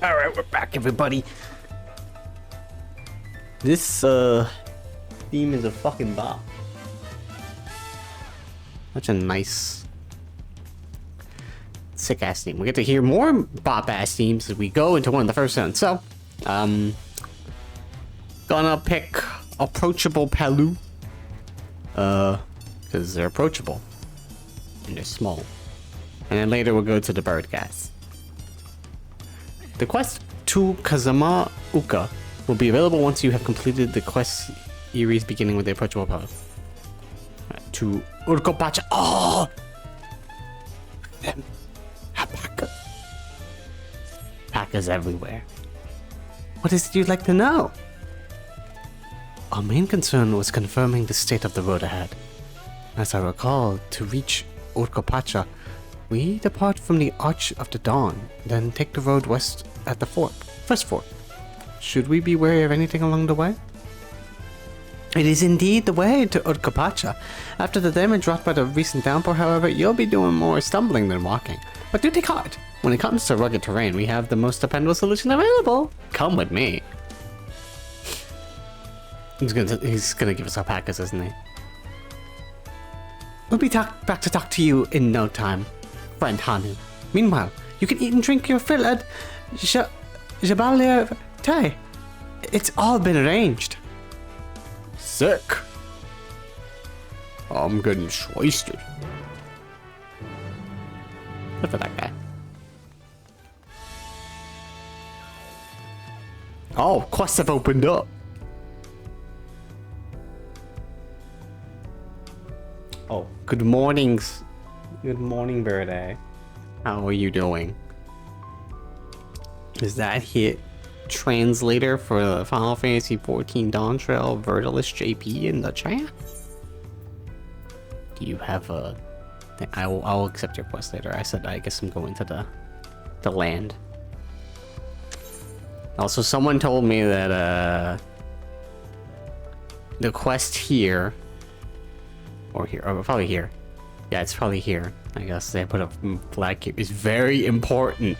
Alright, we're back, everybody. This, theme is a fucking bop. Such a nice, sick-ass theme. We get to hear more bop-ass themes as we go into one of the first rounds. So, gonna pick Approachable Palu. Because they're approachable. And they're small. And then later we'll go to the bird guys. The quest to Kazama Uka will be available once you have completed the quest series beginning with the approachable power. To Urkopacha. Oh! Them. Alpaca. Alpacas everywhere. What is it you'd like to know? Our main concern was confirming the state of the road ahead. As I recall, to reach Urkopacha, we depart from the Arch of the Dawn, then take the road west at the first fork. Should we be wary of anything along the way? It is indeed the way to Urkopacha. After the damage wrought by the recent downpour, however, you'll be doing more stumbling than walking. But do take heart. When it comes to rugged terrain, we have the most dependable solution available. Come with me. He's gonna give us alpacas, isn't he? We'll be back to talk to you in no time, friend Hanu. Meanwhile, you can eat and drink your fill at Jabalier Tay. It's all been arranged. Sick. I'm getting wasted. Good for that guy. Oh, quests have opened up. Oh, good mornings. Good morning, Bird. How are you doing? Is that hit translator for the Final Fantasy XIV Dawn Trail Vertilus JP in the chat? Do you have a... I'll accept your quest later. I said I guess I'm going to the land. Also, someone told me that the quest here or here, or probably here. Yeah, it's probably here. I guess they put a flag here. It's very important.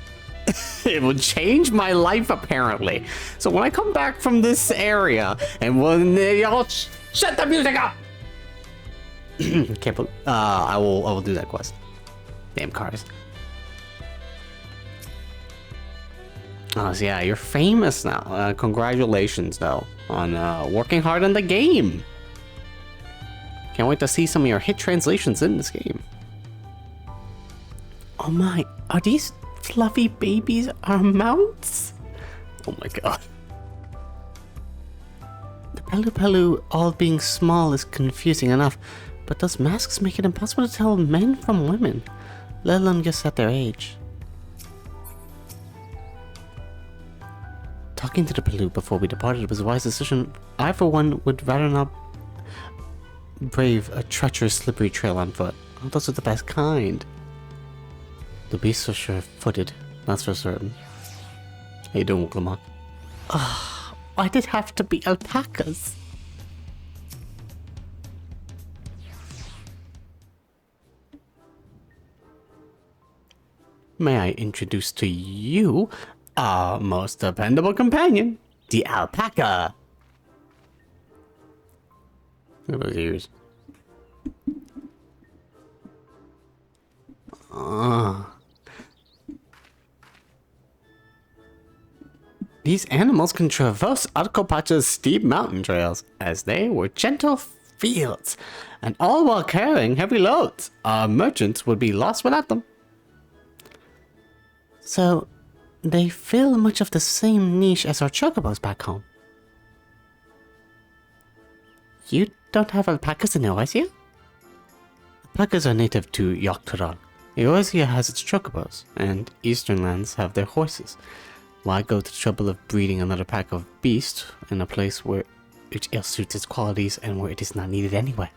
It will change my life apparently. So when I come back from this area and when y'all shut the music up. Can't believe, I will do that quest. Damn cars. Oh, so yeah, you're famous now. Congratulations though on working hard on the game. Can't wait to see some of your hit translations in this game. Oh my, are these fluffy babies our mounts? Oh my god. The Palu Palu all being small is confusing enough, but those masks make it impossible to tell men from women, let alone guess at their age. Talking to the Palu before we departed was a wise decision. I, for one, would rather not brave a treacherous, slippery trail on foot. Oh, those are the best kind. The beasts are sure-footed, that's for certain. How you doing, Lamont? Ah, why did it have to be alpacas? May I introduce to you our most dependable companion, the alpaca. Look at those ears. These animals can traverse Urkopacha's steep mountain trails, as they were gentle fields, and all while carrying heavy loads. Our merchants would be lost without them. So, they fill much of the same niche as our chocobos back home. You don't have alpacas in Eorzea? Alpacas are native to Yogg-Saron. Eorzea has its chocobos, and eastern lands have their horses. Why go to the trouble of breeding another pack of beasts in a place where it ill suits its qualities and where it is not needed anyway?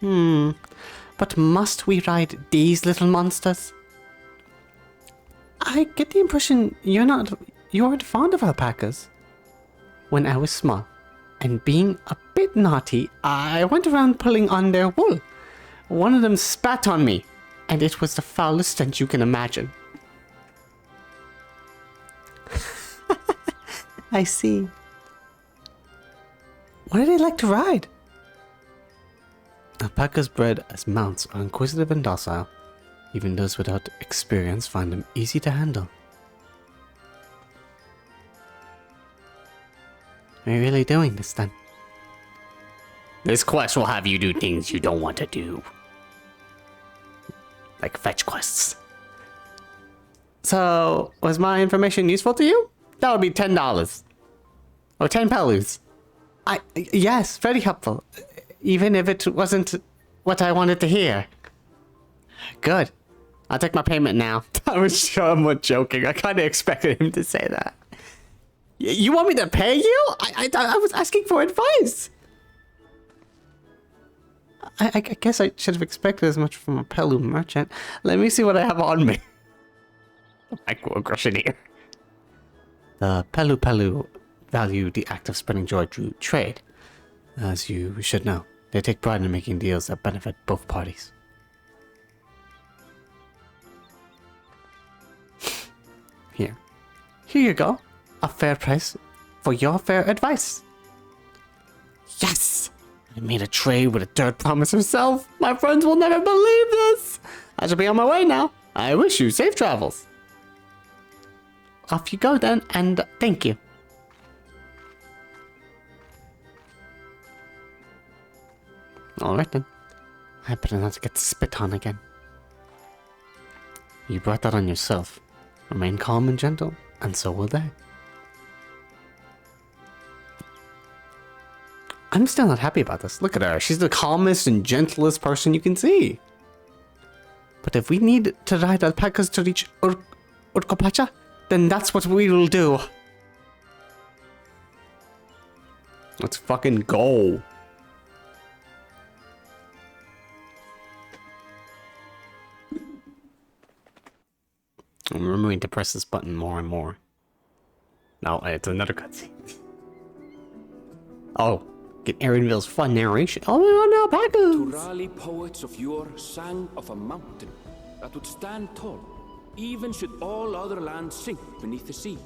But must we ride these little monsters? I get the impression you aren't fond of alpacas. When I was small, and being a bit naughty, I went around pulling on their wool. One of them spat on me, and it was the foulest stench you can imagine. I see. Why do they like to ride? Alpacas bred as mounts are inquisitive and docile. Even those without experience find them easy to handle. Are you really doing this then? This quest will have you do things you don't want to do. Like fetch quests. So, was my information useful to you? That would be $10. Or 10 pelus. Yes, very helpful. Even if it wasn't what I wanted to hear. Good. I'll take my payment now. I was somewhat joking. I kind of expected him to say that. You want me to pay you? I was asking for advice. I guess I should have expected as much from a Pelu merchant. Let me see what I have on me. Microaggression here. The Pelu value the act of spreading joy through trade. As you should know, they take pride in making deals that benefit both parties. Here you go. A fair price for your fair advice. Yes! I made a trade with a dirt promise herself. My friends will never believe this. I shall be on my way now. I wish you safe travels. Off you go then, and thank you. Alright then. I better not get spit on again. You brought that on yourself. Remain calm and gentle, and so will they. I'm still not happy about this. Look at her. She's the calmest and gentlest person you can see. But if we need to ride alpacas to reach Urkopacha, then that's what we will do. Let's fucking go. I'm remembering to press this button more and more. No, it's another cutscene. Oh. Get Erinville's fun narration. Oh, no, alpacas! Turali poets of yore sang of a mountain that would stand tall, even should all other lands sink beneath the sea.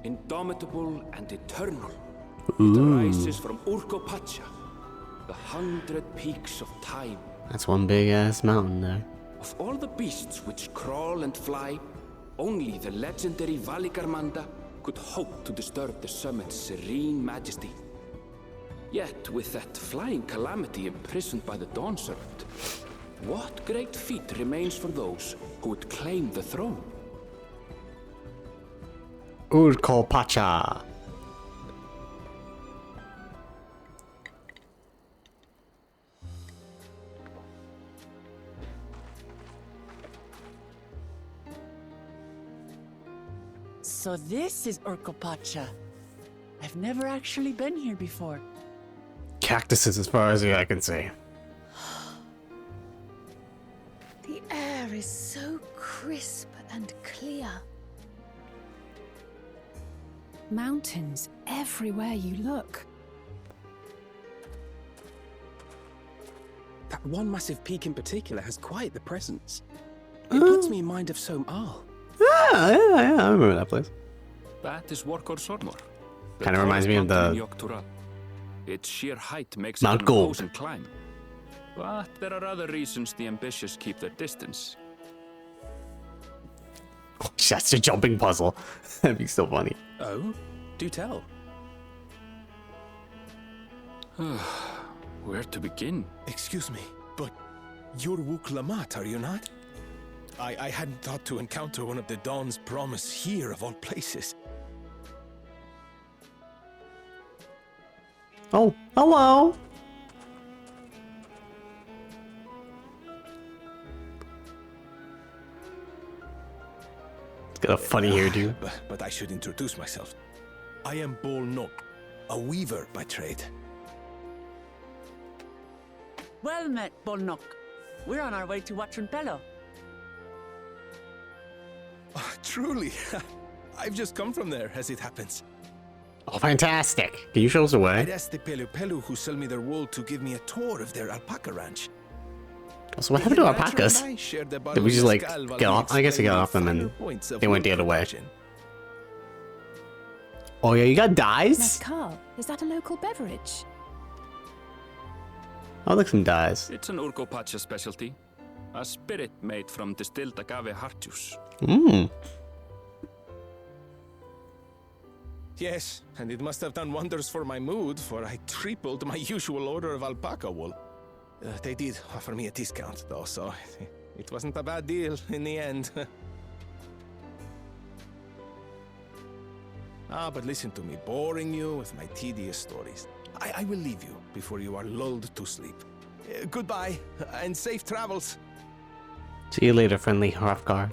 Indomitable and eternal, it arises from Urkopacha, the 100 peaks of time. That's one big-ass mountain there. Of all the beasts which crawl and fly, only the legendary Valikarmanda could hope to disturb the summit's serene majesty. Yet, with that flying calamity imprisoned by the Dawn Serpent, what great feat remains for those who would claim the throne? Urkopacha. So this is Urkopacha. I've never actually been here before. Cactuses as far as I can see. The air is so crisp and clear. Mountains everywhere you look. That one massive peak in particular has quite the presence. It puts me in mind of Som Al. Yeah, I remember that place. That is Workor Sormor. Kind of reminds me of the Its sheer height makes Mount it an Gold. imposing climb. But there are other reasons the ambitious keep their distance. That's a jumping puzzle. That'd be so funny. Oh? Do tell. Where to begin? Excuse me, but you're Wook Lamat, are you not? I hadn't thought to encounter one of the Dawn's promise here of all places. Oh, hello. It's got a funny hairdo. But I should introduce myself. I am Bol Nok, a weaver by trade. Well met, Bolnok. We're on our way to Watranpello. Oh, truly, I've just come from there, as it happens. Oh, fantastic. Can you show us the I'd way? asked the Pelu who sell me their wool to give me a tour of their alpaca ranch. So what happened to alpacas? Did we just like get off? I guess we got off them and they went the other way. Oh yeah, you got dyes? Mezcal, is that a local beverage? I'll look some dyes. It's an Urcopacha specialty. A spirit made from distilled agave heart juice. Mmm. Yes, and it must have done wonders for my mood, for I tripled my usual order of alpaca wool. They did offer me a discount, though, so it wasn't a bad deal in the end. But listen to me, boring you with my tedious stories. I will leave you before you are lulled to sleep. Goodbye, and safe travels. See you later, friendly Hrothgar.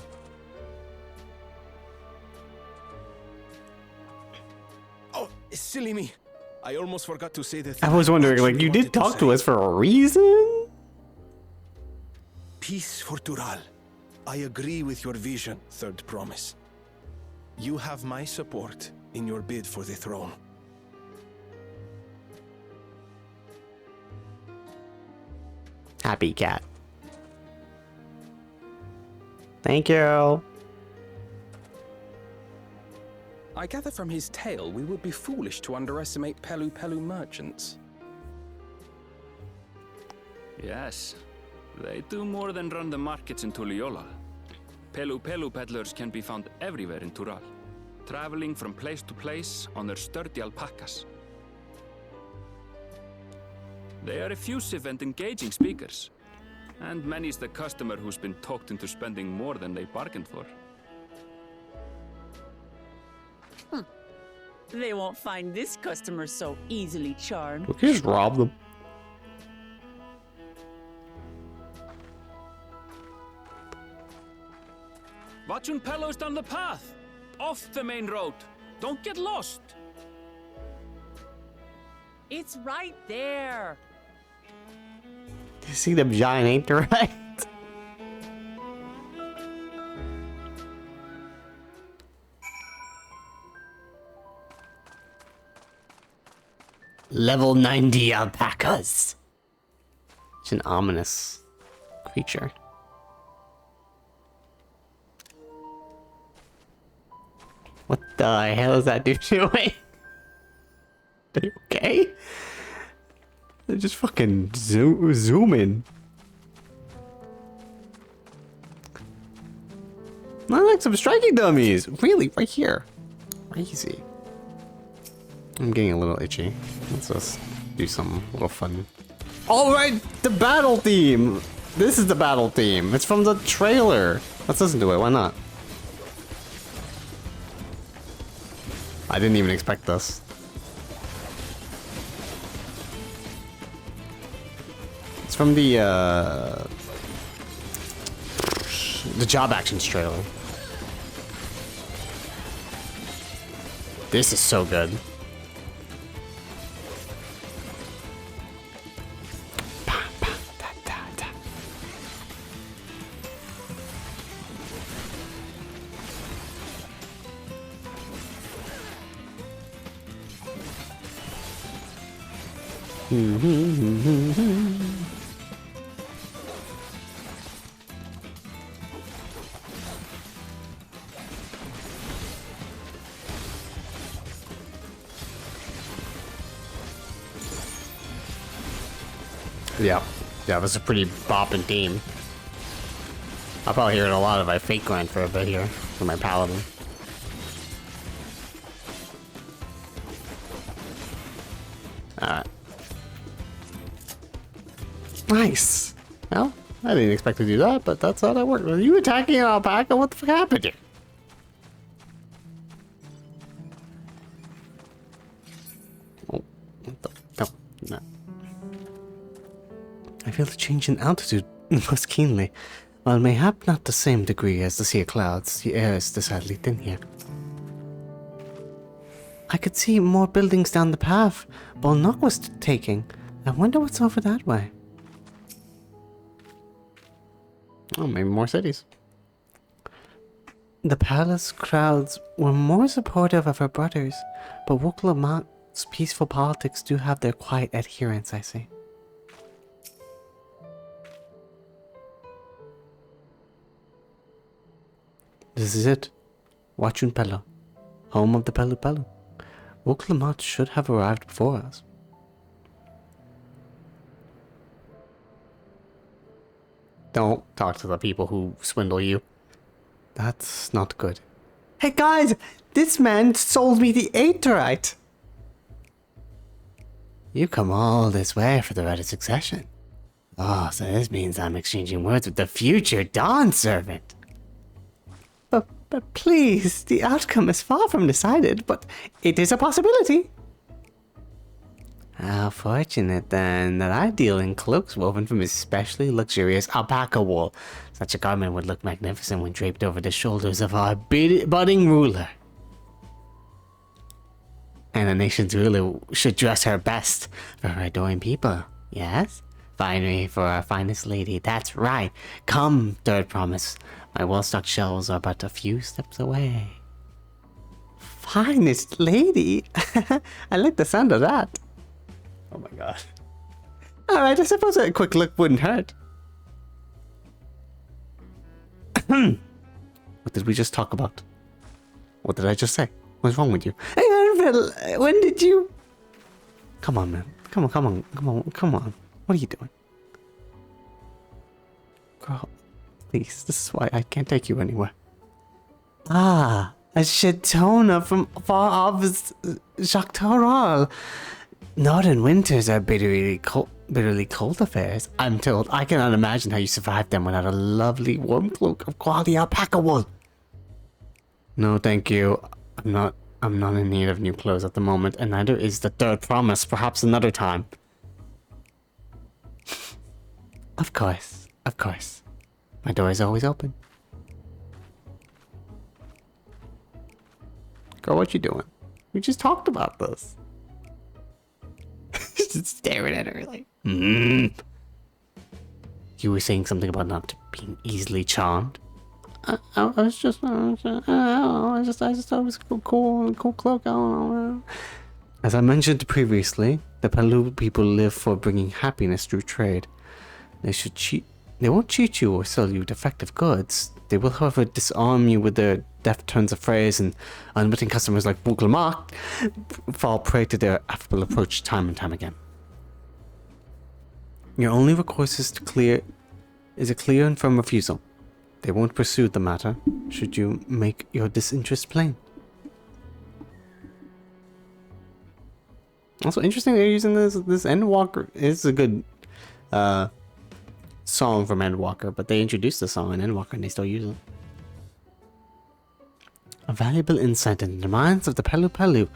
Oh, silly me. I almost forgot to say that. I was wondering, like, you did talk to us for a reason? Peace for Tural. I agree with your vision, Third Promise. You have my support in your bid for the throne. Happy cat. Thank you. I gather from his tale we would be foolish to underestimate Pelu Pelu merchants. Yes, they do more than run the markets in Tuliola. Pelu Pelu peddlers can be found everywhere in Tural, traveling from place to place on their sturdy alpacas. They are effusive and engaging speakers, and many's the customer who's been talked into spending more than they bargained for. They won't find this customer so easily charmed. We can just rob them. Watchun Pello's down the path! Off the main road! Don't get lost! It's right there. You see the giant ape, right? Level 90 alpacas. It's an ominous creature. What the hell is that dude doing? Are you okay? They're just fucking zooming. I like some striking dummies. Really, right here. Crazy. I'm getting a little itchy. Let's just do some little fun. All right, the battle theme. This is the battle theme. It's from the trailer. Let's listen to it. Why not? I didn't even expect this. It's from the Job Actions trailer. This is so good. Yeah, it was a pretty bopping theme. I'll probably hear it a lot if I fake grind for a bit here for my paladin. Alright. Nice. Well, I didn't expect to do that, but that's how that worked. Are you attacking an alpaca? What the fuck happened here? Oh, what the? No. I feel the change in altitude most keenly. While mayhap not the same degree as the sea clouds, the air is decidedly thin here. I could see more buildings down the path Bolnock was taking. I wonder what's over that way. Oh, maybe more cities. The palace crowds were more supportive of her brothers, but Woklamat's peaceful politics do have their quiet adherents, I see. This is it. Watchun Pelu, home of the Pelu Pelu. Oklamat should have arrived before us. Don't talk to the people who swindle you. That's not good. Hey guys, this man sold me the Aeterite. You come all this way for the right of succession. Oh, so this means I'm exchanging words with the future Dawn Servant. But please, the outcome is far from decided, but it is a possibility. How fortunate, then, that I deal in cloaks woven from especially luxurious alpaca wool. Such a garment would look magnificent when draped over the shoulders of our budding ruler. And a nation's ruler should dress her best for her adoring people, yes? Finery for our finest lady, that's right. Come, third promise. My well-stocked shelves are but a few steps away. Finest lady? I like the sound of that. Oh my god. Alright, I suppose a quick look wouldn't hurt. What did we just talk about? What did I just say? What's wrong with you? Hey, Arvel, when did you... Come on, man. Come on. What are you doing? Girl, please, this is why I can't take you anywhere. Ah, a Shetona from far off Jacques Tarral. Northern winters are bitterly cold affairs, I'm told. I cannot imagine how you survived them without a lovely warm cloak of quality alpaca wool. No, thank you. I'm not in need of new clothes at the moment, and neither is the third promise. Perhaps another time. Of course. My door is always open. Girl, what you doing? We just talked about this. Just staring at her like, You were saying something about not being easily charmed. I just thought it was a cool cloak. I don't know. As I mentioned previously, the Palu people live for bringing happiness through trade. They won't cheat you or sell you defective goods. They will, however, disarm you with their deft turns of phrase, and unwitting customers like Bouglamak fall prey to their affable approach time and time again. Your only recourse is a clear and firm refusal. They won't pursue the matter, should you make your disinterest plain. Also interesting they're using this Endwalker. It's a good song from Endwalker, but they introduced the song in Endwalker and they still use it. A valuable insight into the minds of the Palu.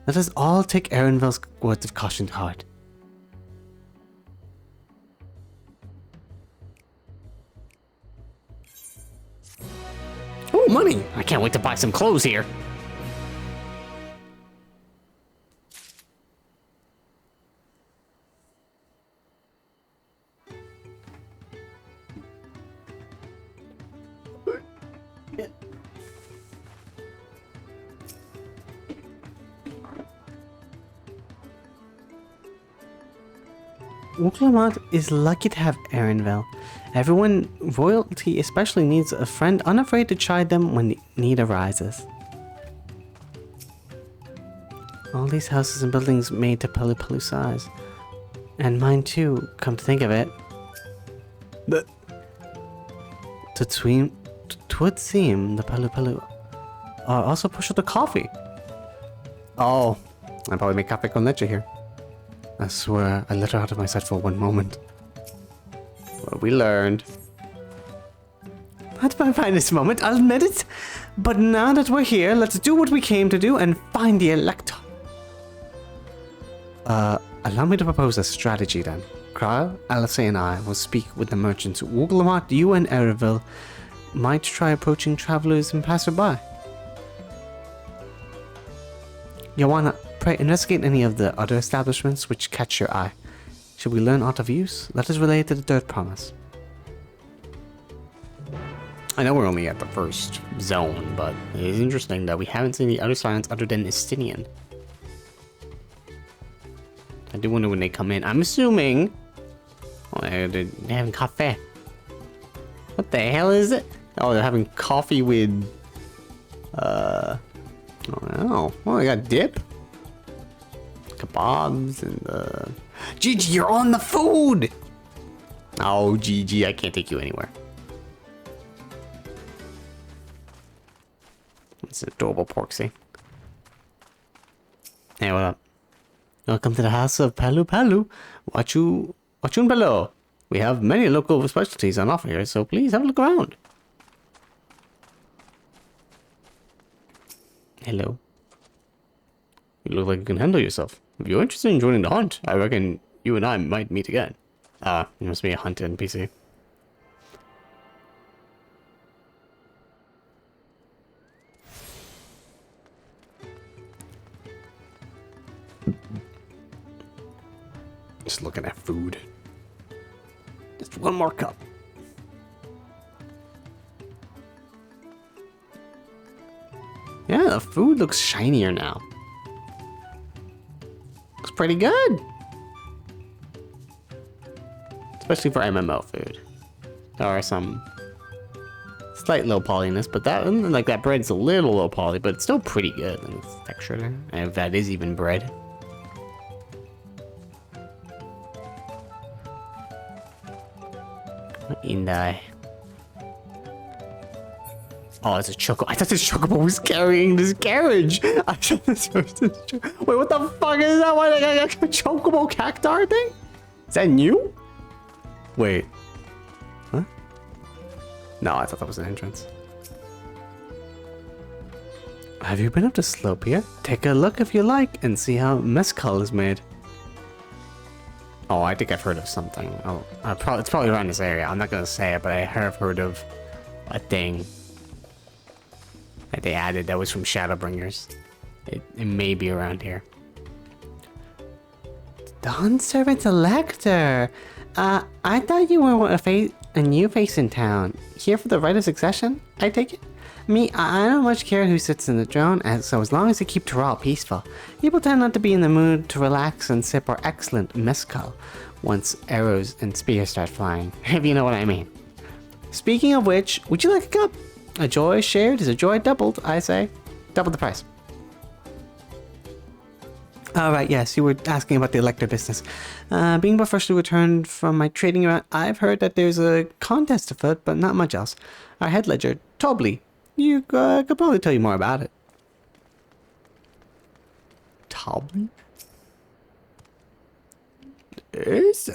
Let us all take Erenvel's words of caution to heart. Oh, money! I can't wait to buy some clothes here. Uklamat is lucky to have Erenvel. Everyone, royalty especially, needs a friend unafraid to chide them when need arises. All these houses and buildings made to Palu size. And mine too, come to think of it. But twould seem the Palu are also pushed to coffee. Oh, I probably make coffee con leche here. I swear, I let her out of my sight for one moment. What we learned. Not my finest moment, I'll admit it. But now that we're here, let's do what we came to do and find the Elector. Allow me to propose a strategy then. Kral, Alice and I will speak with the merchants. Wooglamat, you and Erenvel might try approaching travelers and passerby. Joanna, pray investigate any of the other establishments which catch your eye. Should we learn aught of use, let us relay it to the third promise. I know we're only at the first zone, but it is interesting that we haven't seen the other signs other than Estinian. I do wonder when they come in. I'm assuming... Oh, they're having coffee. What the hell is it? Oh, they're having coffee with... Oh, well, they got dip? kebabs and Gigi, you're on the food! Oh, Gigi, I can't take you anywhere. It's an adorable porksy. Hey, what up? Welcome to the house of Palu Palu. Wachun Palo. We have many local specialties on offer here, so please have a look around. Hello. You look like you can handle yourself. If you're interested in joining the hunt, I reckon you and I might meet again. You must be a hunt NPC. Just looking at food. Just one more cup. Yeah, the food looks shinier now. Looks pretty good. Especially for MMO food. There are some slight low polyness, but that, like, that bread's a little low poly, but it's still pretty good. And it's texture there. And if that is even bread. And oh, it's a choco. I thought this chocobo was carrying this carriage. I thought this was wait, what the fuck is that? What, like a chocobo cactar thing? Is that new? Wait. Huh? No, I thought that was an entrance. Have you been up the slope here? Take a look if you like and see how mezcal is made. Oh, I think I've heard of something. Oh, it's probably around this area. I'm not gonna say it, but I have heard of a thing that they added that was from Shadowbringers. It may be around here. Dawn Servant Elector! I thought you were a new face in town. Here for the rite of succession, I take it? I don't much care who sits in the throne, so as long as they keep Toral peaceful. People tend not to be in the mood to relax and sip our excellent mezcal once arrows and spears start flying, if you know what I mean. Speaking of which, would you like a cup? A joy shared is a joy doubled, I say. Double the price. Alright, yes, you were asking about the Elector business. Being but freshly returned from my trading round, I've heard that there's a contest afoot, but not much else. Our head ledger, Tobley, you could probably tell you more about it. Tobley? It's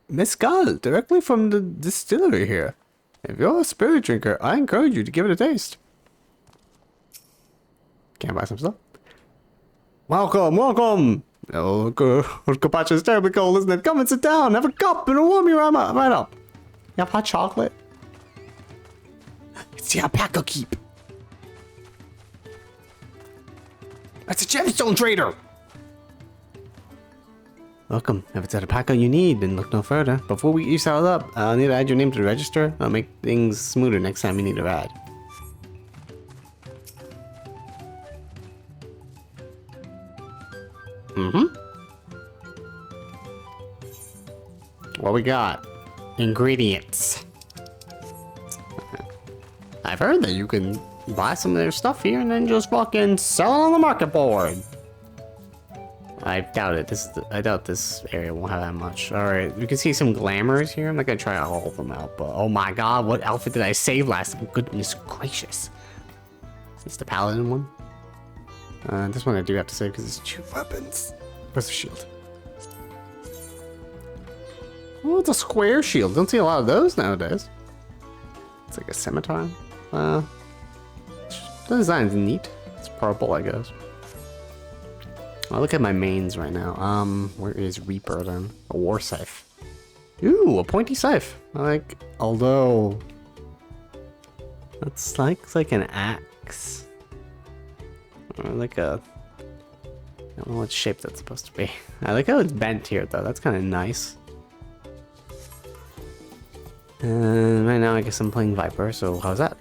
mezcal directly from the distillery here. If you're a spirit drinker, I encourage you to give it a taste. Can I buy some stuff? Welcome, welcome! Oh, Carpaccio is terribly cold, isn't it? Come and sit down, have a cup, and it'll warm you right up. You have hot chocolate? It's the Alpaca keep. That's a gemstone trader! Welcome. If it's Alpaca you need, then look no further. Before we get you settled up, I'll need to add your name to the register. I'll make things smoother next time you need a ride. What we got? Ingredients. I've heard that you can buy some of their stuff here and then just fucking sell it on the market board. I doubt it. I doubt this area won't have that much. Alright, we can see some glamours here. I'm not gonna try all of them out, but oh my god, what outfit did I save last time? Goodness gracious. Is this the paladin one? This one I do have to save because it's 2 weapons. Where's the shield? Oh, it's a square shield. Don't see a lot of those nowadays. It's like a scimitar. The design's neat. It's purple, I guess. I'll look at my mains right now. Where is Reaper then? A war scythe. Ooh, a pointy scythe. I like, although that's like an axe. Or like a, I don't know what shape that's supposed to be. I like how it's bent here though. That's kind of nice. And right now I guess I'm playing Viper, so how's that?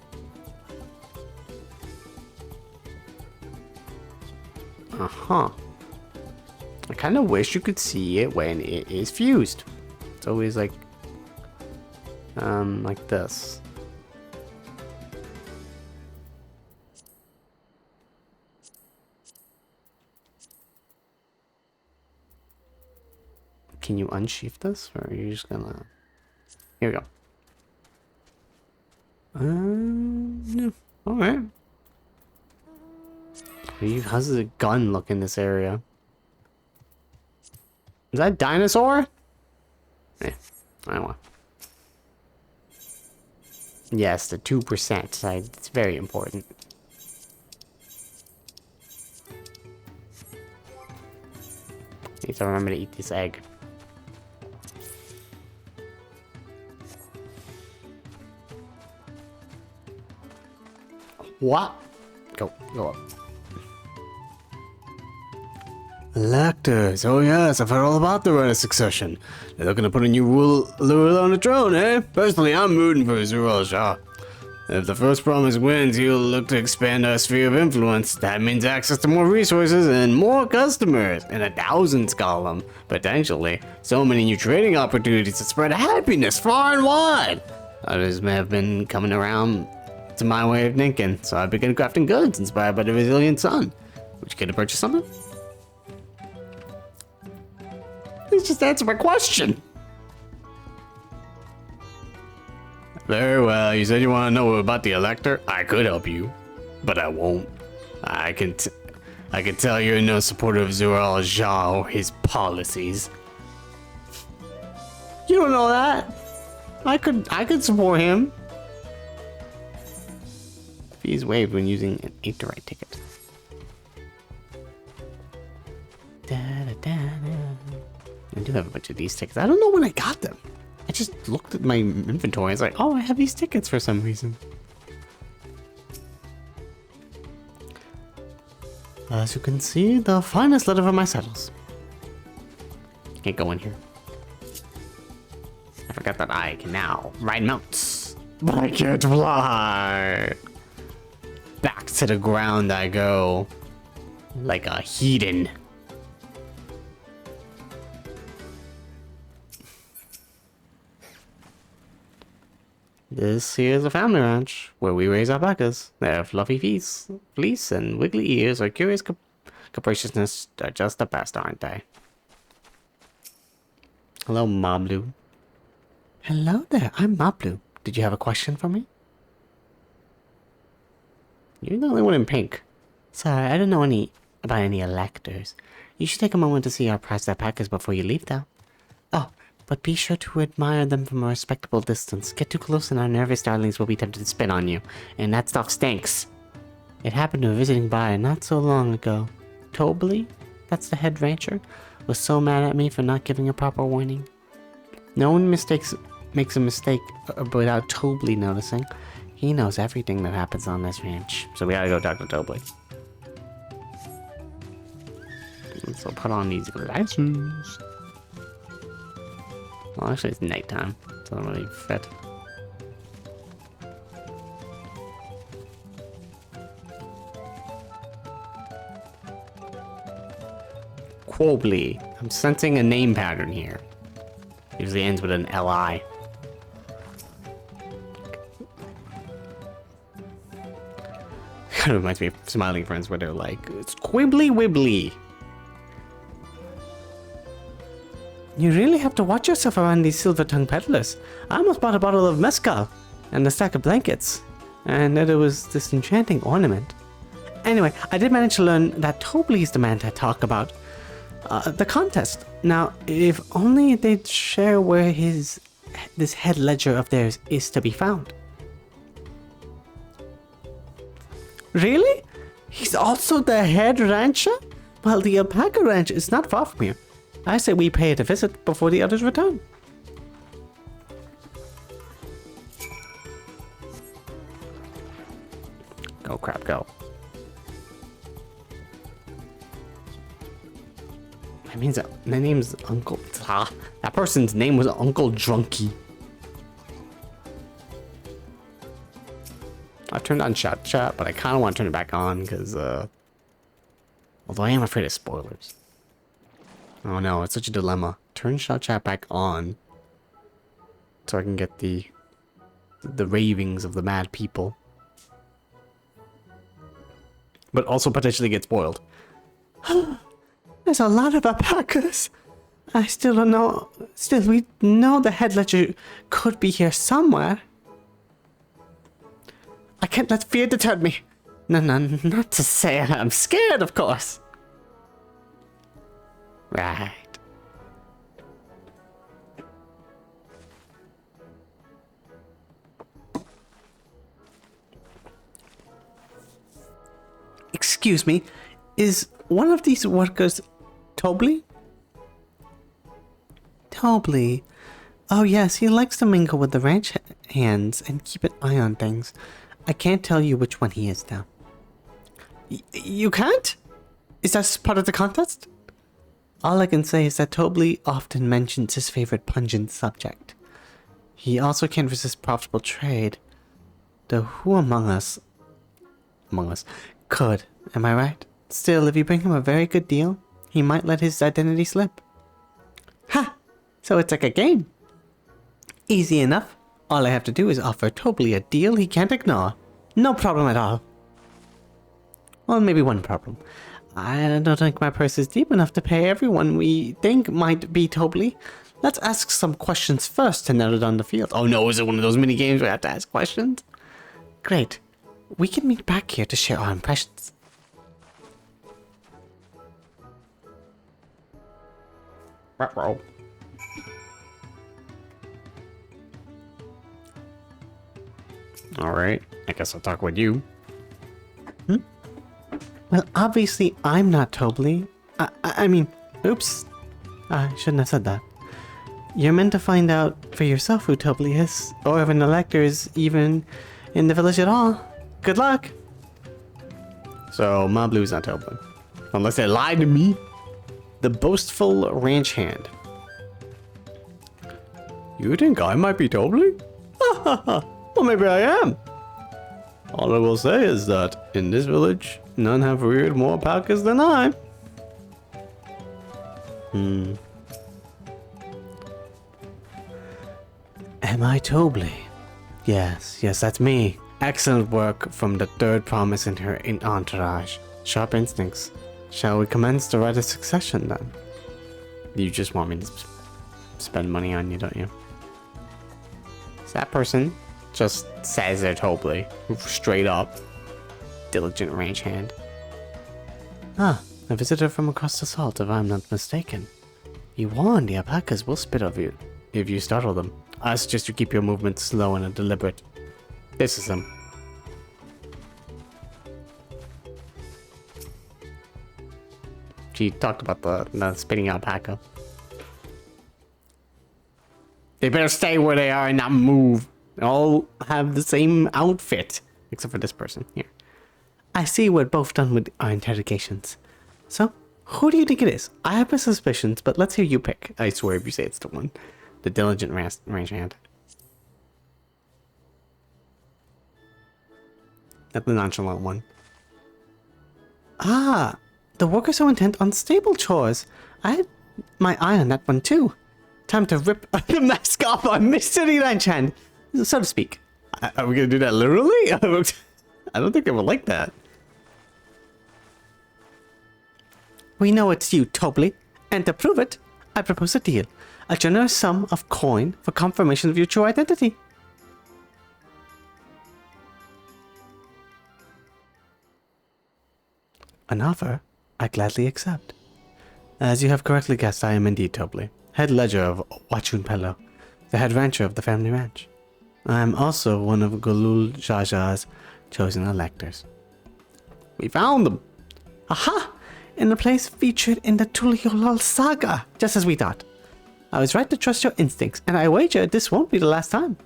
Uh-huh. I kind of wish you could see it when it is fused. It's always like this. Can you unsheath this? Or are you just gonna... Here we go. No. Alright. How's the gun look in this area? Is that dinosaur? Eh, I don't want. Yes, the 2%. It's very important. Need to remember to eat this egg. What? Go up. Electors. Oh yes, I've heard all about the right of succession. They're looking to put a new ruler on the throne, eh? Personally, I'm rooting for Zurul Shah. If the first promise wins, he'll look to expand our sphere of influence. That means access to more resources and more customers in a thousands column, potentially. So many new trading opportunities to spread happiness far and wide. Others may have been coming around to my way of thinking, so I began crafting goods inspired by the resilient sun. Would you care to purchase something? Please just answer my question. Very well, you said you want to know about the Elector? I could help you, but I won't. I can tell you're no supporter of Zurul Shah or his policies. You don't know that. I could support him. Fees waived when using an 8-to-ride ticket. I do have a bunch of these tickets. I don't know when I got them. I just looked at my inventory. I was like, oh, I have these tickets for some reason. As you can see, the finest leather for my saddles. Can't go in here. I forgot that I can now ride mounts, but I can't fly. Back to the ground I go, like a heathen. This here is a family ranch where we raise alpacas. Their fluffy fleece and wiggly ears or curious capriciousness are just the best, aren't they? Hello, Mablu. Hello there, I'm Mablu. Did you have a question for me? You're the only one in pink. Sorry, I don't know about any electors. You should take a moment to see our prized alpacas before you leave, though. Oh, but be sure to admire them from a respectable distance. Get too close and our nervous darlings will be tempted to spit on you. And that stuff stinks. It happened to a visiting buyer not so long ago. Tobley, that's the head rancher, was so mad at me for not giving a proper warning. No one makes a mistake without Tobley noticing. He knows everything that happens on this ranch. So we gotta go talk to Tobley. So put on these glasses. Well, actually it's nighttime. So I don't really fit. Quobley. I'm sensing a name pattern here. Usually ends with an L-I. Kind of reminds me of Smiling Friends where they're like, it's Quibbly Wibbly. You really have to watch yourself around these silver-tongued peddlers. I almost bought a bottle of mezcal and a stack of blankets. And then there was this enchanting ornament. Anyway, I did manage to learn that Tobley is the man to talk about the contest. Now, if only they'd share where this head ledger of theirs is to be found. Really? He's also the head rancher? Well, the Alpaca ranch is not far from here. I say we pay it a visit before the others return. Go, crap, go. My name's Uncle... that person's name was Uncle Drunky. I've turned on chat, but I kind of want to turn it back on because, although I am afraid of spoilers. Oh no, it's such a dilemma. Turn chat back on so I can get the ravings of the mad people. But also potentially get spoiled. There's a lot of alpacas. I still don't know. Still, we know the head ledger could be here somewhere. I can't let fear deter me. No, not to say I'm scared, of course. Right. Excuse me, is one of these workers Tobley? Tobley. Oh yes, he likes to mingle with the ranch hands and keep an eye on things. I can't tell you which one he is now. You can't? Is that part of the contest? All I can say is that Tobley often mentions his favorite pungent subject. He also can't resist profitable trade. Though who among us could, am I right? Still, if you bring him a very good deal, he might let his identity slip. Ha! So it's like a game. Easy enough. All I have to do is offer Tobley a deal he can't ignore. No problem at all. Well, maybe one problem. I don't think my purse is deep enough to pay everyone we think might be Tobley. Let's ask some questions first to narrow down the field. Oh no, is it one of those mini games where I have to ask questions? Great. We can meet back here to share our impressions. Alright, I guess I'll talk with you. Well, obviously I'm not Tobley. I mean, oops. I shouldn't have said that. You're meant to find out for yourself who Tobley is, or if an elector is even in the village at all. Good luck! So, Mablu's not Tobley. Unless they lied to me. The boastful ranch hand. You think I might be Tobley? Well, maybe I am. All I will say is that in this village, none have reared more alpacas than I. Am I Tobley? Yes, that's me. Excellent work from the third promise in her entourage. Sharp instincts. Shall we commence the right of succession then? You just want me to spend money on you, don't you? So that person just says they're Tobley. Straight up. Diligent range hand. Ah, a visitor from across the salt, if I'm not mistaken. You warned the alpacas will spit of you if you startle them. I suggest you keep your movements slow and deliberate. This is him. She talked about the spitting alpaca. They better stay where they are and not move. They all have the same outfit. Except for this person here. I see we're both done with our interrogations. So, who do you think it is? I have my suspicions, but let's hear you pick. I swear if you say it's the one. The diligent range hand. Not the nonchalant one. Ah, the workers so intent on stable chores. I had my eye on that one too. Time to rip the mask off our mystery ranch hand, so to speak. Are we gonna do that literally? I don't think they would like that. We know it's you, Tobley, and to prove it, I propose a deal. A generous sum of coin for confirmation of your true identity. An offer I gladly accept. As you have correctly guessed, I am indeed Tobley, head ledger of Wachun Pello, the head rancher of the family ranch. I am also one of Golul Jaja's chosen electors. We found them! Aha! In the place featured in the Tuliolal saga, just as we thought. I was right to trust your instincts, and I wager this won't be the last time.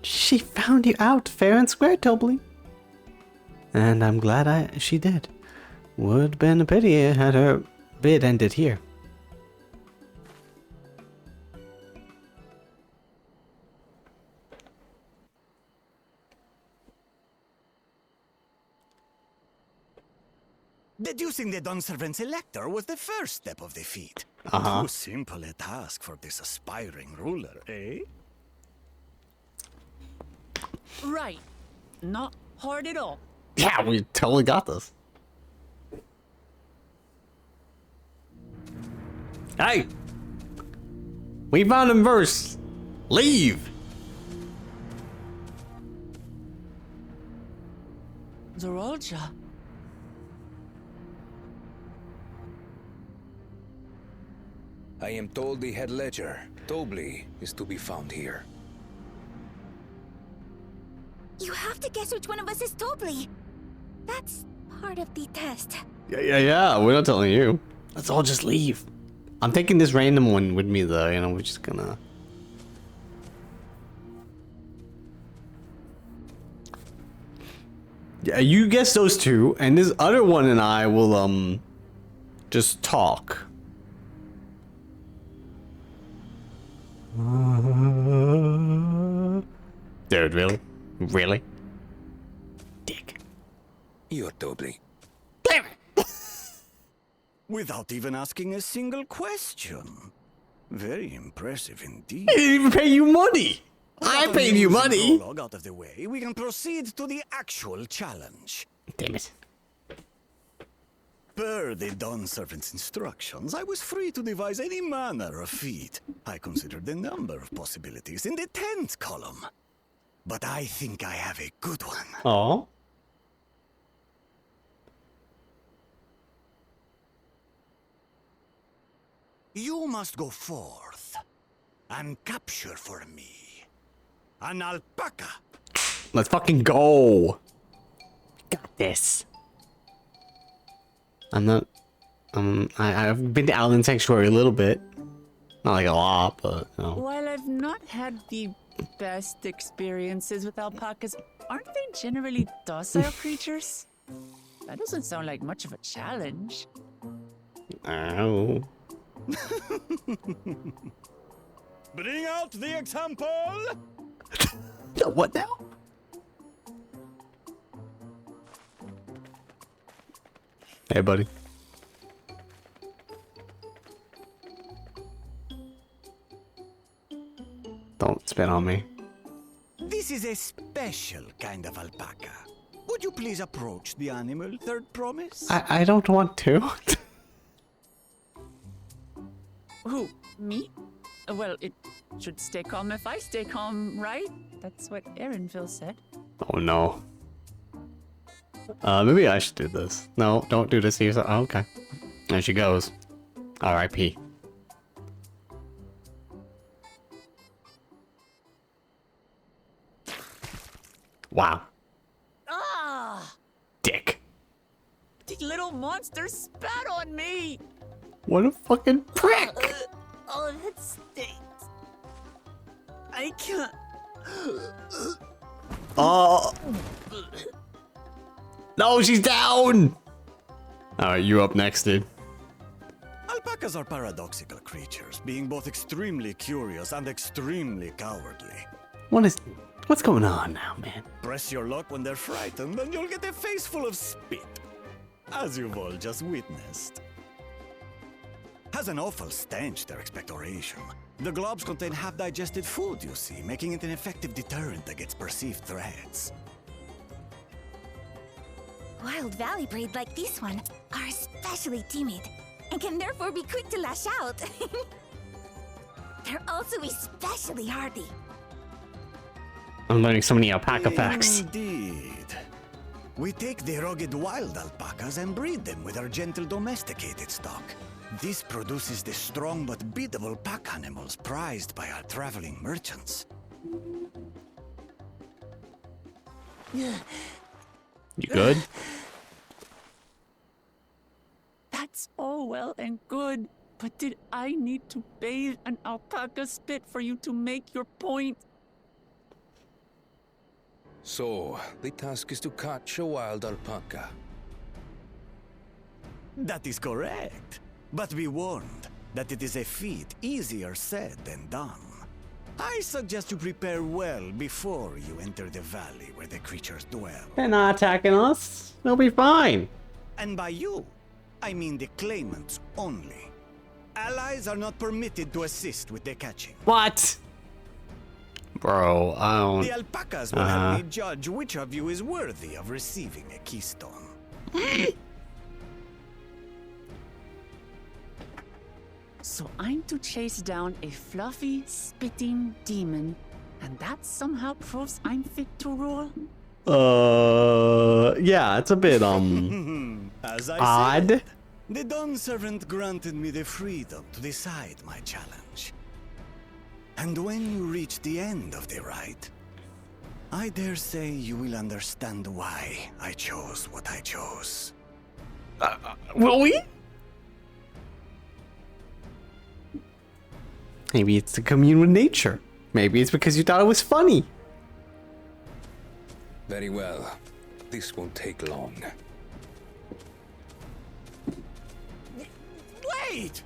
She found you out fair and square, Tobley. And I'm glad she did. Would been a pity had her bid ended here. Deducing the Dunservant's elector was the first step of the feat. Too simple a task for this aspiring ruler, eh? Right. Not hard at all. Yeah, we totally got this. Hey! We found him first. Leave! Zorolja. I am told the head ledger, Tobli, is to be found here. You have to guess which one of us is Tobli. That's part of the test. Yeah, we're not telling you. Let's all just leave. I'm taking this random one with me though, you know, we're just gonna... Yeah, you guess those two, and this other one and I will, just talk. Dude, really? Really? Dick. You're Tobli. Damn it! Without even asking a single question. Very impressive indeed. I didn't even pay you money! I Without paid you amusing money! prologue out of the way, we can proceed to the actual challenge. Damn it. Per the Dawn Servant's instructions, I was free to devise any manner of feat. I considered a number of possibilities in the 10th column. But I think I have a good one. Oh. You must go forth and capture for me an alpaca. Let's fucking go. Got this. I'm not... I've been to Allen Sanctuary a little bit. Not like a lot, but, you know. While I've not had the best experiences with alpacas, aren't they generally docile creatures? That doesn't sound like much of a challenge. Ow. Bring out the example! What now? Hey, buddy. Don't spit on me. This is a special kind of alpaca. Would you please approach the animal, third promise? I don't want to. Who? Me? Well, it should stay calm if I stay calm, right? That's what Erinville said. Oh no. Maybe I should do this. No, don't do this to yourself. Oh, okay. There she goes. R.I.P. Wow. Ah! Dick. The little monster spat on me! What a fucking prick! Oh, that stinks. I can't. Oh. No, she's down! Alright, you up next, dude. Alpacas are paradoxical creatures, being both extremely curious and extremely cowardly. What's going on now, man? Press your luck when they're frightened, and you'll get a face full of spit, as you've all just witnessed. Has an awful stench, their expectoration. The globs contain half-digested food, you see, making it an effective deterrent against perceived threats. Wild valley breed like this one are especially timid and can therefore be quick to lash out. They're also especially hardy. I'm learning so many alpaca facts. Indeed. We take the rugged wild alpacas and breed them with our gentle domesticated stock. This produces the strong but biddable pack animals prized by our traveling merchants. You good? That's all well and good, but did I need to bathe an alpaca spit for you to make your point? So, the task is to catch a wild alpaca. That is correct. But be warned that it is a feat easier said than done. I suggest you prepare well before you enter the valley where the creatures dwell. They're not attacking us. They'll be fine. And by you, I mean the claimants only. Allies are not permitted to assist with their catching. What? Bro, I don't... The alpacas will help me judge which of you is worthy of receiving a keystone. So I'm to chase down a fluffy, spitting demon, and that somehow proves I'm fit to rule? Yeah, it's a bit, As I odd. said, the Dawn Servant granted me the freedom to decide my challenge. And when you reach the end of the ride, I dare say you will understand why I chose what I chose. Will we? Maybe it's to commune with nature. Maybe it's because you thought it was funny. Very well. This won't take long. Wait!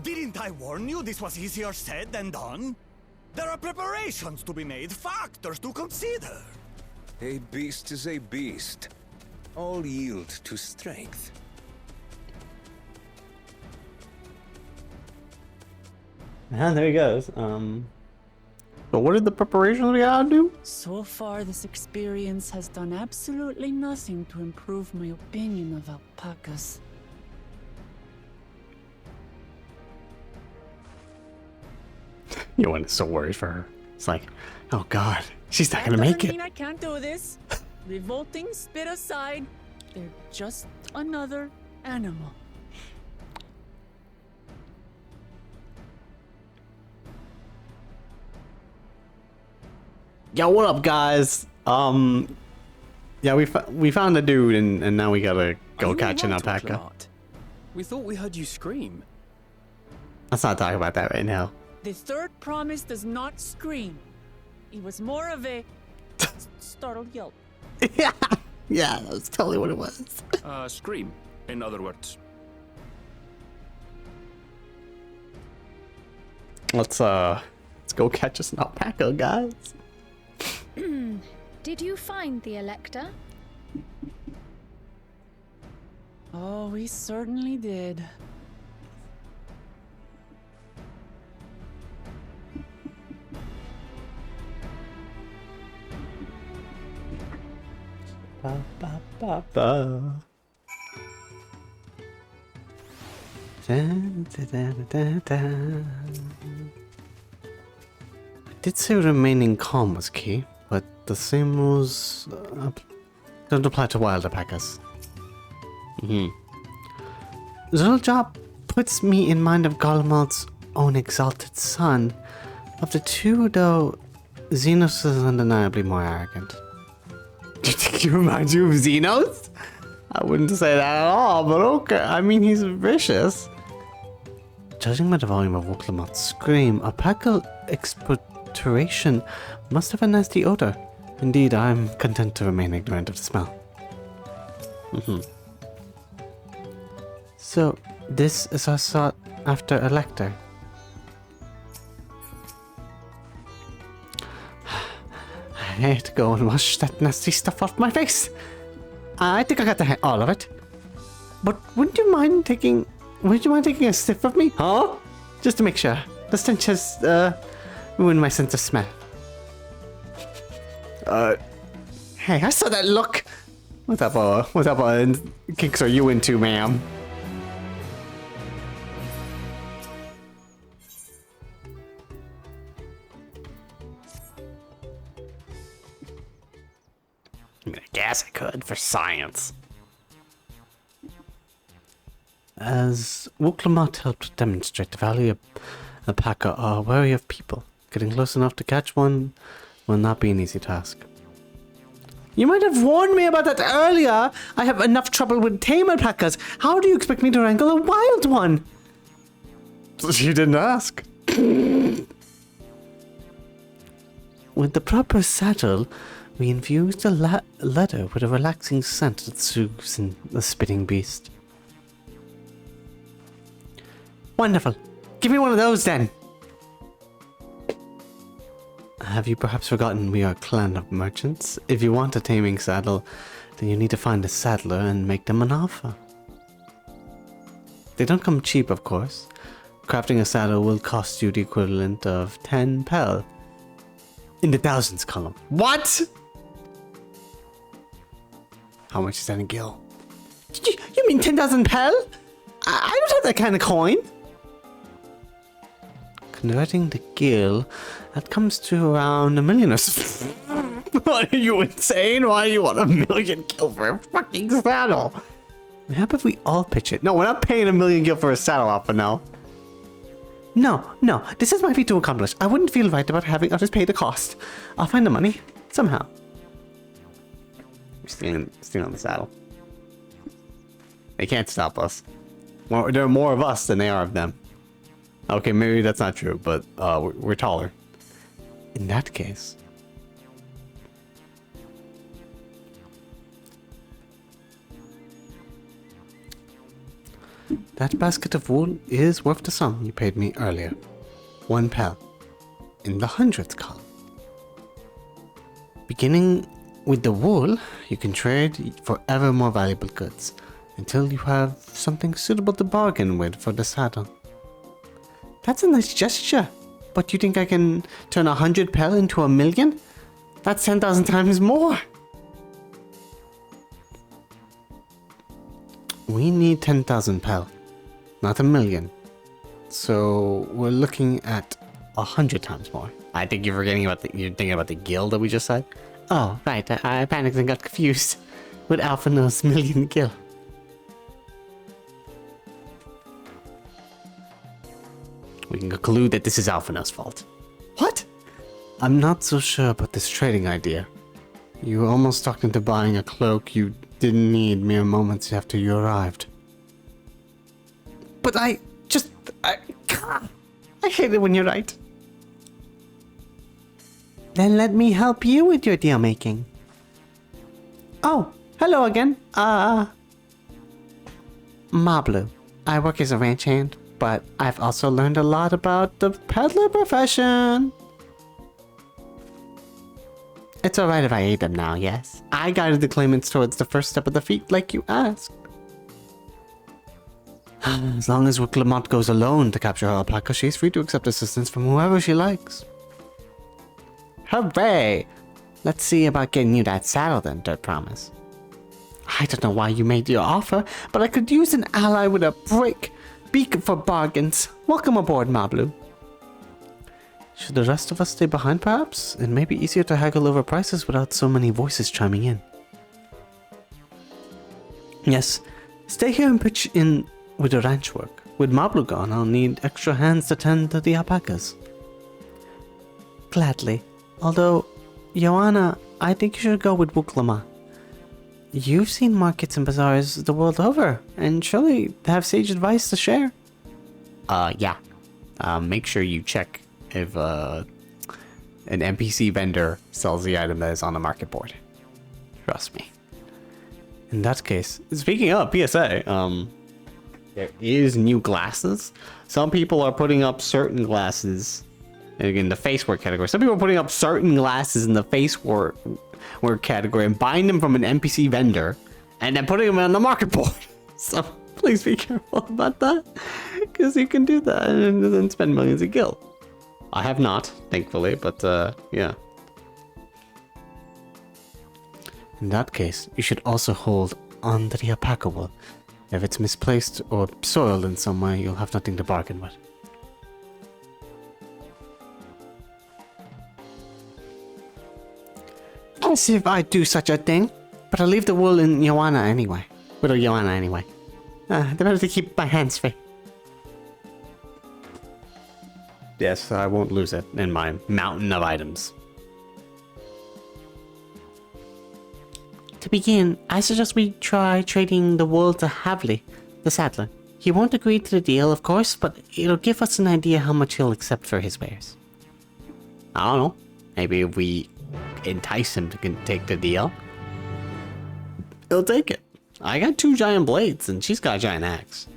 Didn't I warn you this was easier said than done? There are preparations to be made, factors to consider. A beast is a beast. All yield to strength. And there he goes. But what are the preparations we gotta do? So far, this experience has done absolutely nothing to improve my opinion of alpacas. Yoan is so worried for her. It's like, oh god, she's not That gonna make doesn't it. mean I can't do this. Revolting spit aside, they're just another animal. Yo, what up, guys? Yeah, we found a dude, and now we gotta go catch an alpaca. We thought we heard you scream. Let's not talk about that right now. The third promise does not scream. It was more of a startled yelp. Yeah, that's totally what it was. Scream, in other words. Let's go catch us an alpaca, guys. Did you find the Elector? Oh, we certainly did. Ba, ba, ba, ba. Da, da, da, da, da. I did say remaining calm was key, but the same rules don't apply to wild alpacas. The little job puts me in mind of Golemald's own exalted son. Of the two, though, Xenos is undeniably more arrogant. Do you think he reminds you of Xenos? I wouldn't say that at all, but okay. I mean, he's vicious. Judging by the volume of Woklamoth's scream, alpaca expectoration must have a nasty odor. Indeed, I'm content to remain ignorant of the smell. So, this is our sought after Elector. I hate to go and wash that nasty stuff off my face. I think I got all of it. But wouldn't you mind taking a sniff of me? Huh? Just to make sure. The stench has ruined my sense of smell. Hey, I saw that look. What type of kicks are you into, ma'am? I guess I could for science. As Woklamoth helped demonstrate the value of alpaca are wary of people. Getting close enough to catch one will not be an easy task. You might have warned me about that earlier. I have enough trouble with tame alpacas. How do you expect me to wrangle a wild one? You didn't ask. With the proper saddle, we infused the leather with a relaxing scent that soothes the spitting beast. Wonderful. Give me one of those then. Have you perhaps forgotten we are a clan of merchants? If you want a taming saddle, then you need to find a saddler and make them an offer. They don't come cheap, of course. Crafting a saddle will cost you the equivalent of 10 pel. In the thousands column. What? How much is that in gil? You mean 10,000 pel? I don't have that kind of coin. Converting the gil, that comes to around 1 million or so. What, are you insane? Why do you want 1 million gil for a fucking saddle? How about we all pitch it? No, we're not paying 1 million gil for a saddle, Alpha, no. No, this is my feat to accomplish. I wouldn't feel right about having others pay the cost. I'll find the money, somehow. We're stealing the saddle. They can't stop us. Well, there are more of us than they are of them. Okay, maybe that's not true, but we're taller. In that case... that basket of wool is worth the sum you paid me earlier. 1 pel. In the hundredth column. Beginning with the wool, you can trade for ever more valuable goods, until you have something suitable to bargain with for the saddle. That's a nice gesture, but you think I can turn 100 pel into 1 million? That's 10,000 times more! We need 10,000 pel, not 1 million. So we're looking at 100 times more. I think you're forgetting about you're thinking about the gil that we just said. Oh, right, I panicked and got confused with Alpha knows million gil. We can conclude that this is Alphina's fault. What? I'm not so sure about this trading idea. You were almost talked into buying a cloak you didn't need mere moments after you arrived. But I hate it when you're right. Then let me help you with your deal making. Oh, hello again. Mablu. I work as a ranch hand, but I've also learned a lot about the peddler profession. It's alright if I aid them now, yes? I guided the claimants towards the first step of the feat like you asked. As long as Lamont goes alone to capture her Alpaca, she's free to accept assistance from whoever she likes. Hooray! Let's see about getting you that saddle then, Dirt Promise. I don't know why you made your offer, but I could use an ally with a beak for bargains. Welcome aboard, Mablu. Should the rest of us stay behind, perhaps? It may be easier to haggle over prices without so many voices chiming in. Yes, stay here and pitch in with the ranch work. With Mablu gone, I'll need extra hands to tend to the alpacas. Gladly. Although, Joanna, I think you should go with Wuklama. You've seen markets and bazaars the world over, and surely have sage advice to share. Yeah. Make sure you check if an NPC vendor sells the item that is on the market board. Trust me. In that case, speaking of PSA, there is new glasses. Some people are putting up certain glasses in the face work category. Some people are putting up certain glasses in the face work category and buying them from an NPC vendor and then putting them on the market board. So please be careful about that, because you can do that and then spend millions of gil. I have not, thankfully, but yeah. In that case, you should also hold on to the alpaca wool. If it's misplaced or soiled in some way, you'll have nothing to bargain with. As if I'd do such a thing, but I'll leave the wool in Joanna anyway. Widow Joanna anyway. They're better to keep my hands free. Yes, I won't lose it in my mountain of items. To begin, I suggest we try trading the wool to Havli, the saddler. He won't agree to the deal, of course, but it'll give us an idea how much he'll accept for his wares. I don't know. Maybe if we entice him to take the deal, he'll take it. I got 2 giant blades, and she's got a giant axe.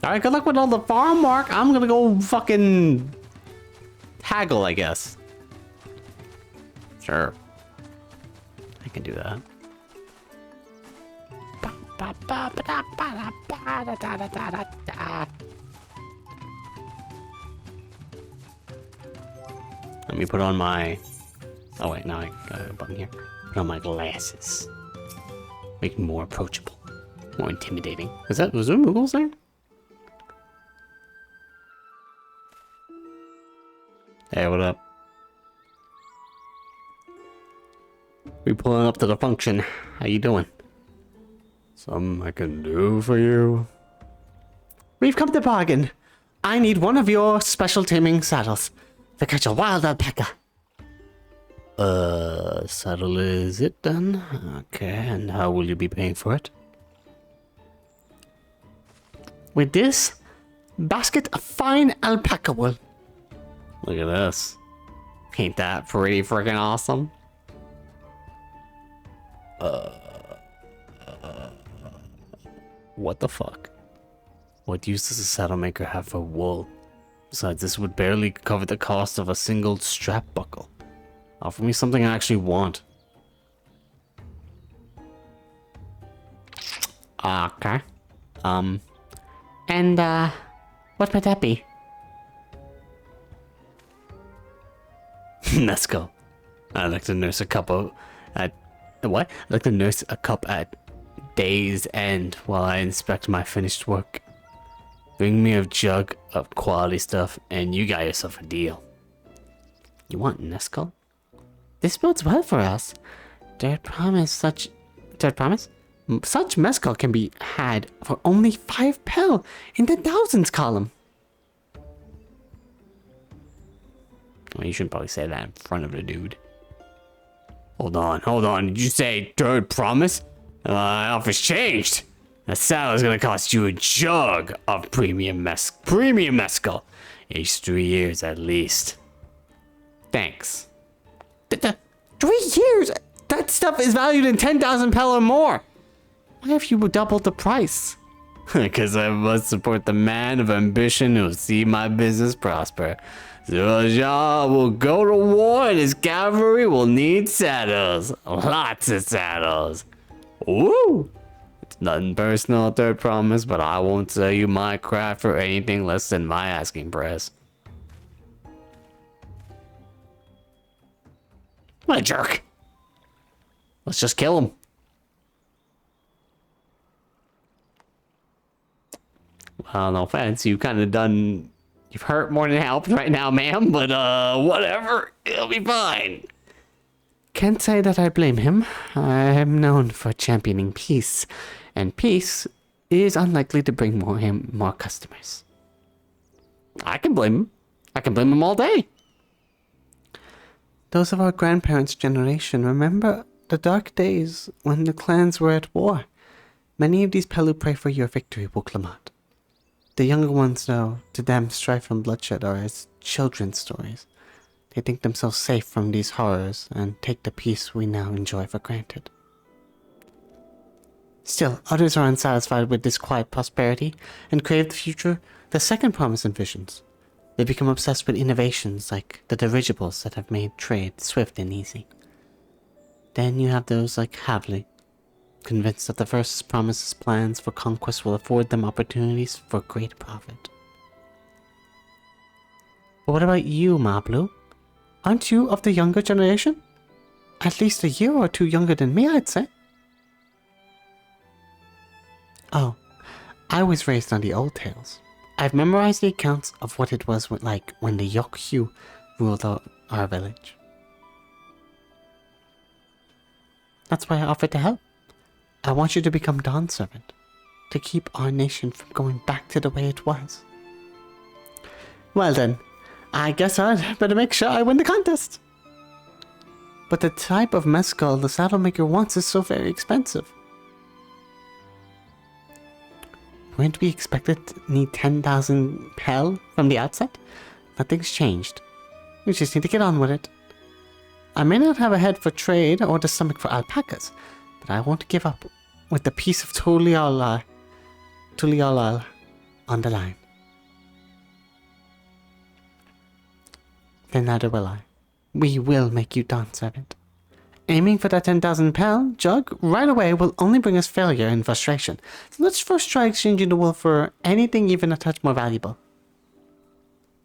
Alright, good luck with all the farm work. I'm gonna go fucking haggle, I guess. Sure. I can do that. Let me put on my... Oh wait, now I got a button here. Put on my glasses. Make me more approachable. More intimidating. Was there Moogles there? Hey, what up? We pulling up to the function. How you doing? Something I can do for you? We've come to bargain. I need one of your special taming saddles to catch a wild alpaca. Saddle is it then? Okay, and how will you be paying for it? With this basket of fine alpaca wool. Look at this. Ain't that pretty freaking awesome? What the fuck? What use does a saddle maker have for wool? Besides, this would barely cover the cost of a single strap buckle. Offer me something I actually want. Okay. And, what might that be? Let's go. I'd like to nurse a couple at... What? I'd like to nurse a cup at day's end while I inspect my finished work. Bring me a jug of quality stuff and you got yourself a deal. You want Nesco? This bodes well for us. Dirt promise? Such mescal can be had for only 5 pel in the thousands column. Well, you shouldn't probably say that in front of the dude. Hold on. Did you say dirt promise? Offer's changed. A saddle is gonna cost you a jug of premium mescal. Aged 3 years at least. Thanks. 3 years? That stuff is valued in 10,000 pel or more. Why have you doubled the price? Because I must support the man of ambition who will see my business prosper. Zhao will go to war and his cavalry will need saddles. Lots of saddles. Woo! It's nothing personal, third promise, but I won't sell you my craft for anything less than my asking price. What a jerk. Let's just kill him. Well, no offense, you've hurt more than helped right now, ma'am, but whatever, it'll be fine. Can't say that I blame him. I'm known for championing peace, and peace is unlikely to bring more customers. I can blame him. I can blame him all day. Those of our grandparents' generation remember the dark days when the clans were at war. Many of these Pelu pray for your victory, Wuklamat. The younger ones, though, to them strife and bloodshed are as children's stories. They think themselves safe from these horrors and take the peace we now enjoy for granted. Still, others are unsatisfied with this quiet prosperity and crave the future the second promise envisions. They become obsessed with innovations like the dirigibles that have made trade swift and easy. Then you have those like Havli, convinced that the first promise's plans for conquest will afford them opportunities for great profit. But what about you, Mablu? Aren't you of the younger generation? At least a year or two younger than me, I'd say. Oh, I was raised on the old tales. I've memorized the accounts of what it was like when the Yokhu ruled our village. That's why I offered to help. I want you to become Dawn's servant, to keep our nation from going back to the way it was. Well then, I guess I'd better make sure I win the contest. But the type of mescal the saddle maker wants is so very expensive. Weren't we expected to need 10,000 pel from the outset? Nothing's changed. We just need to get on with it. I may not have a head for trade or the stomach for alpacas, but I won't give up with the piece of Tuliolal on the line. Then neither will I. We will make you Dawn servant. Aiming for that 10,000 pel jug right away will only bring us failure and frustration. So let's first try exchanging the wool for anything even a touch more valuable.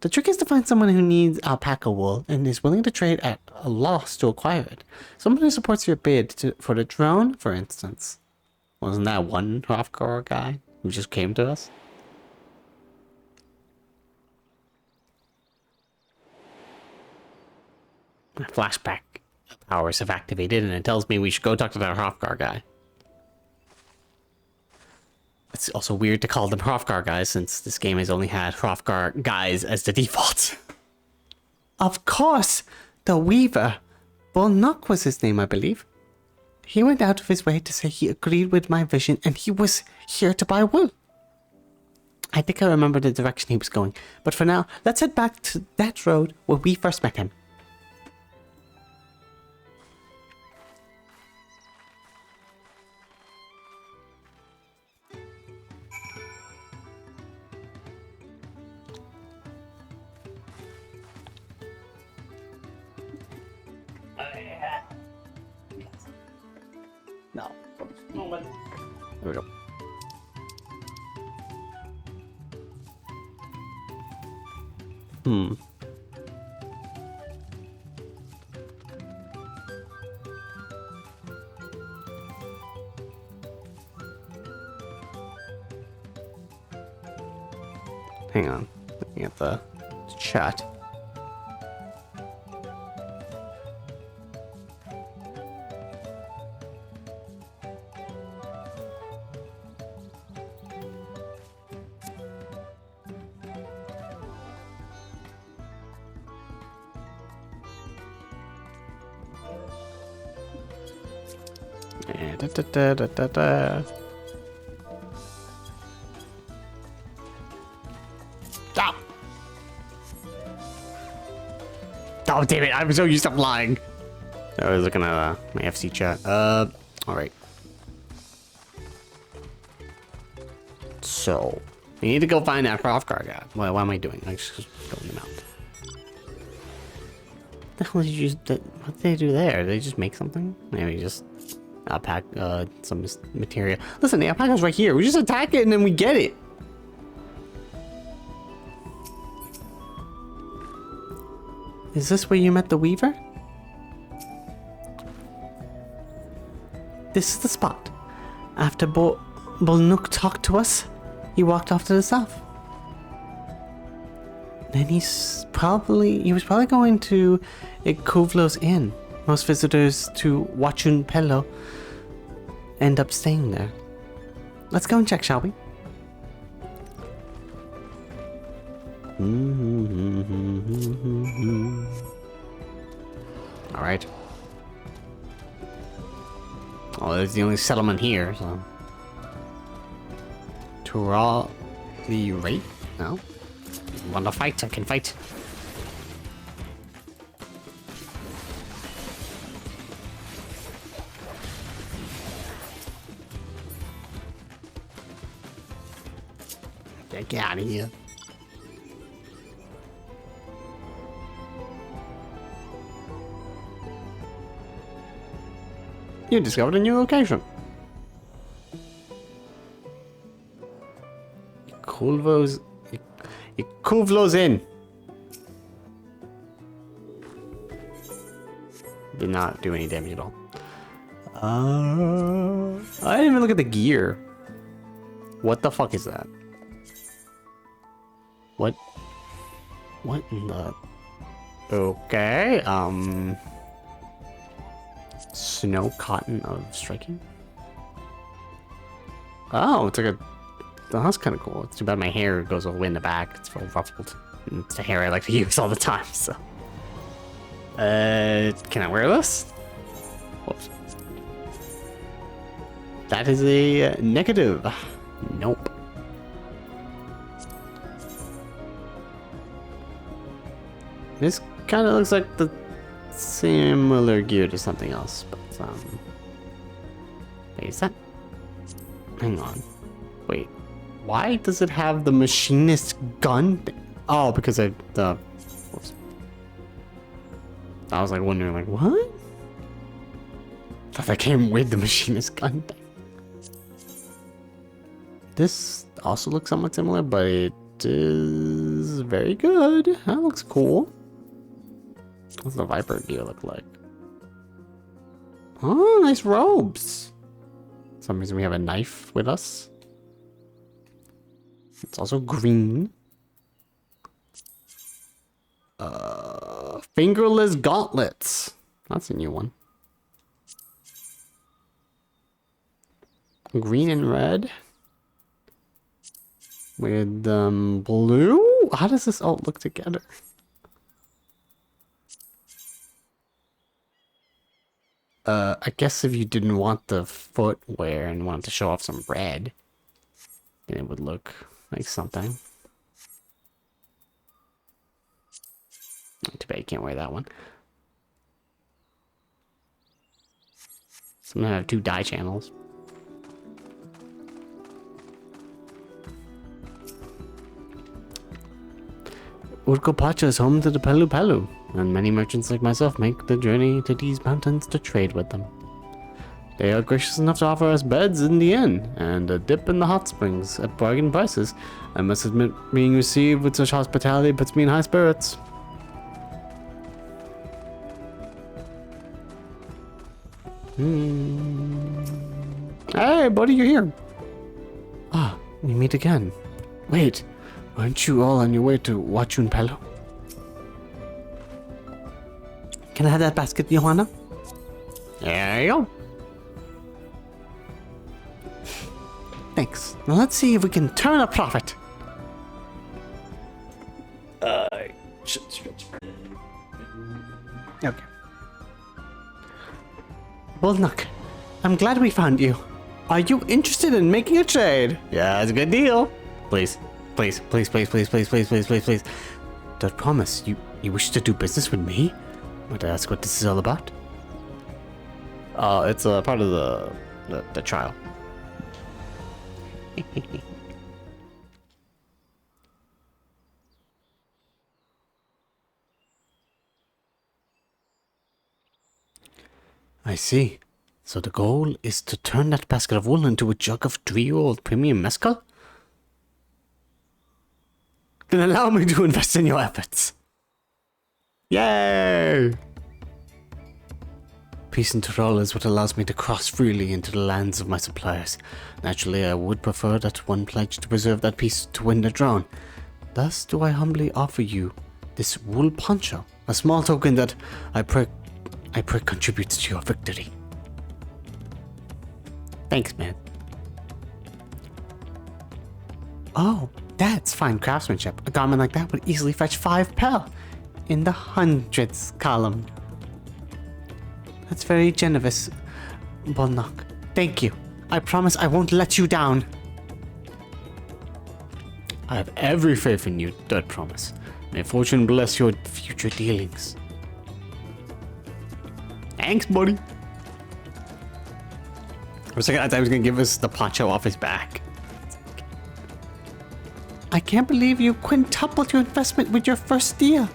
The trick is to find someone who needs alpaca wool and is willing to trade at a loss to acquire it. Someone who supports your bid for the drone, for instance. Wasn't that one Hrothgar guy who just came to us? My flashback powers have activated and it tells me we should go talk to that Hrothgar guy. It's also weird to call them Hrothgar guys since this game has only had Hrothgar guys as the default. Of course! The Weaver. Bulnock was his name, I believe. He went out of his way to say he agreed with my vision and he was here to buy wool. I think I remember the direction he was going, but for now, let's head back to that road where we first met him. No. There we go. Hang on. Looking at the chat. Stop! Oh, damn it, I'm so used to flying. I was looking at my FC chat. Alright. So, we need to go find that Hrothgar guy. What am I doing? I just go in the mountain. What the hell did you what did they do there? Did they just make something? Maybe just pack some material. Listen, the alpaca's right here. We just attack it and then we get it. Is this where you met the Weaver? This is the spot. After Bulnock talked to us, he walked off to the south. Then he was probably going to Kuvlo's Inn. Most visitors to Wachun Pello end up staying there. Let's go and check, shall we? Alright. Oh, there's the only settlement here, so. Tural the Rape? No. Want to fight? I can fight. Get out of here. You discovered a new location. Kuvlo's Inn. Did not do any damage at all. I didn't even look at the gear. What the fuck is that? What in the... Okay, Snow Cotton of Striking? Oh, it's like a... Oh, that's kind of cool. It's too bad my hair goes all the way in the back. It's all ruffled. And it's the hair I like to use all the time, so... can I wear this? Whoops. That is a negative. Nope. This kind of looks like the similar gear to something else, but wait, is that? Hang on. Wait, why does it have the machinist gun? Oh, because whoops. I was like wondering, like, what? Thought that came with the machinist gun thing. This also looks somewhat similar, but it is is very good. That looks cool. What's the Viper gear look like? Oh, nice robes. For some reason we have a knife with us. It's also green. Fingerless gauntlets. That's a new one. Green and red. With blue? How does this all look together? I guess if you didn't want the footwear and wanted to show off some red, then it would look like something. Too bad you can't wear that one. So I'm gonna have 2 dye channels. Urkopacha is home to the Pelu Pelu, and many merchants like myself make the journey to these mountains to trade with them. They are gracious enough to offer us beds in the inn, and a dip in the hot springs at bargain prices. I must admit, being received with such hospitality puts me in high spirits. Hey, buddy, you're here. Ah, we meet again. Wait, aren't you all on your way to Wachun Pelu? Can I have that basket, Johanna? There you go. Thanks. Now let's see if we can turn a profit. Okay. Bullnock, I'm glad we found you. Are you interested in making a trade? Yeah, it's a good deal. Please, please, please, please, please, please, please, please, please, please. Don't promise. You wish to do business with me? Might I ask what this is all about? It's a part of the trial. I see. So the goal is to turn that basket of wool into a jug of 3-year-old premium mezcal? Then allow me to invest in your efforts. Yay! Peace in Tyrol is what allows me to cross freely into the lands of my suppliers. Naturally, I would prefer that one pledge to preserve that peace to win the throne. Thus do I humbly offer you this wool poncho, a small token that I pray contributes to your victory. Thanks, man. Oh, that's fine craftsmanship. A garment like that would easily fetch 5 pel in the hundreds column. That's very generous, Bullnock. Thank you. I promise I won't let you down. I have every faith in you, that promise. May fortune bless your future dealings. Thanks, buddy. For a second, I thought he was going to give us the poncho off his back. I can't believe you quintupled your investment with your first deal.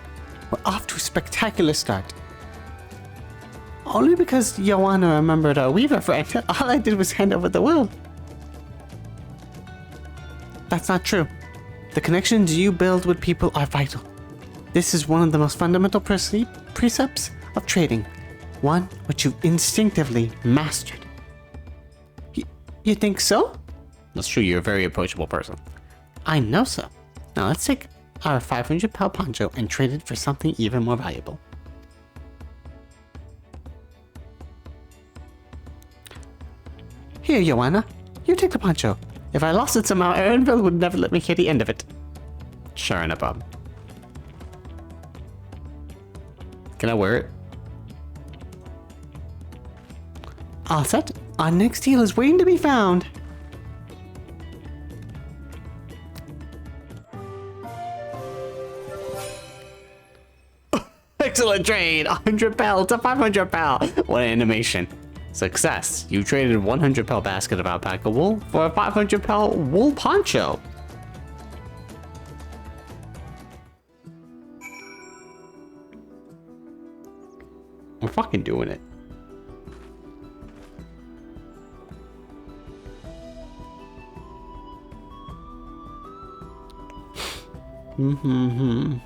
We're off to a spectacular start. Only because Joanna remembered our weaver friend. All I did was hand over the will. That's not true. The connections you build with people are vital. This is one of the most fundamental precepts of trading. One which you instinctively mastered. You think so? That's true, you're a very approachable person. I know so. Now let's take our 500 pel poncho and trade it for something even more valuable. Here, Joanna. You take the poncho. If I lost it somehow, Aaronville would never let me hear the end of it. Sure enough, Bob. Can I wear it? All set. Our next deal is waiting to be found. Excellent trade! 100 pel to 500 pel. What an animation. Success. You traded 100 pel basket of alpaca wool for a 500 pel wool poncho. We're fucking doing it. Mm-hmm.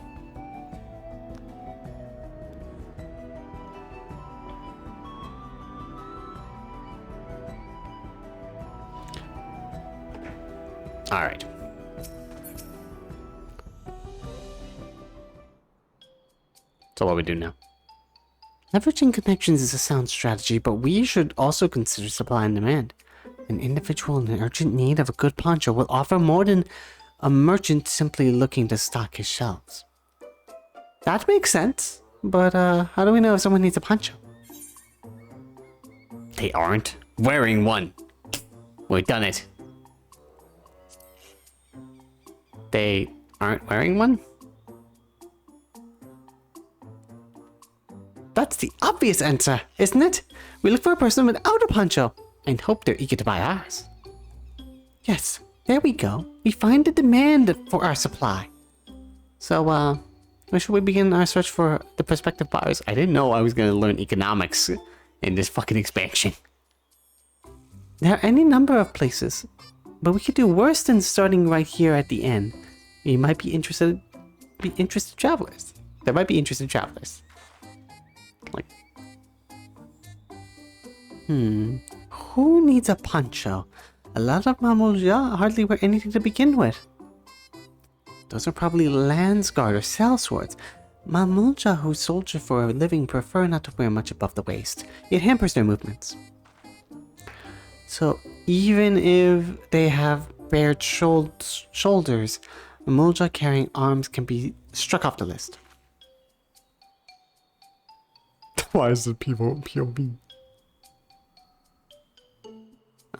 All right. So what we do now? Leveraging connections is a sound strategy, but we should also consider supply and demand. An individual in urgent need of a good poncho will offer more than a merchant simply looking to stock his shelves. That makes sense, but how do we know if someone needs a poncho? They aren't wearing one. We've done it. They aren't wearing one? That's the obvious answer, isn't it? We look for a person without a poncho and hope they're eager to buy ours. Yes, there we go. We find the demand for our supply. So, where should we begin our search for the prospective buyers? I didn't know I was going to learn economics in this fucking expansion. There are any number of places, but we could do worse than starting right here at the end. We might be interested travelers. There might be interested travelers. Like, who needs a poncho? A lot of Mamulja hardly wear anything to begin with. Those are probably Landsguard or sellswords. Mamulja who soldier for a living prefer not to wear much above the waist. It hampers their movements. So even if they have bared shoulders, Mamulja carrying arms can be struck off the list. Why is it POV?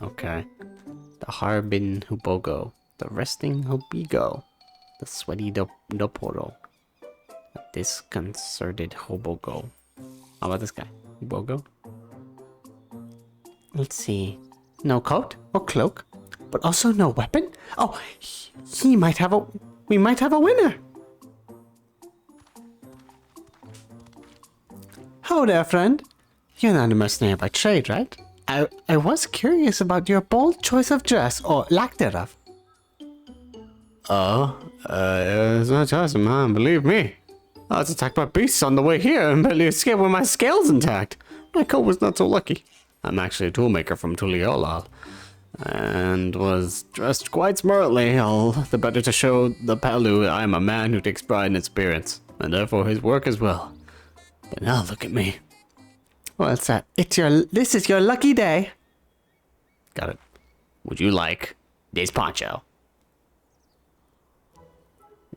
Okay. The Harbin Hubogo. The Resting Hobigo. The Sweaty Doporo. The Disconcerted Hobogo. How about this guy? Hubogo? Let's see. No coat or cloak, but also no weapon? Oh, we might have a winner! Ho there, friend. You're not a mercenary by trade, right? I was curious about your bold choice of dress, or lack thereof. It's no choice of mine, believe me. I was attacked by beasts on the way here and barely escaped with my scales intact. My coat was not so lucky. I'm actually a toolmaker from Tuliolal, and was dressed quite smartly, all the better to show the Palu I am a man who takes pride in his appearance, and therefore his work as well. But now look at me. What's that? This is your lucky day. Got it. Would you like this poncho?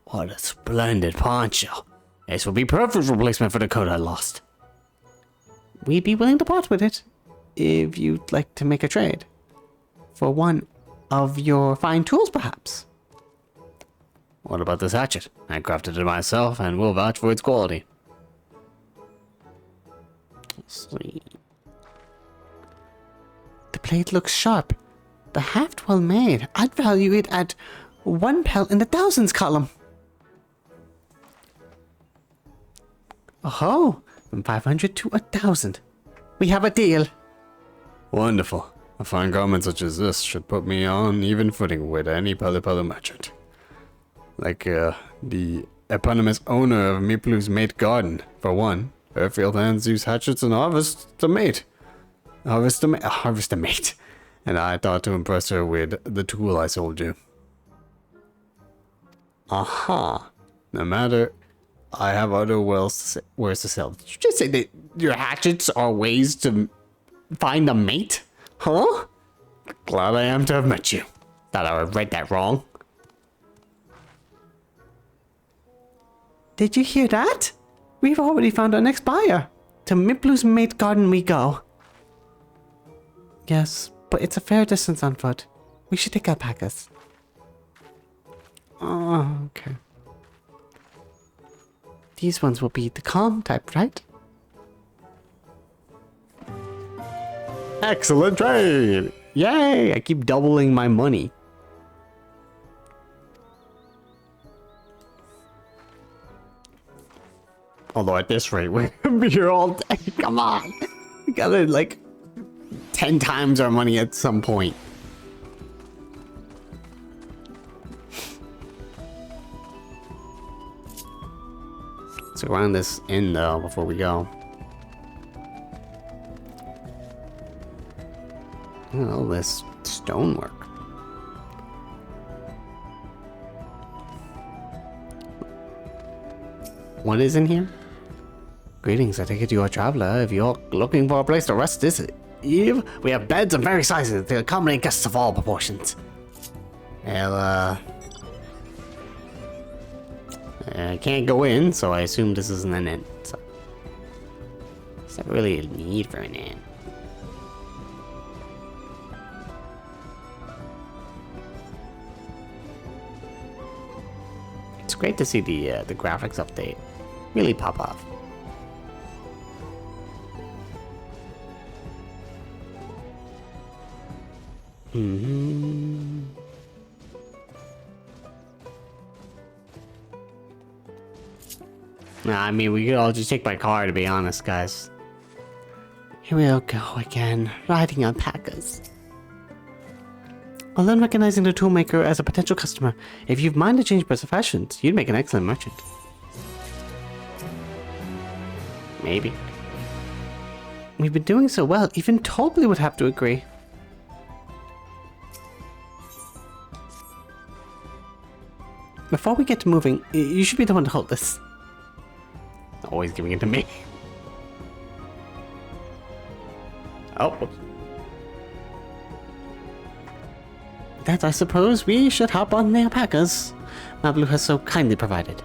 What a splendid poncho. This will be perfect replacement for the coat I lost. We'd be willing to part with it, if you'd like to make a trade. For one of your fine tools, perhaps. What about this hatchet? I crafted it myself and will vouch for its quality. Sweet. The blade looks sharp. The haft well made. I'd value it at 1 pelt in the thousands column. Oh, from 500 to 1,000. We have a deal. Wonderful. A fine garment such as this should put me on even footing with any Palu merchant. Like the eponymous owner of Miplu's Mate Garden, for one. Her field hands use hatchets and harvest a mate. Harvest a mate. And I thought to impress her with the tool I sold you. Aha. No matter, I have other wares to sell. Did you just say that your hatchets are ways to find a mate? Huh? Glad I am to have met you. Thought I read that wrong. Did you hear that? We've already found our next buyer. To Miplu's Mate Garden we go. Yes, but it's a fair distance on foot. We should take alpacas. Oh, okay. These ones will be the calm type, right? Excellent trade! Yay! I keep doubling my money. Although at this rate, we're gonna be here all day. Come on! We gotta, like, 10 times our money at some point. Let's go around this inn though before we go. Look at all this stonework. What is in here? Greetings, I take it you are a traveler. If you're looking for a place to rest this eve, we have beds of various sizes to accommodate guests of all proportions. Well, I can't go in, so I assume this isn't an inn. So, is that really a need for an inn? It's great to see the graphics update really pop off. Nah, I mean, we could all just take my car, to be honest, guys. Here we'll go again, riding alpacas. Although recognizing the toolmaker as a potential customer, if you've mind to change professions, you'd make an excellent merchant. Maybe. We've been doing so well, even Tobley would have to agree. Before we get to moving, you should be the one to hold this. Always giving it to me. Oh, whoops. That, I suppose, we should hop on the alpacas Mablu has so kindly provided.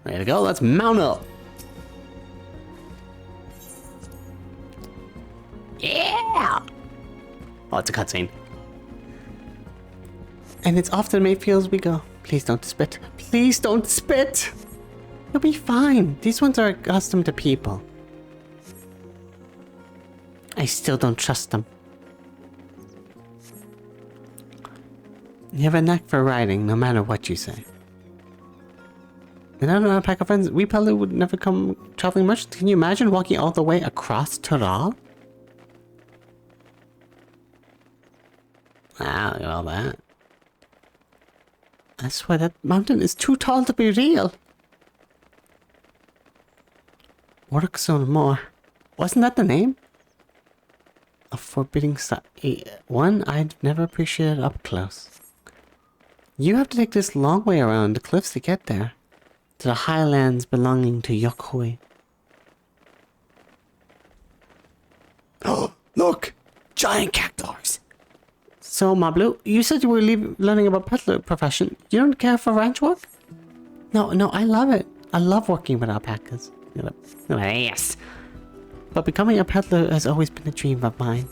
Ready to go? Let's mount up. Yeah! Oh, it's a cutscene. And it's off to the Mayfields we go. Please don't spit. Please don't spit! You'll be fine. These ones are accustomed to people. I still don't trust them. You have a knack for riding, no matter what you say. Without an alpaca friends, we probably would never come traveling much. Can you imagine walking all the way across Tural? Wow, look at all that. I swear that mountain is too tall to be real. Works on more. Wasn't that the name? A forbidding sight. One I'd never appreciated up close. You have to take this long way around the cliffs to get there. To the highlands belonging to Yokhui. Oh, look! Giant cactuars! So, Mablu, you said you were learning about peddler profession. You don't care for ranch work? No, I love it. I love working with alpacas. Yes. But becoming a peddler has always been a dream of mine.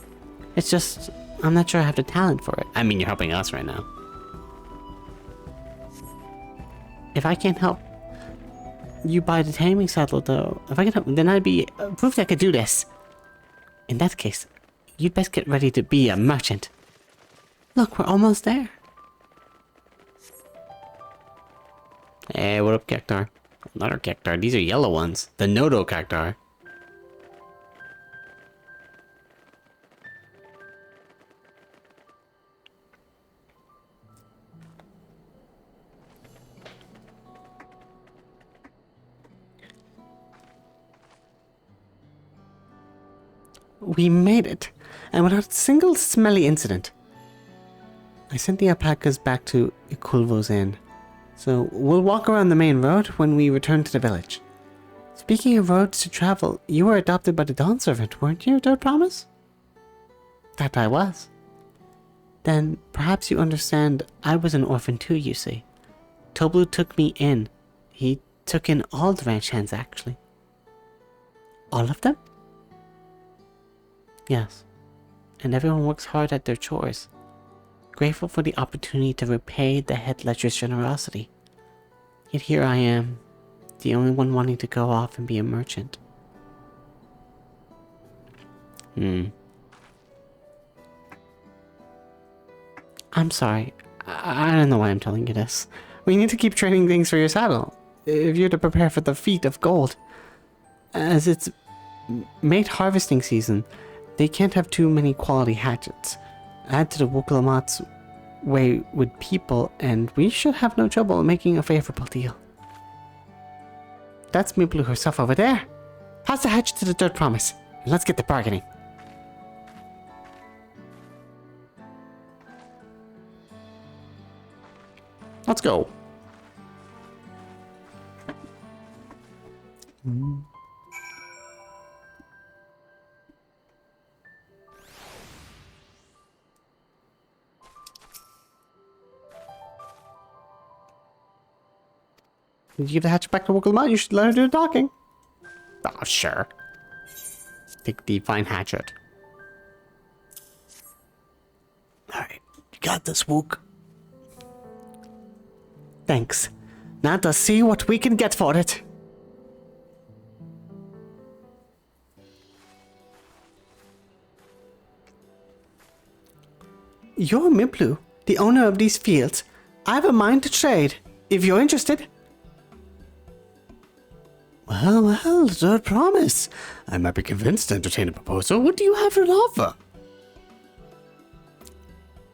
It's just, I'm not sure I have the talent for it. I mean, you're helping us right now. If I can't help you buy the taming saddle, though, if I can help, then I'd be proof that I could do this. In that case, you'd best get ready to be a merchant. Look, we're almost there. Hey, what up, cactuar? Another cactuar. These are yellow ones. The Nodo cactuar. We made it, and without a single smelly incident. I sent the alpacas back to Ikulvo's inn, so we'll walk around the main road when we return to the village. Speaking of roads to travel, you were adopted by the Dawn Servant, weren't you, don't promise? That I was. Then perhaps you understand I was an orphan too, you see. Toblu took me in. He took in all the ranch hands, actually. All of them? Yes, and everyone works hard at their chores, grateful for the opportunity to repay the head ledger's generosity. Yet here I am, the only one wanting to go off and be a merchant. I'm sorry, I don't know why I'm telling you this. We need to keep trading things for your saddle, if you're to prepare for the feat of gold. As it's mate harvesting season, they can't have too many quality hatchets. Add to the Wukalamat's way with people, and we should have no trouble making a favorable deal. That's Miblu herself over there. Pass the hatchet to the third promise, and let's get to bargaining. Let's go. Did you give the hatchet back to Wooklemot? You should let her do the talking. Oh, sure. Take the fine hatchet. Alright, you got this, Wook. Thanks. Now to see what we can get for it. You're Miblu, the owner of these fields. I have a mind to trade, if you're interested. Well, third promise. I might be convinced to entertain a proposal. What do you have to offer?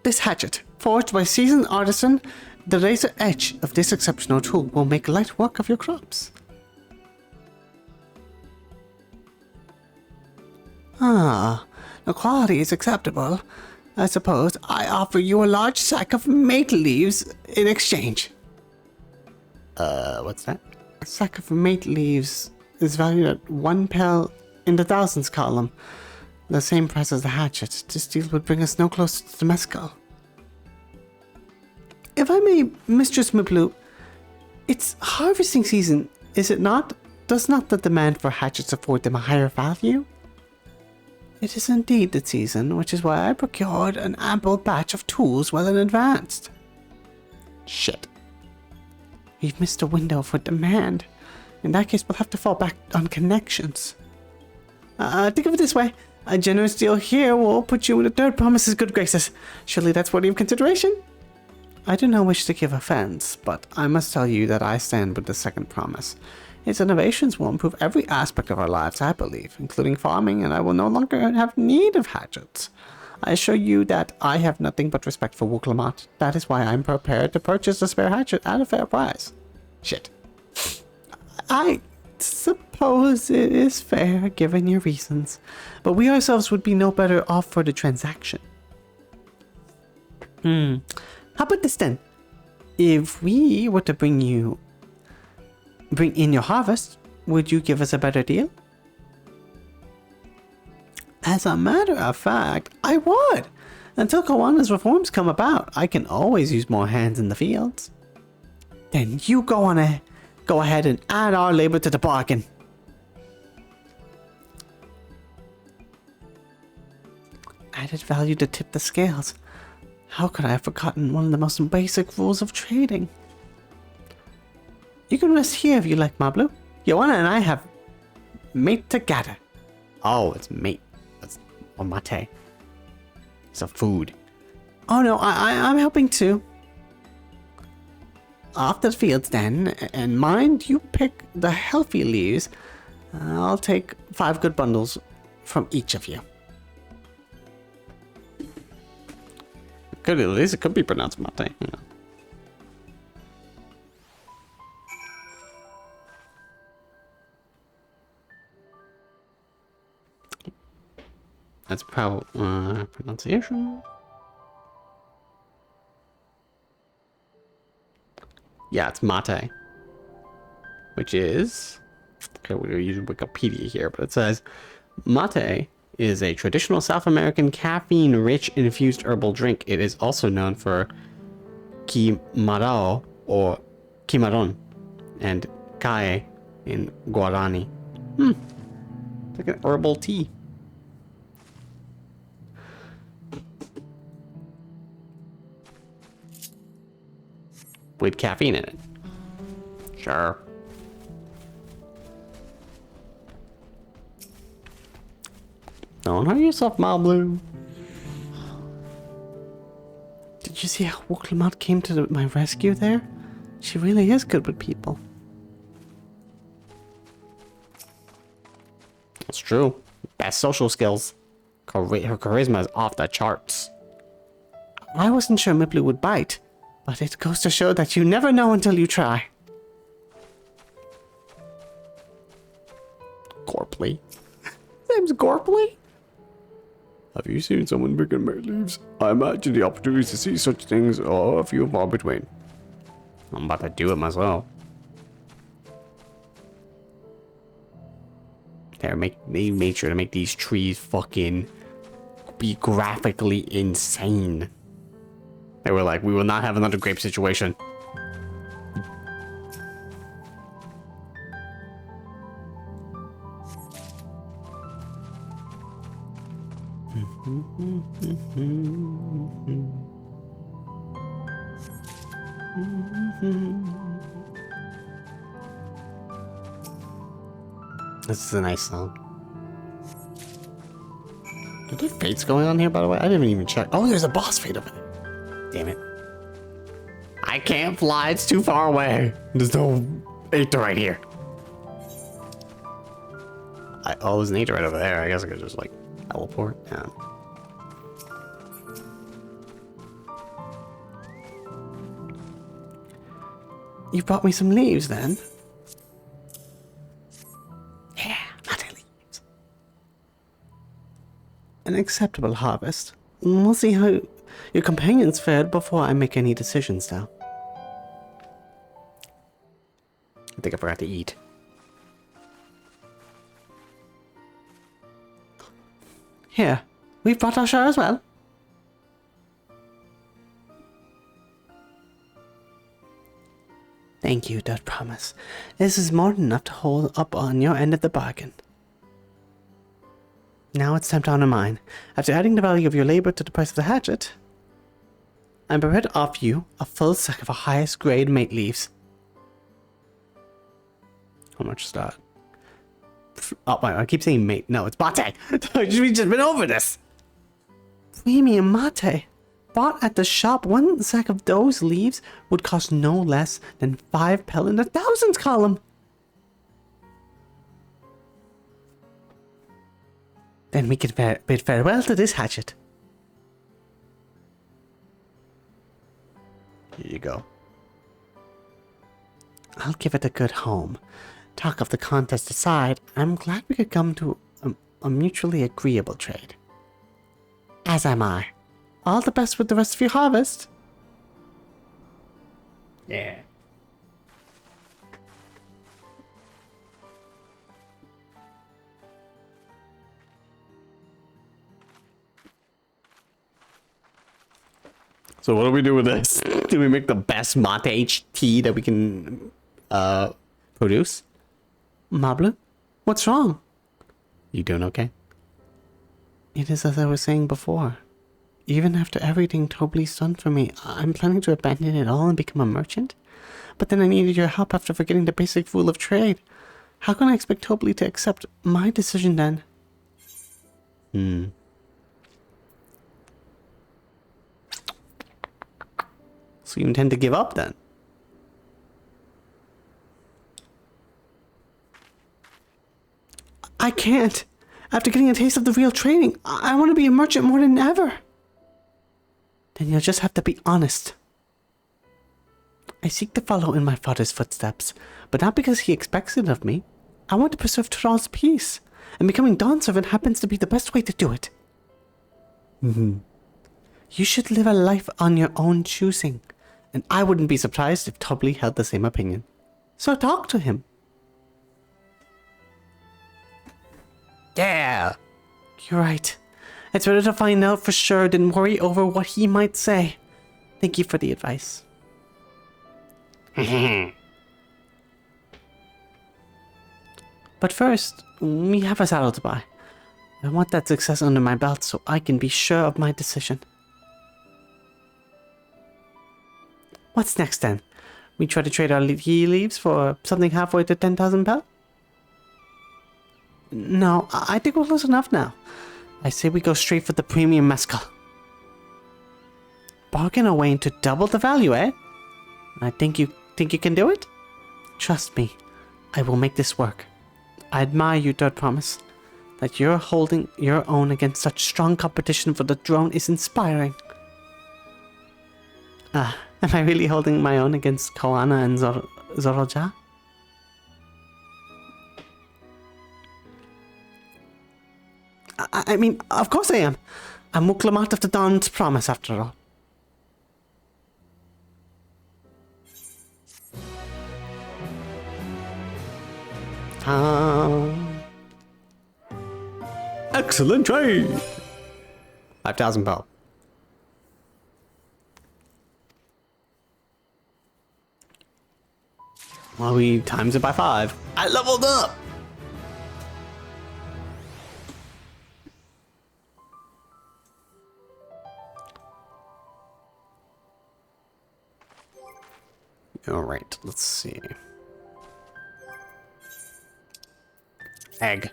This hatchet, forged by a seasoned artisan, the razor edge of this exceptional tool will make light work of your crops. Ah, the quality is acceptable. I suppose I offer you a large sack of maple leaves in exchange. What's that? A sack of maple leaves is valued at 1 pel in the thousands column. The same price as the hatchet. This deal would bring us no closer to the mescal. If I may, Mistress Miblu, it's harvesting season, is it not? Does not the demand for hatchets afford them a higher value? It is indeed the season, which is why I procured an ample batch of tools well in advance. Shit. We've missed a window for demand. In that case, we'll have to fall back on connections. Think of it this way. A generous deal here will put you in the third promise's good graces. Surely that's worthy of consideration? I do not wish to give offense, but I must tell you that I stand with the second promise. Its innovations will improve every aspect of our lives, I believe, including farming, and I will no longer have need of hatchets. I assure you that I have nothing but respect for Wooklemot. That is why I'm prepared to purchase a spare hatchet at a fair price. Shit. I suppose it is fair, given your reasons, but we ourselves would be no better off for the transaction. How about this then? If we were to bring in your harvest, would you give us a better deal? As a matter of fact, I would. Until Kawana's reforms come about, I can always use more hands in the fields. Then you go ahead and add our labor to the bargain. Added value to tip the scales. How could I have forgotten one of the most basic rules of trading? You can rest here if you like, Mablu. Joanna and I have mate together. Oh, it's mate. That's or mate. It's a food. Oh no, I'm helping too. Off the fields then, and mind you pick the healthy leaves. I'll take 5 good bundles from each of you. At least it could be pronounced mate, you know. That's probably pronunciation. Yeah, it's mate, which is, okay, we're using Wikipedia here, but it says mate is a traditional South American caffeine-rich infused herbal drink. It is also known for kimarao or kimaron and kae in Guarani. It's like an herbal tea. With caffeine in it. Sure. Don't hurt yourself, Mablu. Did you see how Wooklemot came to my rescue there? She really is good with people. That's true. Best social skills. Her charisma is off the charts. I wasn't sure Mipley would bite, but it goes to show that you never know until you try. Gorpley. His name's Gorpley? Have you seen someone picking mate leaves? I imagine the opportunities to see such things are few and far between. I'm about to do it myself. They made sure to make these trees fucking be graphically insane. They were like, we will not have another grape situation. This is a nice song. Are there fates going on here, by the way? I didn't even check. Oh, there's a boss fate over there. Damn it. I can't fly. It's too far away. There's no Aether right here. Oh, there's an Aether right over there. I guess I could just, like, teleport. Yeah. You brought me some leaves, then? Yeah, mate leaves. An acceptable harvest. We'll see how your companions fared before I make any decisions now. I think I forgot to eat. Here, we've brought our share as well. Thank you, Dud Promise. This is more than enough to hold up on your end of the bargain. Now it's time to honor mine. After adding the value of your labor to the price of the hatchet, I'm prepared to offer you a full sack of our highest grade mate leaves. How much is that? Oh, I keep saying mate. No, it's mate. We've just been over this. Premium mate. Bought at the shop, one sack of those leaves would cost no less than 5 pel in the thousands column. Then we can bid farewell to this hatchet. Here you go. I'll give it a good home. Talk of the contest aside, I'm glad we could come to a mutually agreeable trade. As am I. All the best with the rest of your harvest. Yeah. So what do we do with this? Do we make the best mate tea that we can produce? Mablu, what's wrong? You doing okay? It is as I was saying before. Even after everything Tobley's done for me, I'm planning to abandon it all and become a merchant. But then I needed your help after forgetting the basic rule of trade. How can I expect Tobley to accept my decision then? So you intend to give up then? I can't. After getting a taste of the real trading, I want to be a merchant more than ever. Then you'll just have to be honest. I seek to follow in my father's footsteps, but not because he expects it of me. I want to preserve Thrall's peace, and becoming Dawn's servant happens to be the best way to do it. You should live a life on your own choosing, and I wouldn't be surprised if Tobley held the same opinion. So talk to him. Yeah! You're right. It's better to find out for sure than worry over what he might say. Thank you for the advice. But first, we have a saddle to buy. I want that success under my belt so I can be sure of my decision. What's next then? We try to trade our tea leaves for something halfway to 10,000 pel? No, I think we're close enough now. I say we go straight for the premium mescal. Bargain away into double the value, eh? I think you can do it? Trust me, I will make this work. I admire you, Dud Promise. That you're holding your own against such strong competition for the throne is inspiring. Am I really holding my own against Koana and Zoroja? I mean, of course I am. I'm Muklamat of the Dawn's promise, after all. Excellent trade! 5,000 bow. Well, we times it by 5. I leveled up! Alright, let's see. Egg.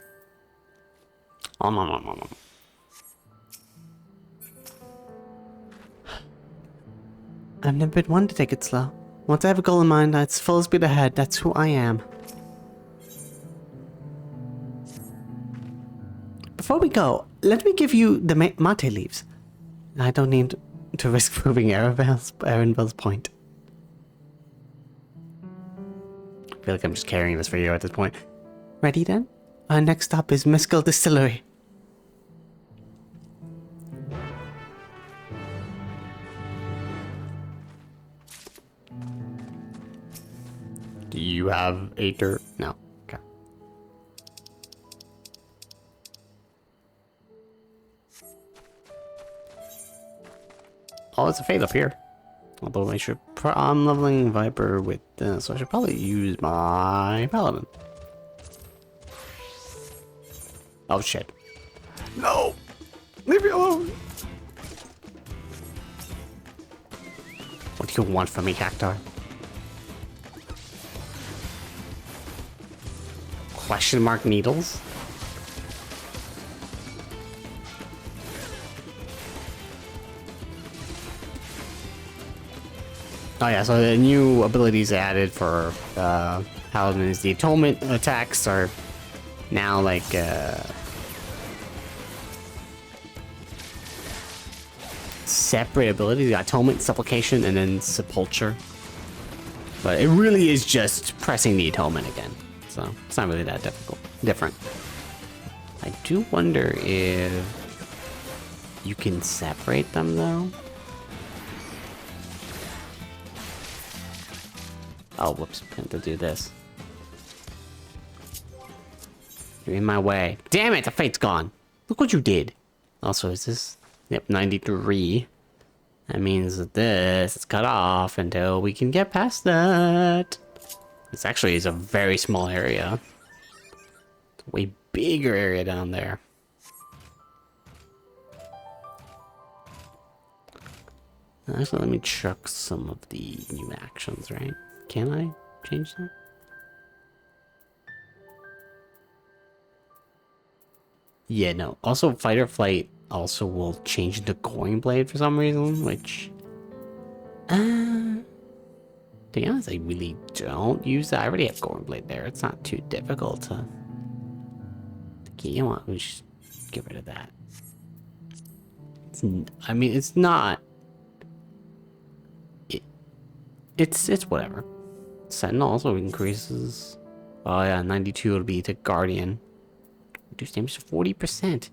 I've never been one to take it slow. Once I have a goal in mind, it's full speed ahead. That's who I am. Before we go, let me give you the mate leaves. I don't need to risk proving Erenville's point. I feel like I'm just carrying this for you at this point. Ready then? Our next stop is Mescal Distillery. Do you have Aether? No. Okay. Oh, it's a fade up here. Although I should... I'm leveling Viper with this, so I should probably use my Paladin. Oh shit. No! Leave me alone! What do you want from me, Cactar? Question mark needles? Oh yeah, so the new abilities added for Paladin is the atonement attacks are now like separate abilities. You got atonement, supplication, and then sepulture. But it really is just pressing the atonement again. So it's not really that different. I do wonder if you can separate them though. Oh, whoops, meant to do this. You're in my way. Damn it, the fate's gone. Look what you did. Also, is this? Yep, 93. That means that this is cut off until we can get past that. This actually is a very small area. It's a way bigger area down there. Actually, let me check some of the new actions, right? Can I change them? Yeah, no. Also, Fight or Flight also will change into Goring Blade for some reason, which... to be honest, I really don't use that. I already have Goring Blade there. It's not too difficult to... You know what? We should get rid of that. I mean, it's not... It's whatever. Sentinel also increases. Oh yeah, 92 will be to Guardian. Reduce damage to 40%.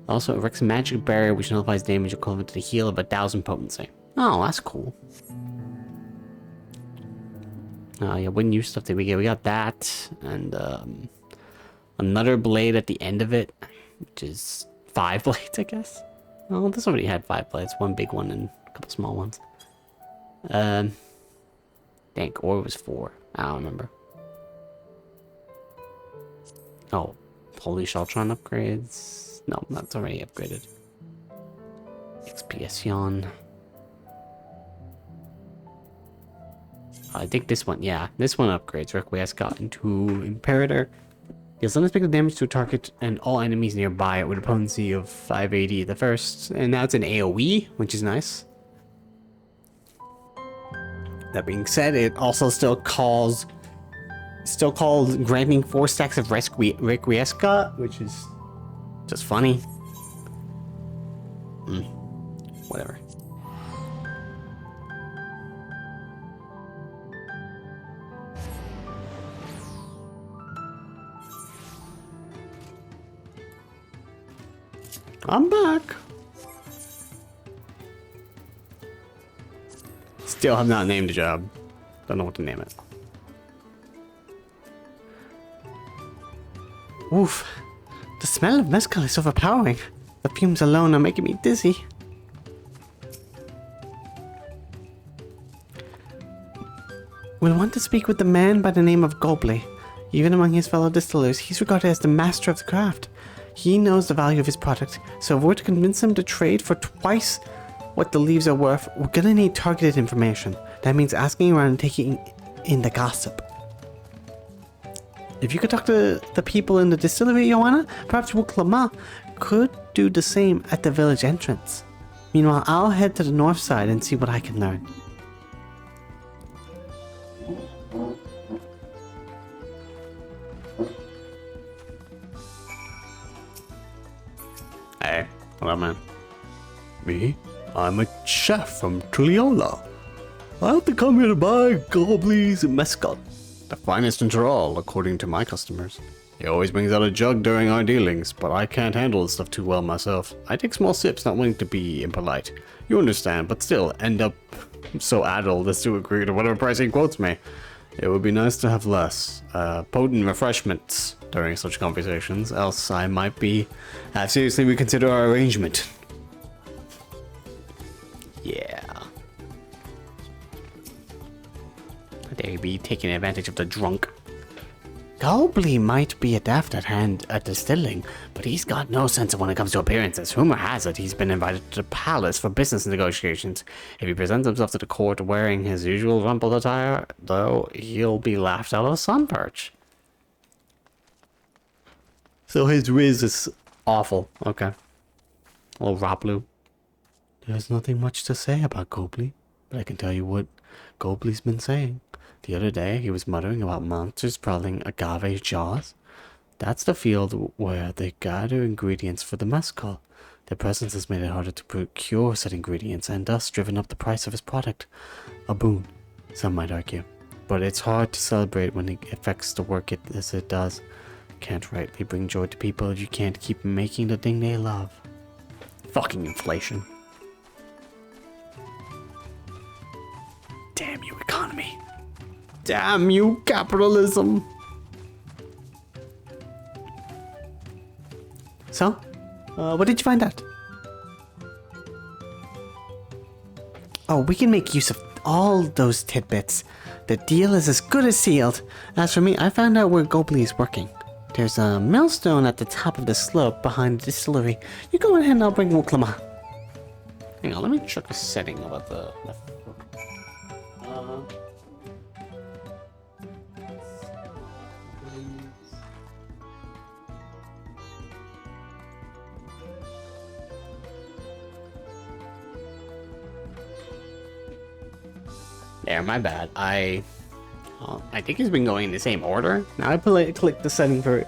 Also, it erects a magic barrier which nullifies damage equivalent to the heal of 1,000 potency. Oh, that's cool. Oh yeah, what new stuff did we get? We got that, and another blade at the end of it, which is 5 blades, I guess. Oh, this already had 5 blades. One big one and a couple small ones. Think, or it was 4. I don't remember. Oh, Holy Shaltron upgrades. No, that's already upgraded. Expiation. I think this one, yeah, this one upgrades. Requiesce got into Imperator. Deals unexpected damage to a target and all enemies nearby it with a potency of 580 at the first. And now it's an AoE, which is nice. That being said, it also still calls granting 4 stacks of Requiesca, which is just funny. Whatever. I'm back. Still have not named the job. Don't know what to name it. Oof. The smell of mezcal is overpowering. The fumes alone are making me dizzy. We'll want to speak with the man by the name of Gobley. Even among his fellow distillers, he's regarded as the master of the craft. He knows the value of his product, so if we're to convince him to trade for twice what the leaves are worth, we're gonna need targeted information. That means asking around and taking in the gossip. If you could talk to the people in the distillery, Joanna, perhaps Wuklama could do the same at the village entrance. Meanwhile, I'll head to the north side and see what I can learn. Hey, what up, man? Me? I'm a chef from Tuliola. I have to come here to buy Gobley's mezcal. The finest in Tyrol, according to my customers. He always brings out a jug during our dealings, but I can't handle this stuff too well myself. I take small sips, not wanting to be impolite. You understand, but still end up so addled as to agree to whatever price he quotes me. It would be nice to have less potent refreshments during such conversations, else I might have seriously reconsider our arrangement. Yeah. They be taking advantage of the drunk. Gobley might be adept at distilling, but he's got no sense of when it comes to appearances. Rumor has it he's been invited to the palace for business negotiations. If he presents himself to the court wearing his usual rumpled attire, though, he'll be laughed out of a sun perch. So his riz is awful. Okay. Little Raplu. There's nothing much to say about Gobley, but I can tell you what Gobley's been saying. The other day, he was muttering about monsters prowling agave jaws. That's the field where they gather ingredients for the mezcal. Their presence has made it harder to procure said ingredients and thus driven up the price of his product. A boon, some might argue. But it's hard to celebrate when it affects the work as it does. Can't rightly bring joy to people if you can't keep making the thing they love. Fucking inflation. Damn you, economy. Damn you, capitalism. So, what did you find out? Oh, we can make use of all those tidbits. The deal is as good as sealed. As for me, I found out where Gobley is working. There's a millstone at the top of the slope behind the distillery. You go ahead and I'll bring Wuklama. Hang on, let me check the setting about the There, my bad. I think it's been going in the same order. Now I click the setting for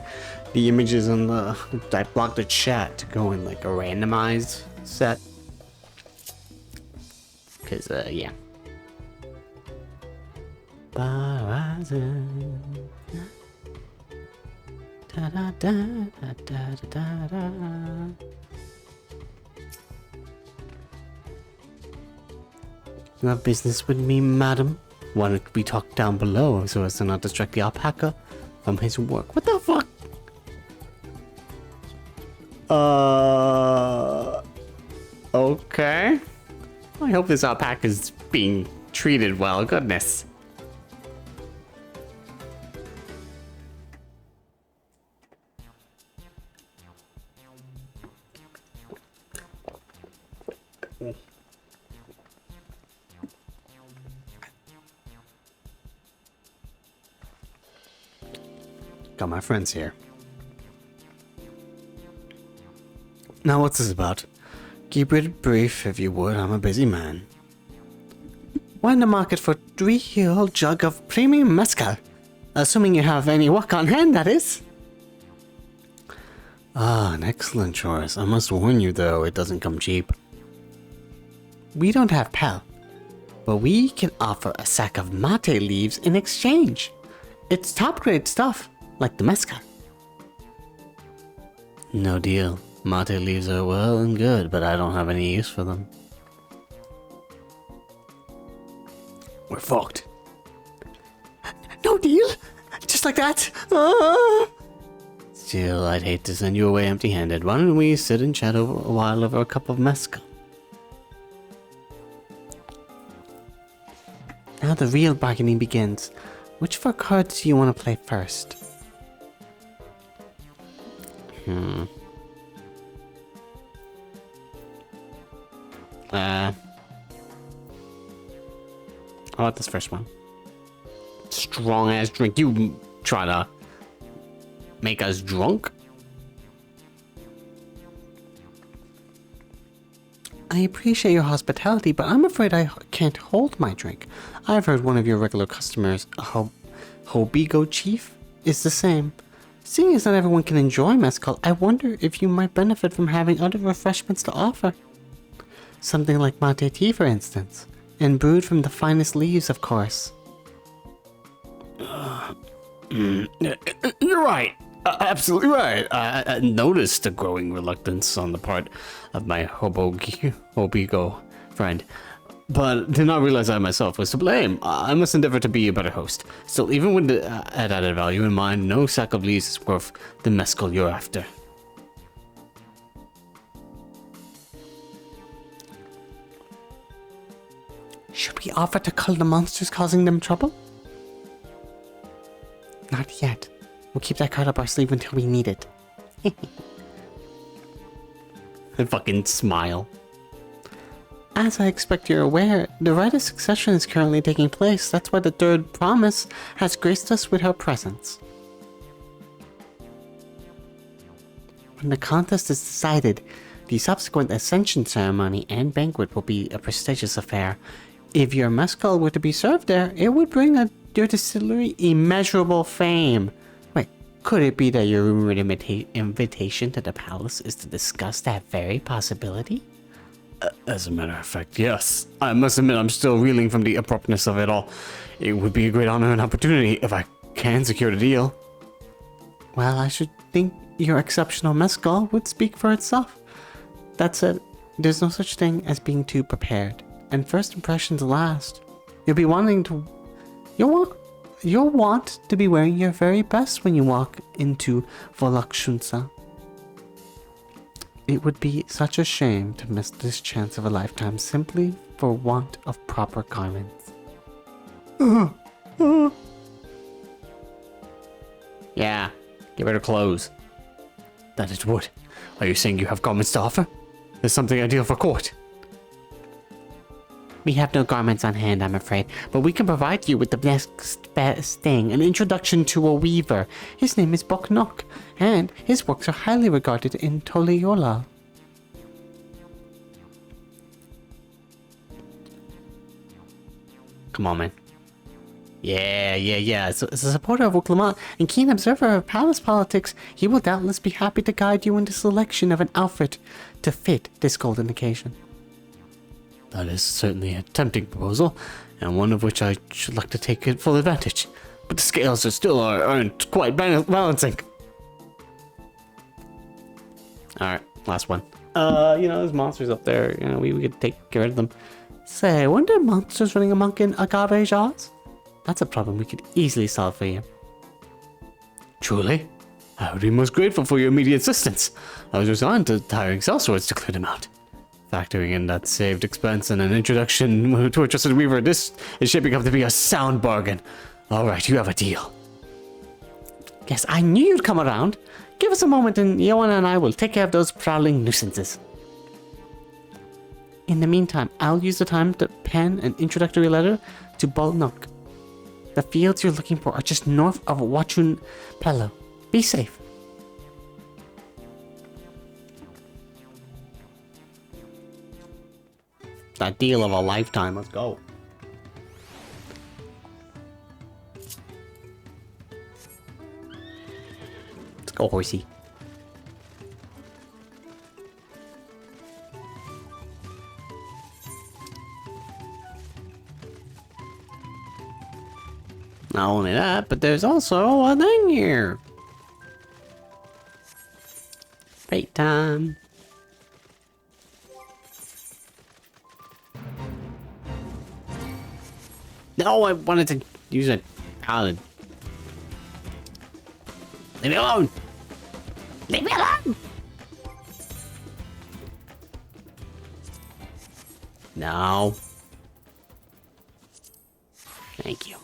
the images on the. I blocked the chat to go in like a randomized set. Cause yeah. You have business with me, madam? Why don't we talk down below so as to not distract the alpaca from his work? What the fuck? Okay. I hope this alpaca is being treated well. Goodness. Got my friends here. Now what's this about? Keep it brief if you would, I'm a busy man. We're in the market for 3-year-old jug of premium mezcal. Assuming you have any work on hand, that is. Ah, an excellent choice. I must warn you though, it doesn't come cheap. We don't have pel, but we can offer a sack of mate leaves in exchange. It's top grade stuff. Like the mezcal. No deal. Mate leaves are well and good, but I don't have any use for them. We're fucked. No deal? Just like that? Ah! Still, I'd hate to send you away empty-handed. Why don't we sit and chat over a while over a cup of mezcal? Now the real bargaining begins. Which of our cards do you want to play first? I like this first one. Strong ass drink. You try to make us drunk? I appreciate your hospitality, but I'm afraid I can't hold my drink. I've heard one of your regular customers, Hobigo Chief, is the same. Seeing as not everyone can enjoy mezcal, I wonder if you might benefit from having other refreshments to offer. Something like mate tea, for instance, and brewed from the finest leaves, of course. You're right. Absolutely right. I noticed a growing reluctance on the part of my Hobigo friend, but did not realize I myself was to blame. I must endeavor to be a better host. Still, even with the added value in mind, no sack of leaves is worth the mezcal you're after. Should we offer to cull the monsters causing them trouble? Not yet. We'll keep that card up our sleeve until we need it. I fucking smile. As I expect you're aware, the rite of succession is currently taking place. That's why the third promise has graced us with her presence. When the contest is decided, the subsequent ascension ceremony and banquet will be a prestigious affair. If your mezcal were to be served there, it would bring your distillery immeasurable fame. Wait, could it be that your rumored invitation to the palace is to discuss that very possibility? As a matter of fact, yes. I must admit I'm still reeling from the abruptness of it all. It would be a great honor and opportunity if I can secure the deal. Well, I should think your exceptional mezcal would speak for itself. That said, there's no such thing as being too prepared, and first impressions last. You'll want to be wearing your very best when you walk into Volakshunsa. It would be such a shame to miss this chance of a lifetime simply for want of proper garments. Yeah, give her the clothes. That it would. Are you saying you have garments to offer? There's something ideal for court. We have no garments on hand, I'm afraid, but we can provide you with the next best thing, an introduction to a weaver. His name is Boknok, and his works are highly regarded in Toliola. Come on, man. Yeah. As a supporter of Uklamat and keen observer of palace politics, he will doubtless be happy to guide you in the selection of an outfit to fit this golden occasion. That is certainly a tempting proposal, and one of which I should like to take full advantage. But the scales aren't quite balancing. Alright, last one. There's monsters up there. We could get rid of them. Say, weren't there monsters running amok in Agave Jaws? That's a problem we could easily solve for you. Truly? I would be most grateful for your immediate assistance. I was resigned to hiring sellswords to clear them out. Factoring in that saved expense and an introduction to a trusted weaver, this is shaping up to be a sound bargain. Alright, you have a deal. Yes, I knew you'd come around. Give us a moment and Joanna and I will take care of those prowling nuisances. In the meantime, I'll use the time to pen an introductory letter to Bolnok. The fields you're looking for are just north of Wachun Pello. Be safe. That deal of a lifetime. Let's go. Let's go, horsey. Not only that, but there's also a thing here. Fate time. No, I wanted to use a paladin. Leave me alone! Leave me alone! No. Thank you.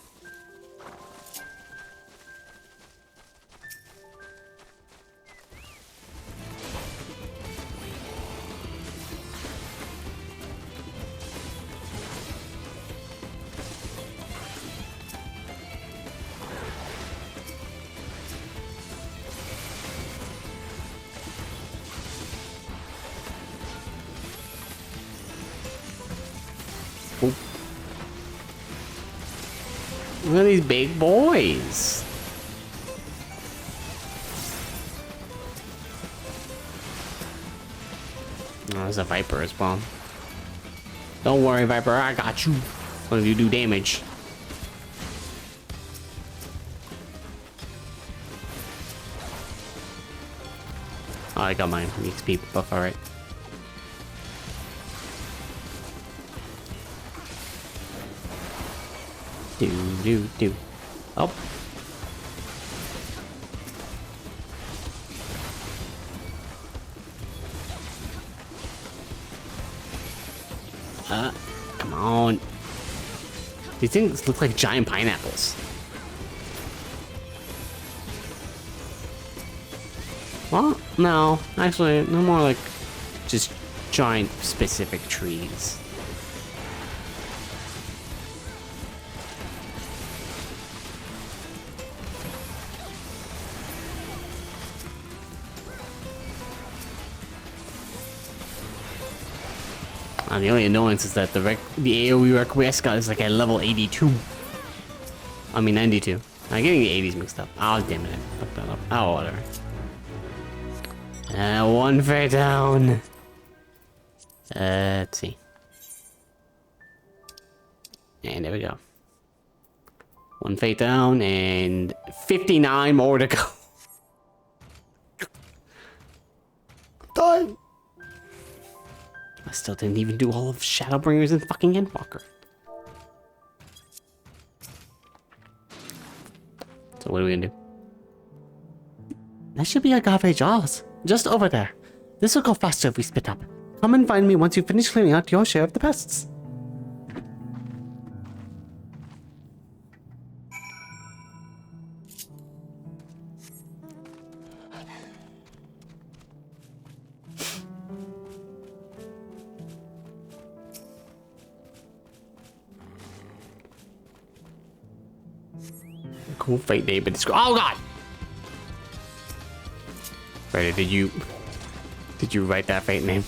Oop. Look at these big boys. Oh, there's a Viper as well. Don't worry, Viper, I got you. As long as you do damage. Oh, I got mine. XP buff, alright. Do. Oh. Come on. These things look like giant pineapples. Well, no. Actually, they're more like just giant specific trees. The only annoyance is that the AoE request got is like at level 82. I mean 92. I'm getting the 80s mixed up. Oh damn it, I fucked that up. Oh whatever. One fate down. Let's see. And there we go. One fate down and 59 more to go. Done. I still didn't even do all of Shadowbringers and fucking Endwalker. So what are we gonna do? That should be Agave Jaws. Just over there. This will go faster if we split up. Come and find me once you finish clearing out your share of the pests. Cool fate name, but it's oh god. Ready? Did you write that fate name?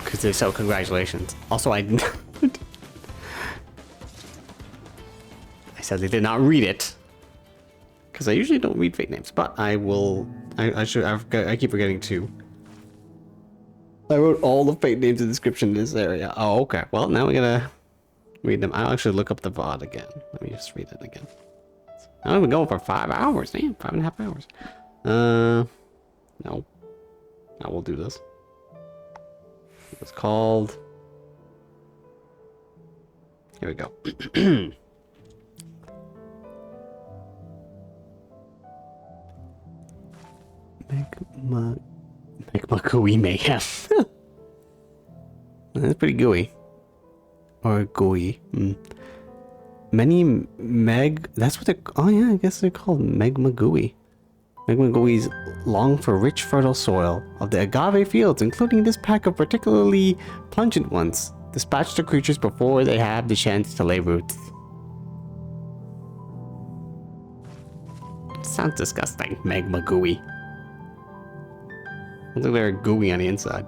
Because they're so congratulations. Also, I said they did not read it because I usually don't read fate names, but I will. I keep forgetting to. I wrote all the fate names in the description in this area. Oh, okay. Well, now we gotta read them. I'll actually look up the VOD again. Let me just read it again. I'm gonna go for 5 hours. Damn, 5.5 hours. No. I will do this. It's called. Here we go. Magma gooey mayhem. That's pretty gooey. Or gooey. Many that's what they're. Oh yeah, I guess they're called magma gooey. Magma gooeys long for rich, fertile soil of the agave fields, including this pack of particularly pungent ones. Dispatch the creatures before they have the chance to lay roots. Sounds disgusting. Magma gooey. Looks like they're gooey on the inside.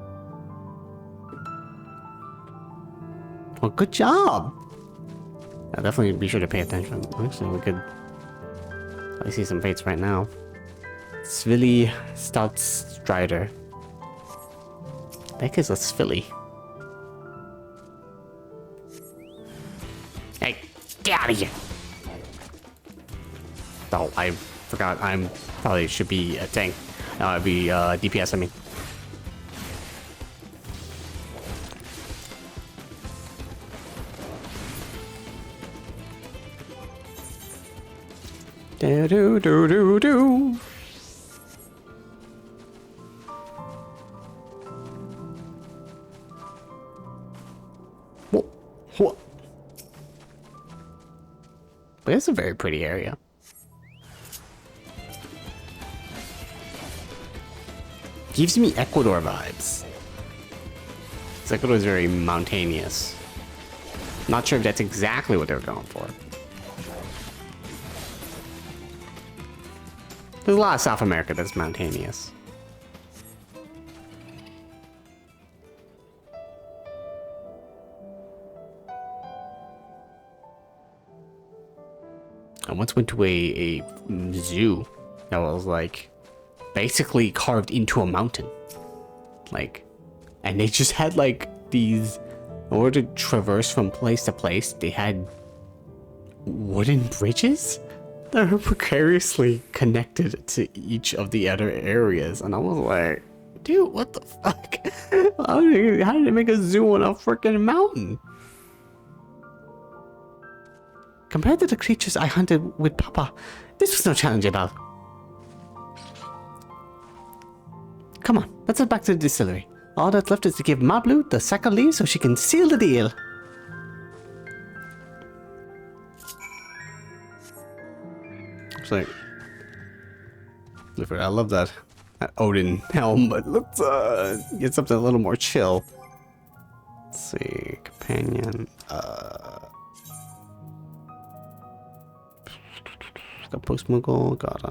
Well, good job! I'll definitely be sure to pay attention. Actually, we could... I see some fates right now. Svilly Stout Strider. That is a Svilly. out of here. Oh, I forgot. I'm probably should be a tank. Be DPS. I mean. Do do do do do. What? But it's a very pretty area. Gives me Ecuador vibes. Ecuador is very mountainous. Not sure if that's exactly what they're going for. There's a lot of South America that's mountainous. I once went to a zoo that was like basically carved into a mountain. Like, and they just had like these, in order to traverse from place to place, they had wooden bridges that are precariously connected to each of the other areas. And I was like, dude, what the fuck? How did they make a zoo on a freaking mountain? Compared to the creatures I hunted with Papa, this was no challenge at all. Come on, let's head back to the distillery. All that's left is to give Mablu the sack of leaves so she can seal the deal. It's like, I love that Odin helm, but let's get something a little more chill. Let's see, companion. Got post Moogle, got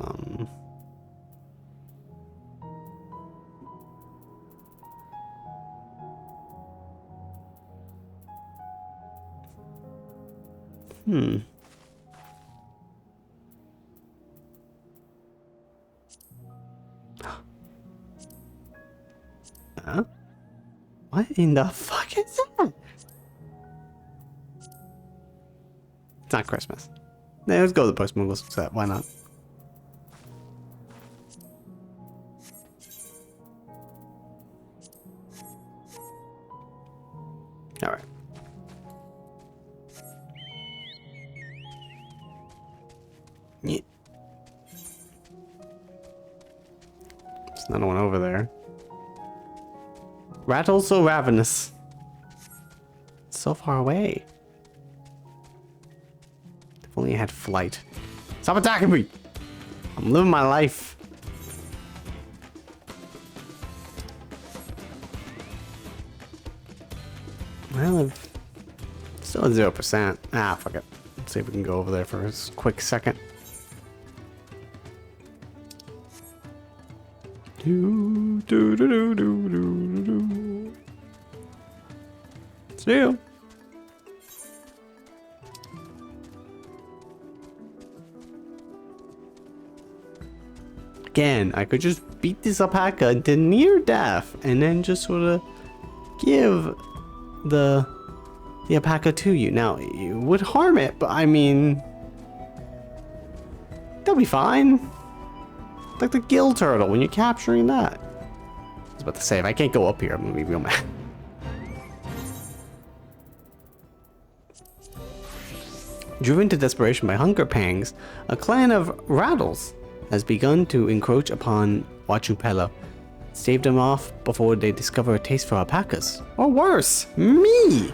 Huh? What in the fuck is that? It's not Christmas. Yeah, let's go to the post Moogle set. Why not? All right. Yeah. There's another one over there. Rattles so ravenous. It's so far away. If only I had flight. Stop attacking me! I'm living my life. Well, I've still at 0%. Ah, fuck it. Let's see if we can go over there for a quick second. Do do do do do do do. See ya. Again, I could just beat this alpaca to near death and then just sort of give the alpaca to you. Now, it would harm it, but I mean, they'll be fine. Like the gill turtle when you're capturing that. I was about to say, if I can't go up here, I'm gonna be real mad. Driven to desperation by hunger pangs, a clan of rattles has begun to encroach upon Huachupelo. Stave them off before they discover a taste for alpacas. Or worse, me!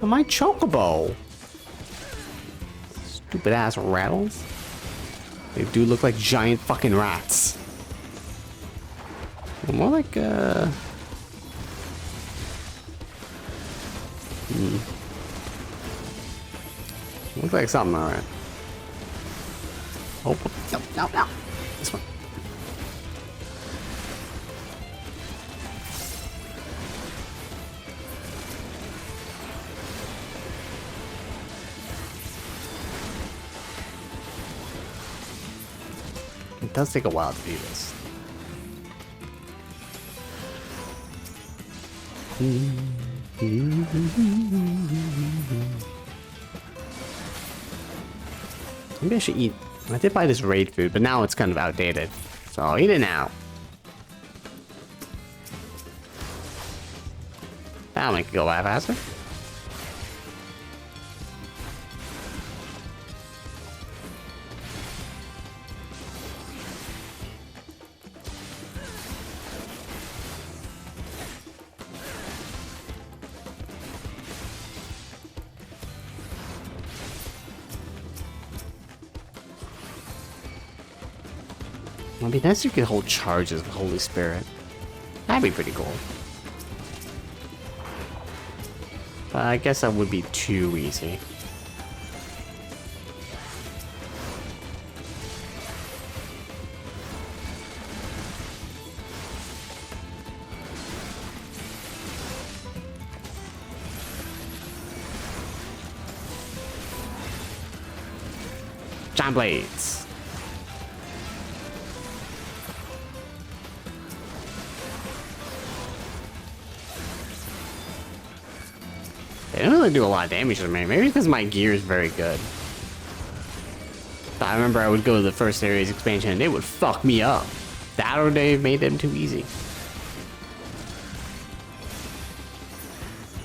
My chocobo! Stupid ass rattles. They do look like giant fucking rats. More like, Looks like something, alright. Oh, no. This one. It does take a while to do this. Maybe I should eat. I did buy this raid food, but now it's kind of outdated. So I'll eat it now. That'll make it go by faster. It'd be nice if you could hold charges with Holy Spirit. That'd be pretty cool. But I guess that would be too easy. Giant blades. They don't really do a lot of damage to me. Maybe because my gear is very good. But I remember I would go to the first series expansion and they would fuck me up. That or they made them too easy.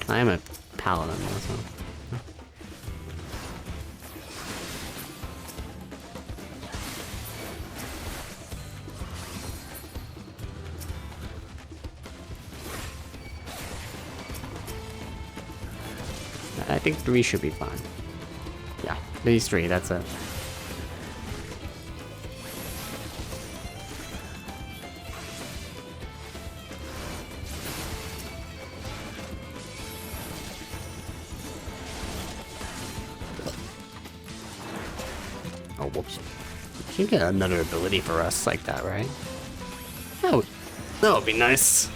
I am a paladin though, so. I think 3 should be fine. Yeah, these 3, that's it. Oh, whoops. We can get another ability for us like that, right? That would be nice.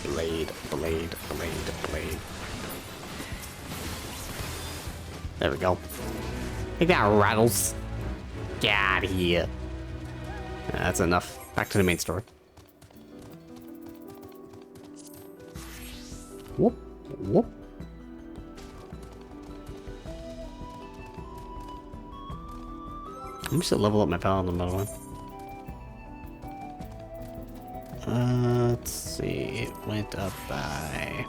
Blade. There we go. Take that, Rattles. Get out of here. That's enough. Back to the main story. Whoop, whoop. I'm just gonna level up my paladin, by the way. Let's see, it went up by...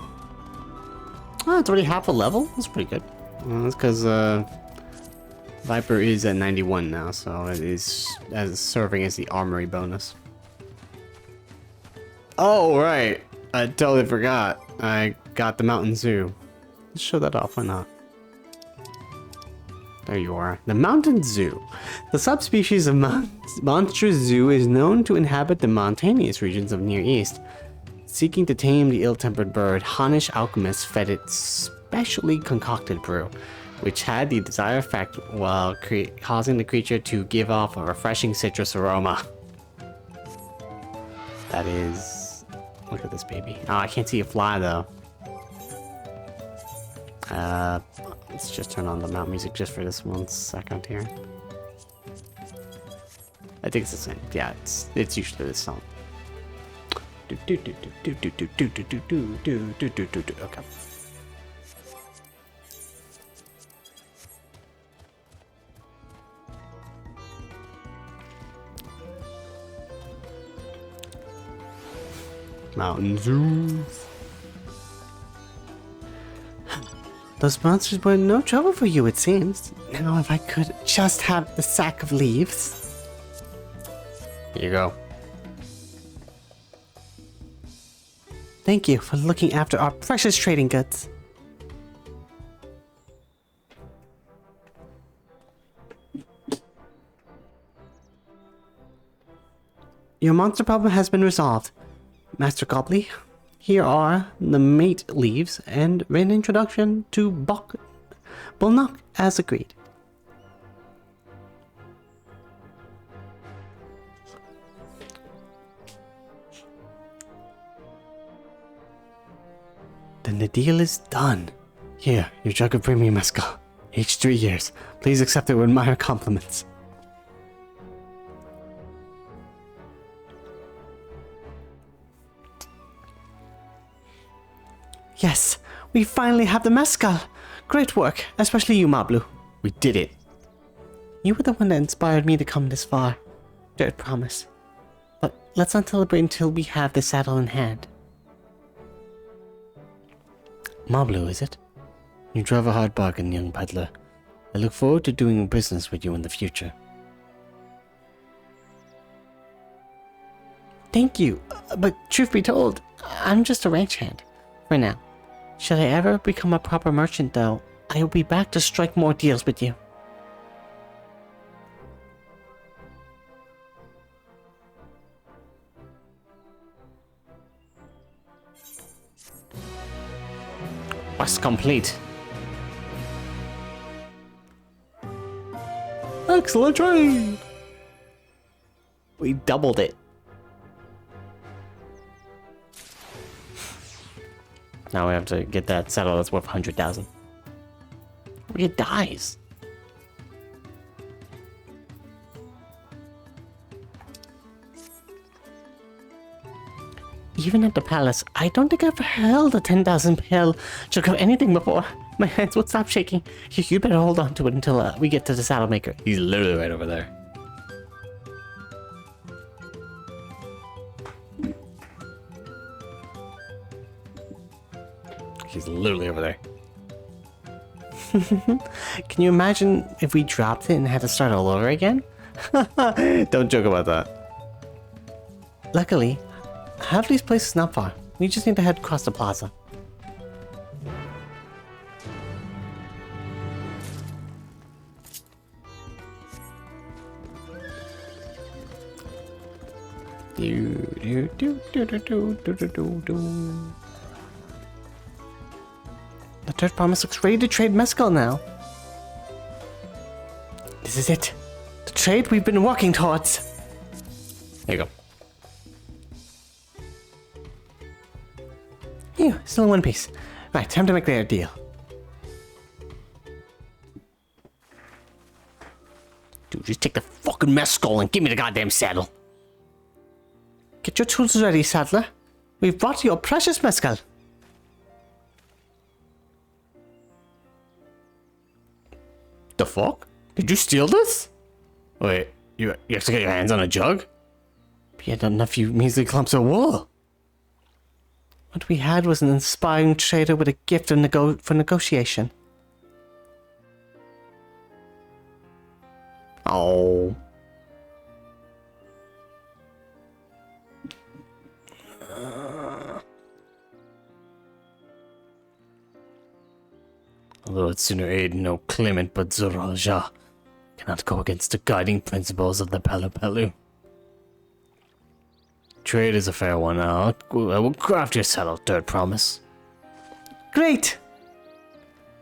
Oh, it's already half a level? That's pretty good. That's because Viper is at 91 now, so it is serving as the armory bonus. Oh, right. I totally forgot. I got the Mountain Zoo. Let's show that off, why not? There you are. The Mountain Zoo. The subspecies of monstrous zoo is known to inhabit the mountainous regions of Near East. Seeking to tame the ill-tempered bird, Hunnish alchemists fed it specially concocted brew, which had the desired effect while causing the creature to give off a refreshing citrus aroma. That is... Look at this baby. Oh, I can't see it fly though. Let's just turn on the mount music just for this 1 second here. I think it's the same. Yeah, it's usually this song. Okay. Mountain Zoo. Those monsters were no trouble for you, it seems. Now, if I could just have the sack of leaves. Here you go. Thank you for looking after our precious trading goods. Your monster problem has been resolved, Master Gobley. Here are the mate leaves and an introduction to Bulnock as agreed. Then the deal is done. Here, your jug of premium mescal. Aged 3 years. Please accept it with my compliments. Yes, we finally have the mescal. Great work, especially you, Mablu. We did it. You were the one that inspired me to come this far. Dirt promise. But let's not celebrate until we have the saddle in hand. Mablu, is it? You drove a hard bargain, young peddler. I look forward to doing business with you in the future. Thank you, but truth be told, I'm just a ranch hand. For now. Should I ever become a proper merchant, though, I will be back to strike more deals with you. Quest complete. Excellent trade! We doubled it. Now we have to get that saddle that's worth 100,000. It dies. Even at the palace, I don't think I've held a 10,000 pill jug of anything before. My hands would stop shaking. You better hold on to it until we get to the saddle maker. He's literally right over there. He's literally over there. Can you imagine if we dropped it and had to start all over again? Don't joke about that. Luckily, Havli's place is not far. We just need to head across the plaza. The Dirt Promise looks ready to trade mescal now. This is it. The trade we've been working towards. There you go. Ew, still in one piece. Right, time to make their deal. Dude, just take the fucking mescal and give me the goddamn saddle. Get your tools ready, saddler. We've brought you your precious mescal. The fuck? Did you steal this? Wait, you actually got your hands on a jug? You had a few measly clumps of wool. What we had was an inspiring trader with a gift for negotiation. Oh. Although I'd sooner aid no claimant but Zoraja, cannot go against the guiding principles of the Pelupelu. Trade is a fair one. I will craft your saddle, Dirt Promise. Great!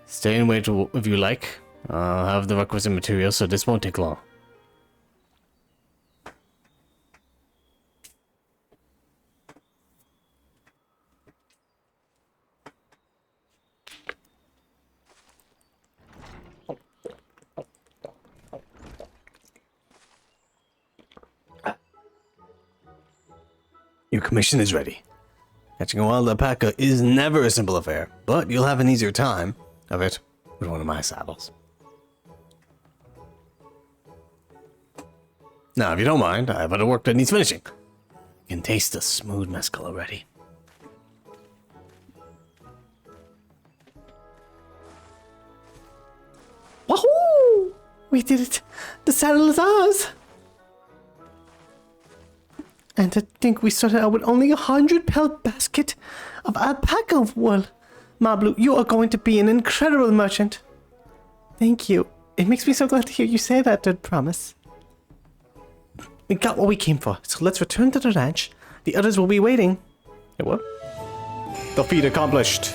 Stay and wait if you like. I'll have the requisite material, so this won't take long. Your commission is ready. Catching a wild alpaca is never a simple affair, but you'll have an easier time of it with one of my saddles. Now, if you don't mind, I have other work that needs finishing. You can taste the smooth mescal already. Wahoo! We did it! The saddle is ours! And to think we started out with only 100 pelt basket of alpaca wool. Mablu, you are going to be an incredible merchant. Thank you. It makes me so glad to hear you say that, Dirt Promise. We got what we came for, so let's return to the ranch. The others will be waiting. Hey, what? The feat accomplished.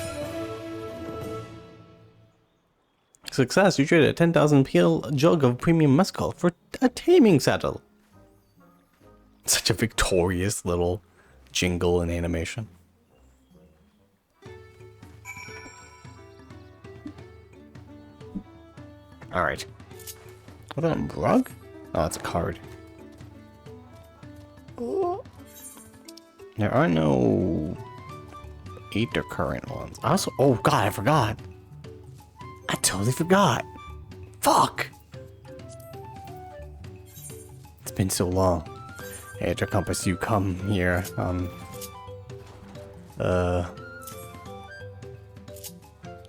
Success, you traded a 10,000 peel jug of premium mescal for a taming saddle. Such a victorious little jingle and animation. Alright. What a rug? Oh, it's a card. There are no Aether current ones. Also, oh god, I forgot. I totally forgot. Fuck. It's been so long. Aether compass, you come here.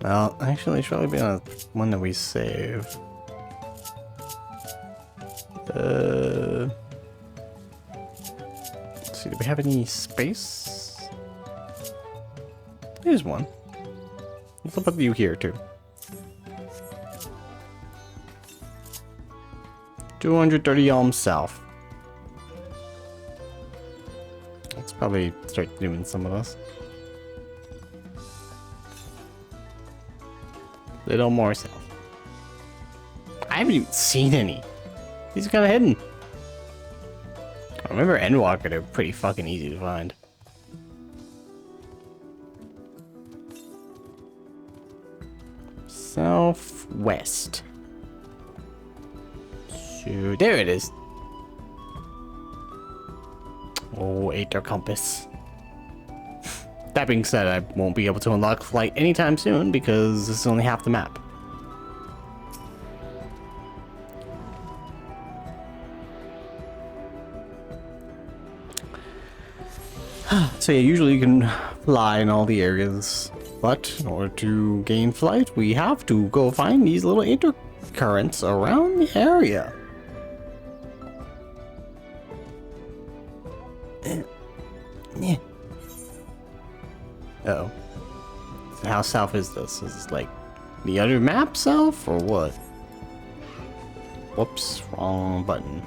Well, actually, it should probably be on one that we save. Let's see, do we have any space? There's one. Let's put you here too. 230 ohms south. Let's probably start doing some of this. Little more south. I haven't even seen any. These are kind of hidden. I remember Endwalker, they're pretty fucking easy to find. Southwest. So there it is. Oh, Aether compass. That being said, I won't be able to unlock flight anytime soon because this is only half the map. So yeah, usually you can fly in all the areas, but in order to gain flight, we have to go find these little Aether currents around the area. Yeah. Uh-oh. So how south is this? Is this like the other map south or what? Whoops, wrong button.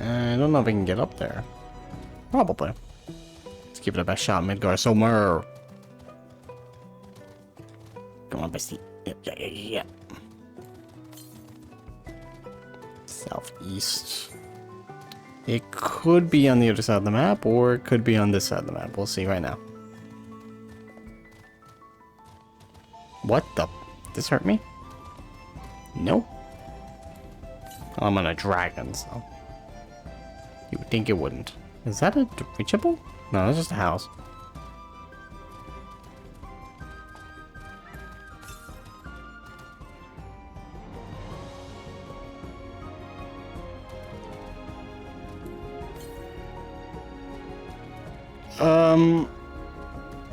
I don't know if I can get up there. Probably. Let's give it a best shot, Midgar somewhere. Come on, bestie. Yeah. Southeast. It could be on the other side of the map, or it could be on this side of the map. We'll see right now. What the? This hurt me? Nope. Oh, I'm on a dragon, so. You would think it wouldn't. Is that a reachable? No, that's just a house.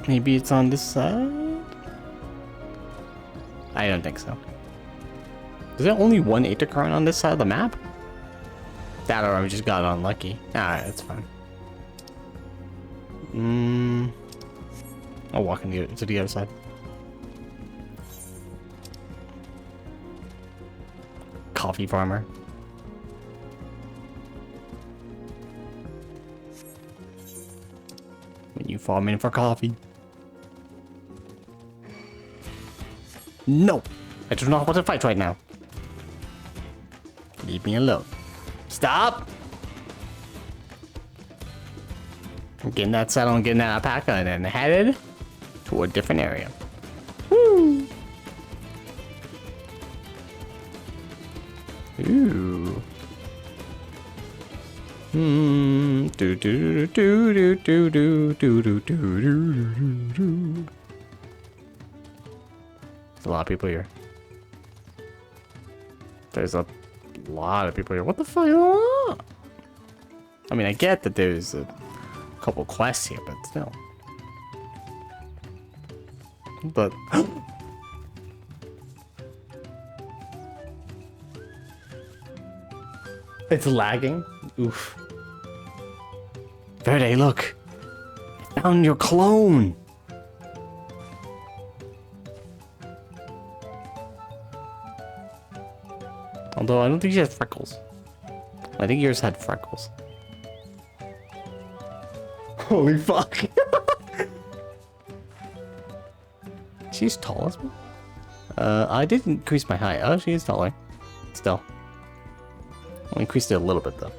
Maybe it's on this side? I don't think so. Is there only one Aether current on this side of the map? That or I just got unlucky. Alright, that's fine. I'll walk to the other side. Coffee farmer. When you farm in for coffee. No! I do not want to fight right now. Leave me alone. Stop! I'm getting that saddle and getting that alpaca and then headed to a different area. Woo! Ooh. Do do do do do do do do do do. There's a lot of people here. There's a lot of people here. What the fuck? I mean, I get that there's a couple quests here, but still. But it's lagging. Oof. Verde, look. I found your clone. Although I don't think she has freckles. I think yours had freckles. Holy fuck. She's tall as well. I did increase my height. Oh, she is taller. Still. I'll increase it a little bit though.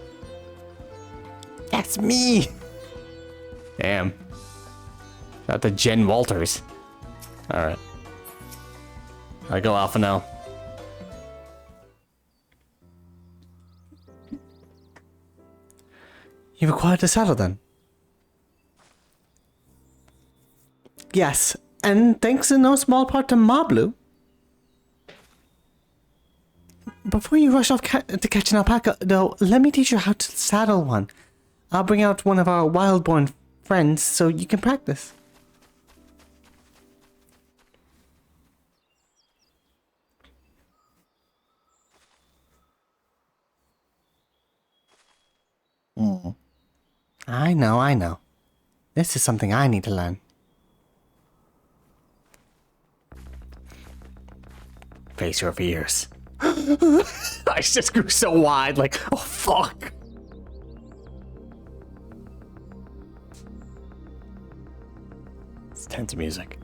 That's me! Damn. Shout out to Jen Walters. Alright. I go alpha now. You required a saddle then? Yes, and thanks in no small part to Mablu. Before you rush off to catch an alpaca, though, let me teach you how to saddle one. I'll bring out one of our wild-born friends so you can practice. I know. This is something I need to learn. Face your fears. I just grew so wide, like, oh fuck. It's tense music.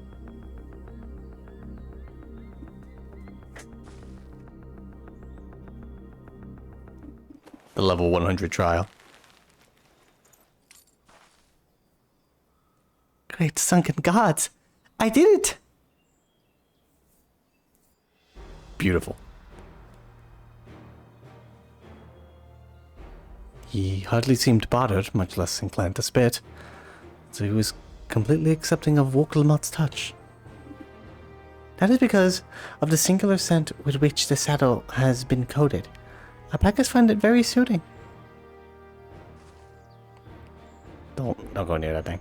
The level 100 trial. Great sunken gods! I did it! Beautiful. He hardly seemed bothered, much less inclined to spit, so he was completely accepting of Wokelmot's touch. That is because of the singular scent with which the saddle has been coated. Alpacas find it very soothing. Don't go near that thing.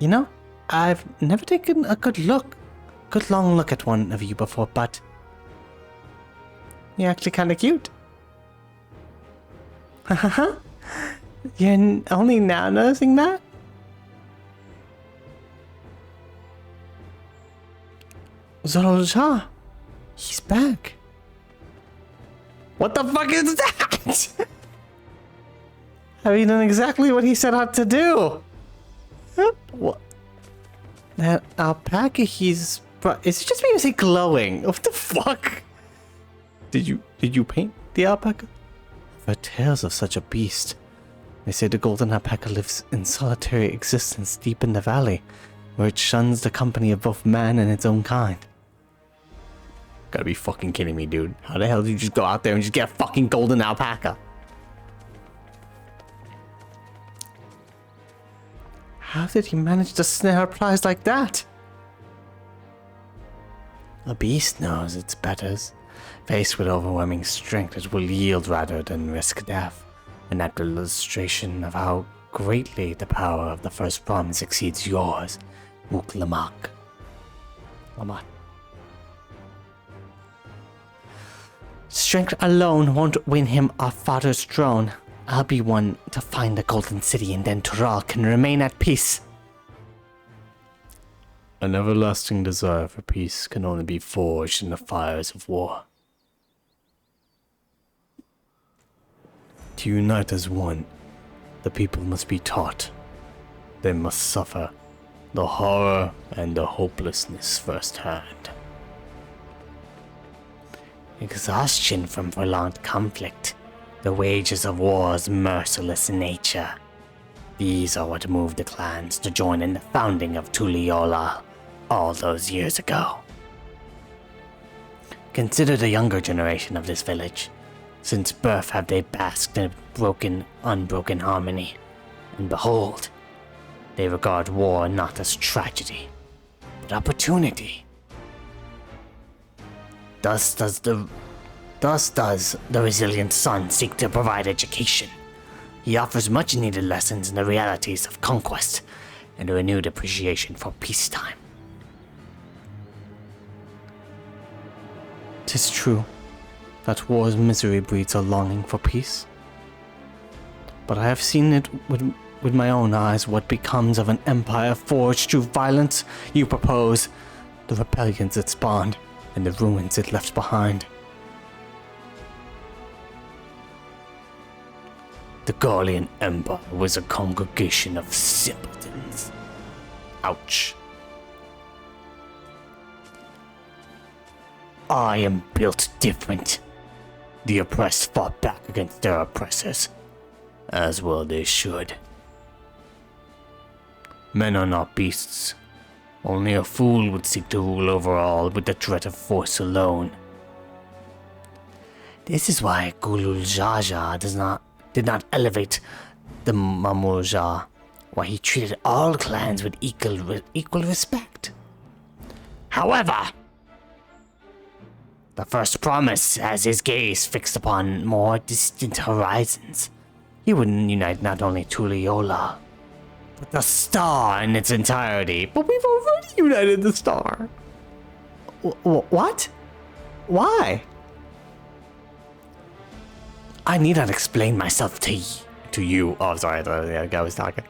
You know, I've never taken a good long look at one of you before, but you're actually kind of cute. Haha. You're only now noticing that? Zorolja, he's back. What the fuck is that? Have you done exactly what he set out to do? What? That alpaca, is it just because he's glowing? What the fuck? Did you paint the alpaca? I've heard tales of such a beast. They say the golden alpaca lives in solitary existence deep in the valley, where it shuns the company of both man and its own kind. Gotta be fucking kidding me, dude. How the hell did you just go out there and just get a fucking golden alpaca? How did he manage to snare a prize like that? A beast knows its betters. Faced with overwhelming strength, it will yield rather than risk death. An apt illustration of how greatly the power of the first promise exceeds yours, Woklamak. Lamat. Strength alone won't win him our father's throne. I'll be one to find the Golden City, and then Tural can remain at peace. An everlasting desire for peace can only be forged in the fires of war. To unite as one, the people must be taught. They must suffer the horror and the hopelessness firsthand. Exhaustion from prolonged conflict. The wages of war's merciless nature. These are what moved the clans to join in the founding of Tuliola all those years ago. Consider the younger generation of this village. Since birth have they basked in unbroken harmony. And behold, they regard war not as tragedy, but opportunity. Thus does the resilient son seek to provide education. He offers much needed lessons in the realities of conquest and a renewed appreciation for peacetime. 'Tis true that war's misery breeds a longing for peace. But I have seen it with my own eyes what becomes of an empire forged through violence. You propose the rebellions it spawned and the ruins it left behind. The Garlean Empire was a congregation of simpletons. Ouch. I am built different. The oppressed fought back against their oppressors, as well they should. Men are not beasts. Only a fool would seek to rule over all with the threat of force alone. This is why Gulul Jaja does not did not elevate the Mamoja, while he treated all clans with equal respect. However, the first promise has his gaze fixed upon more distant horizons. He would unite not only Tuliyola, but the star in its entirety. But we've already united the star. What? Why? I need not explain myself to you. Oh, sorry, the guy was talking.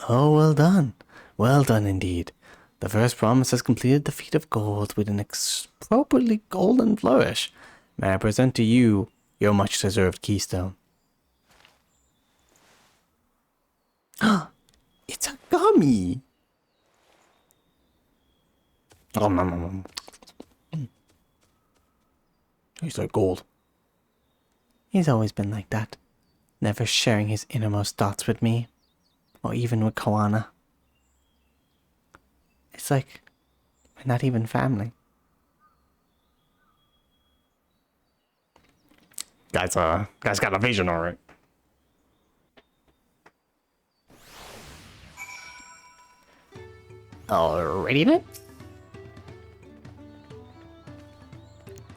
Oh, well done. Well done indeed. The first promise has completed the feat of gold with an appropriately golden flourish. May I present to you your much-deserved keystone? It's a gummy! He's like gold. He's always been like that, never sharing his innermost thoughts with me, or even with Koana. It's like we're not even family. Guy's got a vision, alright. Alrighty then.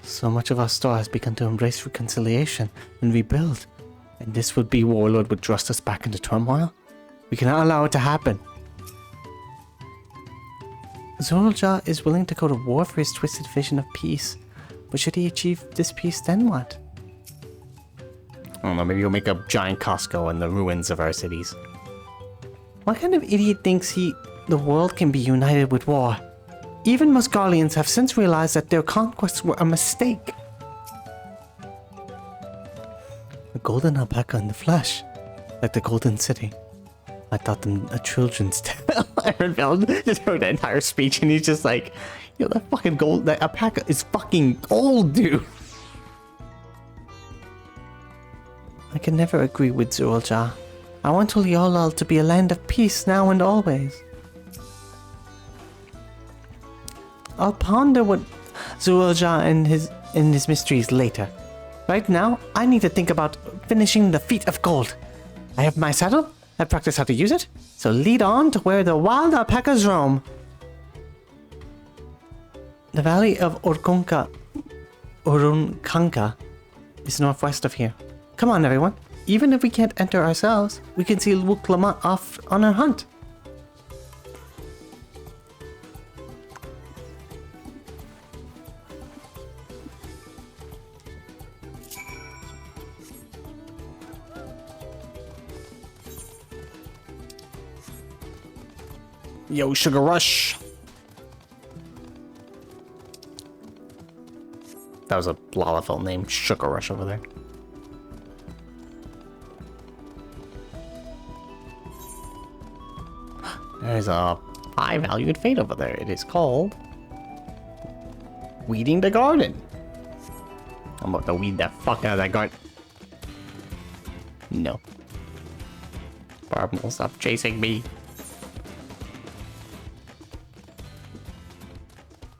So much of our store has begun to embrace reconciliation and rebuild, and this would-be warlord would thrust us back into turmoil? We cannot allow it to happen. Zulja is willing to go to war for his twisted vision of peace, but should he achieve this peace, then what? I don't know, maybe he'll make a giant Costco in the ruins of our cities. What kind of idiot thinks the world can be united with war? Even Musgarlians have since realized that their conquests were a mistake. A golden alpaca in the flesh, like the golden city. I taught them a children's tale. Ironfeld just heard the entire speech and he's just like, yo, that alpaca is fucking gold, dude. I can never agree with Zulja. I want Tuliyola to be a land of peace now and always. I'll ponder what Zulja and his mysteries later. Right now, I need to think about finishing the feat of gold. I have my saddle. I've practiced how to use it. So lead on to where the wild alpacas roam. The valley of Urunkanka is northwest of here. Come on, everyone. Even if we can't enter ourselves, we can see Wuklama off on our hunt. Yo, Sugar Rush. That was a Lalafell name, Sugar Rush over there. There's a high-valued fate over there. It is called Weeding the Garden. I'm about to weed the fuck out of that garden. No. Barb will stop chasing me.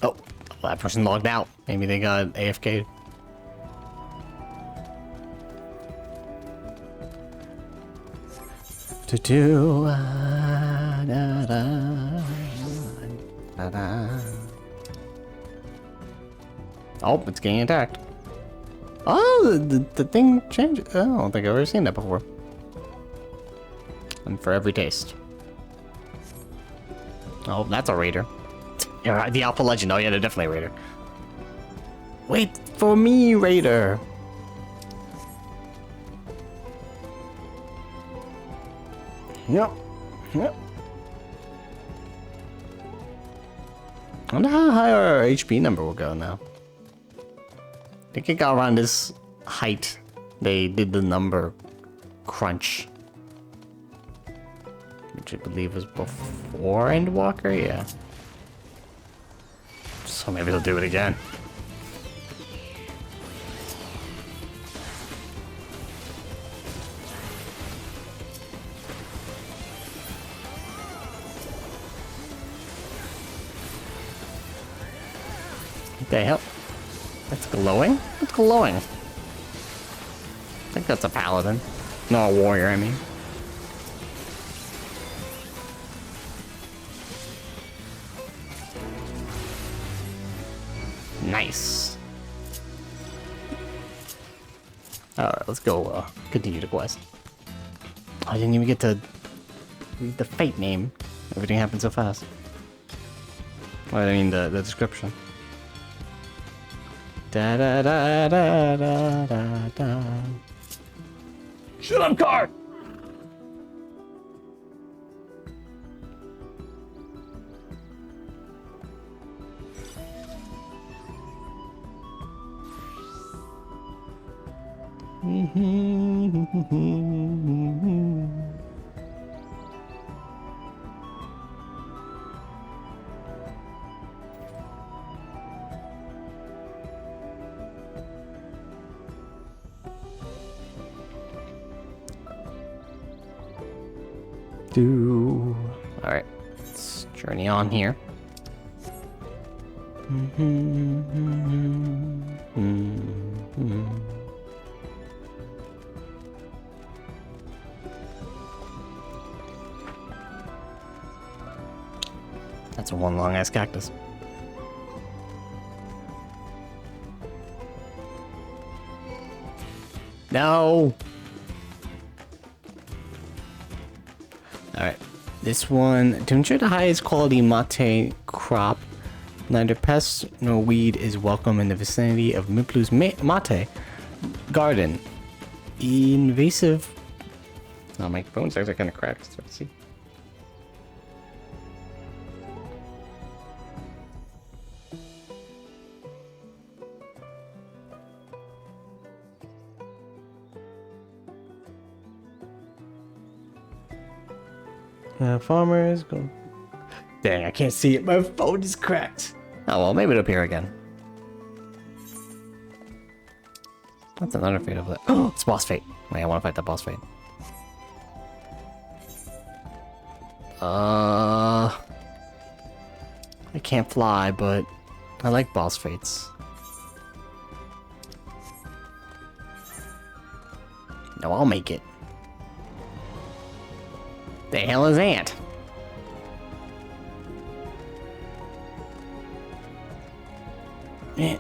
Oh, that person logged out. Maybe they got AFK'd. Oh, it's getting attacked. Oh, the thing changed. Oh, I don't think I've ever seen that before. And for every taste. Oh, that's a raider. Yeah, the Alpha Legend. Oh yeah, they're definitely a raider. Wait for me, raider. Yep. Yep. I wonder how high our HP number will go now. I think it got around this height. They did the number crunch. Which I believe was before Endwalker, yeah. So maybe they'll do it again. The hell? That's glowing? What's glowing? I think that's a paladin. No, a warrior, I mean. Nice. Alright, let's go continue the quest. I didn't even get to read the fate name. Everything happened so fast. Well, I mean the description. Da da da da da da da. Shut up, car! Alright, let's journey on here. That's a one long ass cactus. No! Alright, this one, to ensure the highest quality mate crop, neither pest nor weed is welcome in the vicinity of Miplu's mate garden. Invasive. Oh, my phone's actually kind of cracked. Let's see. Farmers go. Dang, I can't see it. My phone is cracked. Oh well, maybe it'll appear again. That's another fate over there. Oh, it's boss fate. Wait, I want to fight that boss fate. I can't fly, but I like boss fates. No, I'll make it. The hell is Ant? Is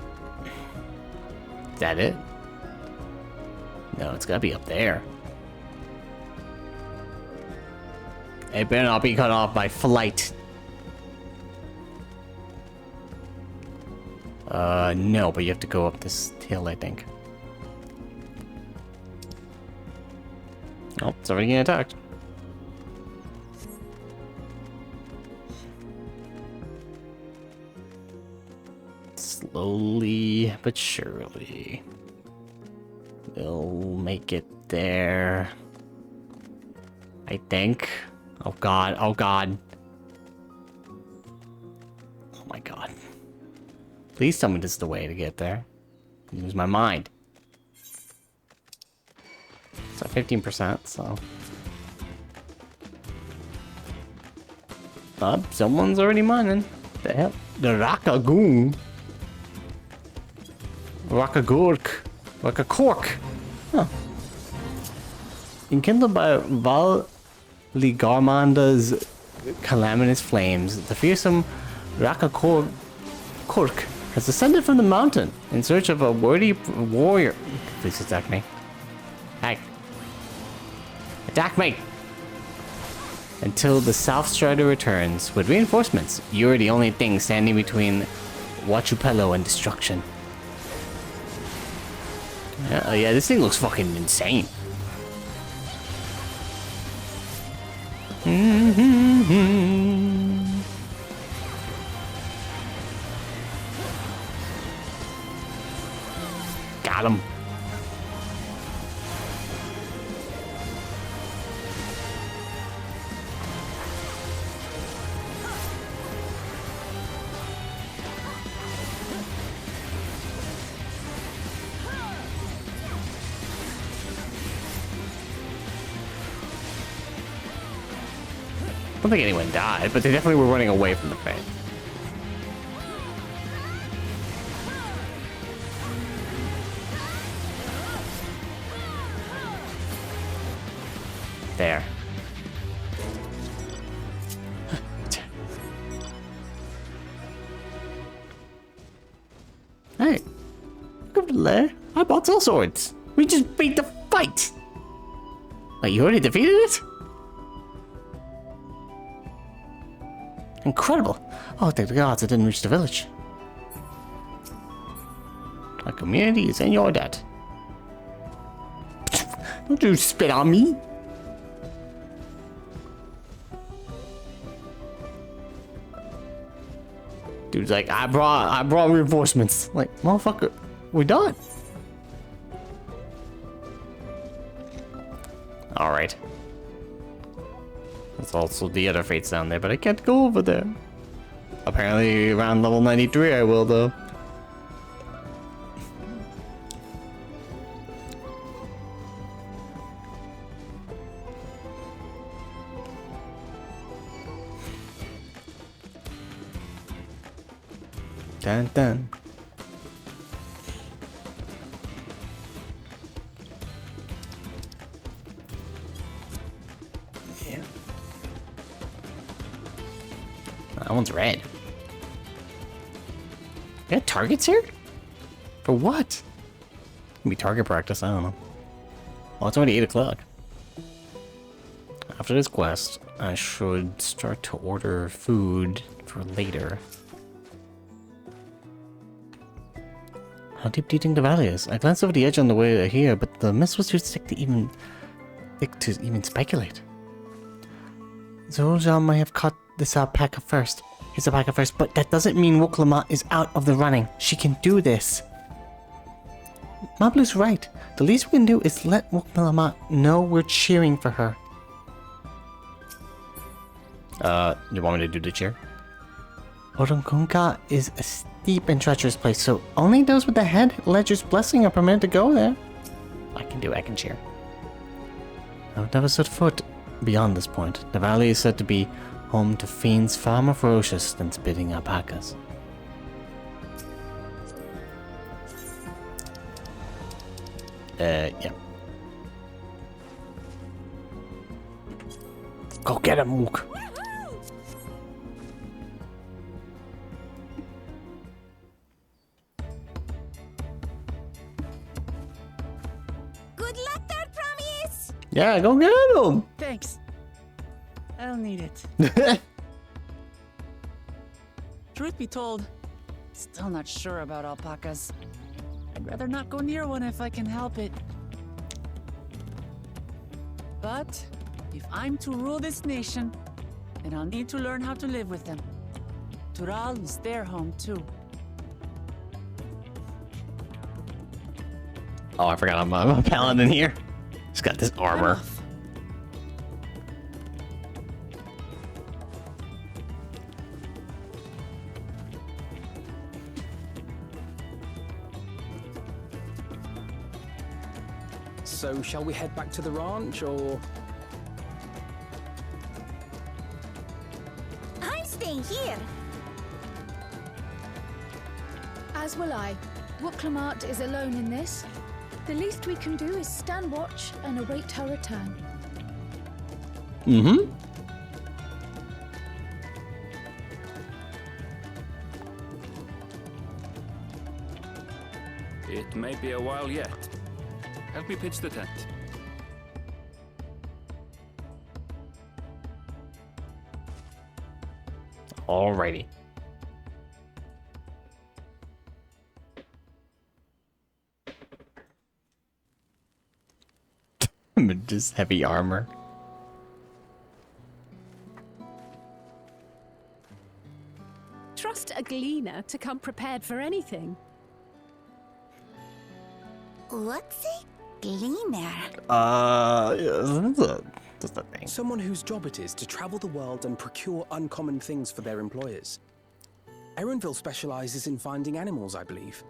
that it? No, it's gotta be up there. It better not be cut off by flight. No, but you have to go up this hill, I think. Oh, it's already getting attacked. Slowly but surely. We'll make it there. I think. Oh god, oh god. Oh my god. Please tell me this is the way to get there. I lose my mind. It's at 15%, so. Someone's already mining. The hell? The Rakagoon. Rakagork. Rakakork. Huh. Enkindled by Valigarmanda's calamitous flames, the fearsome Rakakork has descended from the mountain in search of a worthy warrior. Please attack me. Hey. Attack me! Until the South Strider returns with reinforcements, you're the only thing standing between Wachupelo and destruction. Yeah, this thing looks fucking insane. Got him. I don't think anyone died, but they definitely were running away from the Fate. There. Hey, look over there. I bought all swords. We just beat the fight. Wait, you already defeated it? Incredible. Oh, thank the gods I didn't reach the village. Our community is in your debt. Don't you spit on me. Dude's like, I brought reinforcements. Like, motherfucker, we done. Alright. There's also the other fates down there, but I can't go over there. Apparently around level 93 I will though. Dun dun. Yeah. That one's red. You got targets here? For what? Maybe target practice, I don't know. Well, it's already 8 o'clock. After this quest, I should start to order food for later. How deep do you think the valley is? I glanced over the edge on the way here, but the mist was too thick to even speculate. Zoljan might have caught this alpaca first. His alpaca first, but that doesn't mean Woklama is out of the running. She can do this. Mablu's right. The least we can do is let Woklama know we're cheering for her. You want me to do the cheer? Oronkonka is a steep and treacherous place, so only those with the head ledger's blessing are permitted to go there. I can cheer. I've never set foot beyond this point. The valley is said to be home to fiends far more ferocious than spitting alpacas. Yeah. Go get him, Mook. Yeah, go get him! Thanks. I'll need it. Truth be told, still not sure about alpacas. I'd rather not go near one if I can help it. But if I'm to rule this nation, then I'll need to learn how to live with them. Tural is their home too. Oh, I forgot I'm a paladin here. He's got this armor. So, shall we head back to the ranch, or...? I'm staying here. As will I. Woklamat is alone in this. The least we can do is stand watch and await her return. Mm-hmm. It may be a while yet. Help me pitch the tent. Alrighty. Just heavy armor. Trust a gleaner to come prepared for anything. What's a gleaner? That's the thing. Someone whose job it is to travel the world and procure uncommon things for their employers. Erenville specializes in finding animals, I believe.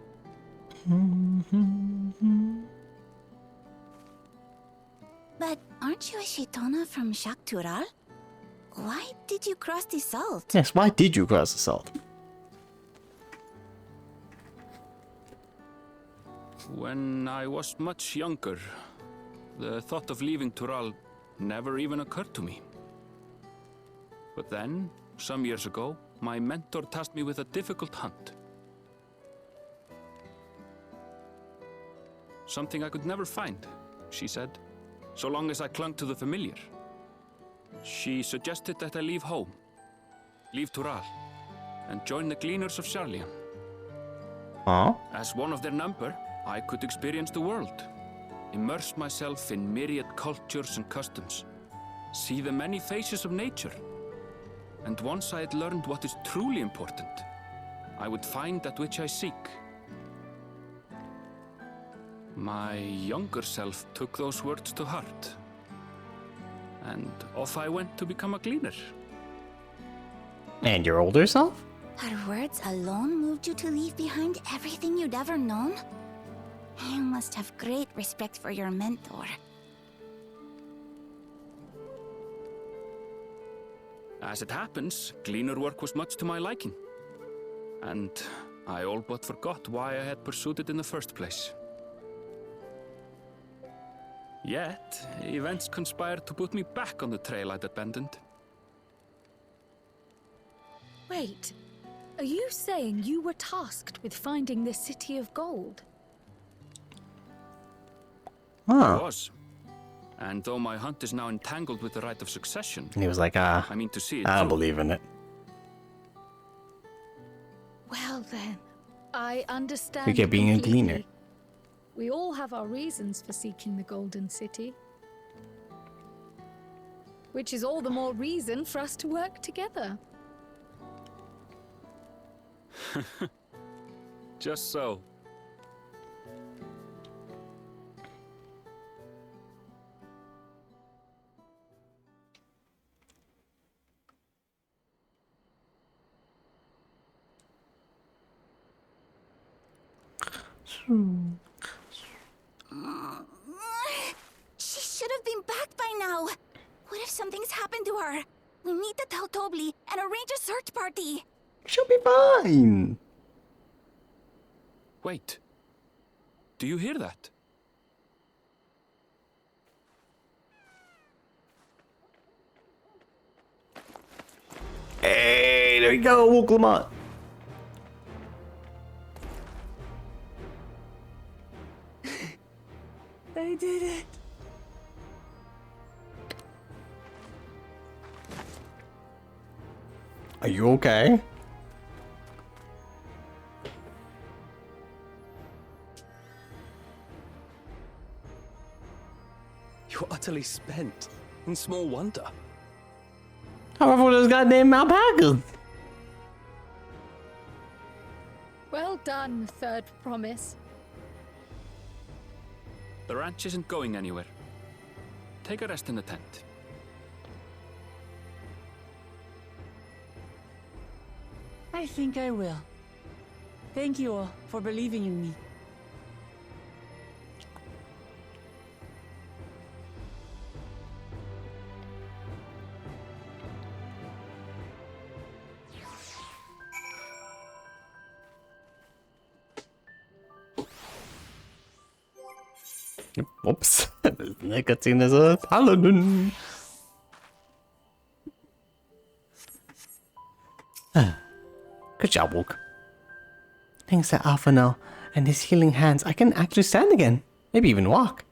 But aren't you a Shitona from Shaktural? Why did you cross the salt? Yes, why did you cross the salt? When I was much younger, the thought of leaving Tural never even occurred to me. But then, some years ago, my mentor tasked me with a difficult hunt. Something I could never find, she said, so long as I clung to the familiar. She suggested that I leave home, leave Tural, and join the Gleaners of Charlian. Huh? As one of their number, I could experience the world, immerse myself in myriad cultures and customs, see the many faces of nature. And once I had learned what is truly important, I would find that which I seek. My younger self took those words to heart, and off I went to become a gleaner. And your older self? Her words alone moved you to leave behind everything you'd ever known? You must have great respect for your mentor. As it happens, gleaner work was much to my liking, and I all but forgot why I had pursued it in the first place. Yet, events conspired to put me back on the trail I'd abandoned. Wait, are you saying you were tasked with finding this city of gold? I was. And though my hunt is now entangled with the right of succession, And he was like, I mean to see it I don't through. believe in it. Well then, I understand. You get being a gleaner. completely. We all have our reasons for seeking the Golden City. Which is all the more reason for us to work together. Just so. She should have been back by now. What if something's happened to her? We need to tell Tobli and arrange a search party. She'll be fine. Wait. Do you hear that? Hey, there you go, Wooklamot. I did it. Are you okay? You're utterly spent, and small wonder. However, those goddamn alpacas. Well done, Third Promise. The ranch isn't going anywhere. Take a rest in the tent. I think I will. Thank you all for believing in me. Oops. The cutscene is a paladin. Good job, Wook. Thanks to Alpha now and his healing hands, I can actually stand again. Maybe even walk.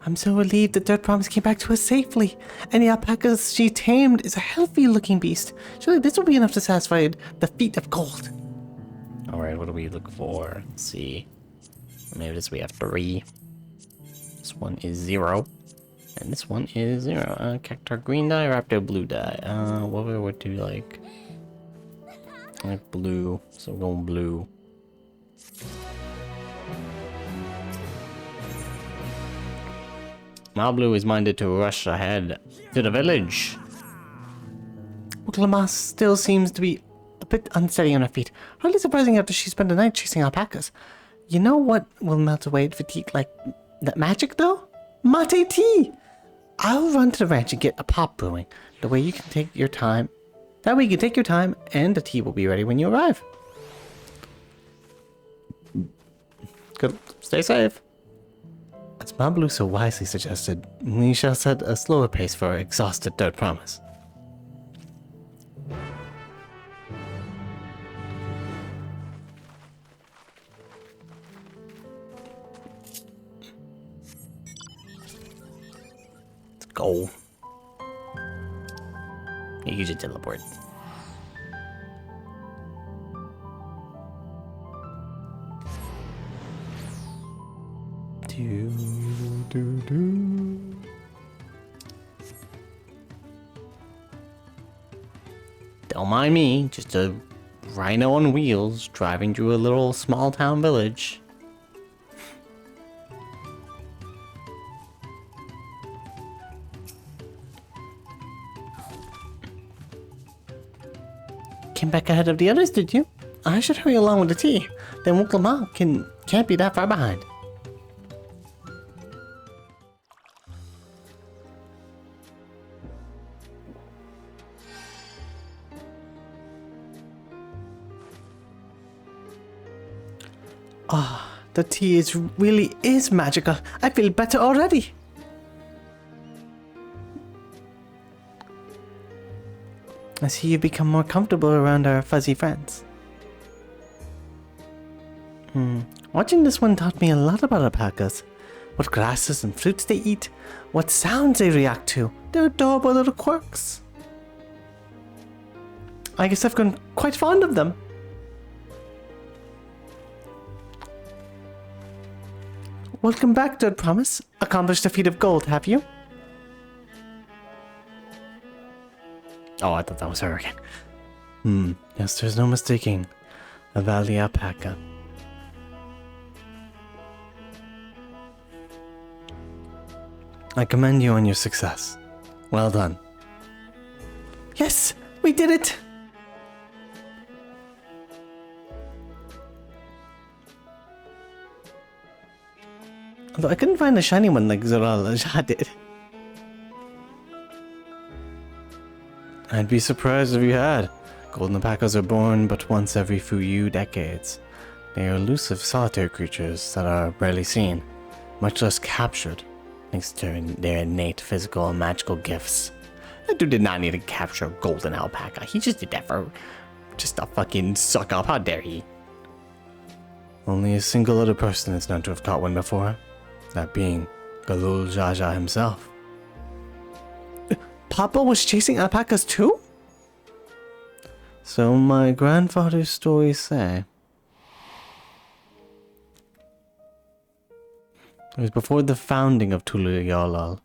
I'm so relieved the Third Promise came back to us safely. And the alpaca she tamed is a healthy looking beast. Surely this will be enough to satisfy the feet of gold. Alright, what do we look for? Let's see. Maybe this we have 3. This one is 0. And this one is 0. Cactar green dye, Raptor blue dye. What would do like? I like blue, so we're going blue. Now blue is minded to rush ahead to the village. Woklamas still seems to be a bit unsteady on her feet. Hardly surprising after she spent the night chasing alpacas. You know what will melt away fatigue like that magic though? Mate tea! I'll run to the ranch and get a pot brewing. That way you can take your time and the tea will be ready when you arrive. Good. Stay safe. As Mablu so wisely suggested, we shall set a slower pace for exhausted Third Promise. Let's go. You can just teleport. Don't mind me, just a rhino on wheels driving through a little small town village. Came back ahead of the others, did you? I should hurry along with the tea. Then Woklama can't be that far behind. Ah, the tea really is magical. I feel better already. I see you become more comfortable around our fuzzy friends. Watching this one taught me a lot about alpacas. What grasses and fruits they eat, what sounds they react to, their adorable little quirks. I guess I've grown quite fond of them. Welcome back, Third Promise. Accomplished a feat of gold, have you? Oh, I thought that was her again. Yes, there's no mistaking a Valley Alpaca. I commend you on your success. Well done. Yes, we did it! Although I couldn't find a shiny one like Zoral did. I'd be surprised if you had. Golden alpacas are born but once every few decades. They are elusive, solitary creatures that are rarely seen, much less captured, thanks to their innate physical and magical gifts. That dude did not need to capture a golden alpaca. He just did that for just a fucking suck up. How dare he? Only a single other person is known to have caught one before. That being Galul Jaja himself. Papa was chasing alpacas too? So my grandfather's stories say. It was before the founding of Tuluyolal,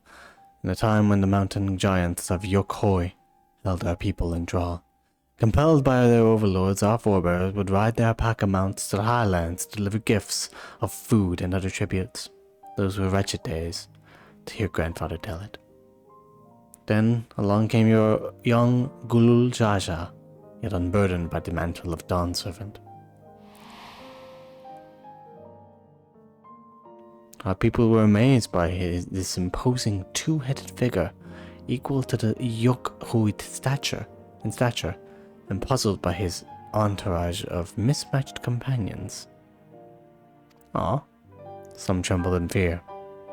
in a time when the mountain giants of Yokhoi held our people in thrall. Compelled by their overlords, our forebears would ride their alpaca mounts to the highlands to deliver gifts of food and other tributes. Those were wretched days, to hear grandfather tell it. Then along came your young Gulul Jaja, yet unburdened by the mantle of Dawn Servant. Our people were amazed by this imposing two-headed figure, equal to the Yokhuit stature, and puzzled by his entourage of mismatched companions. Some trembled in fear,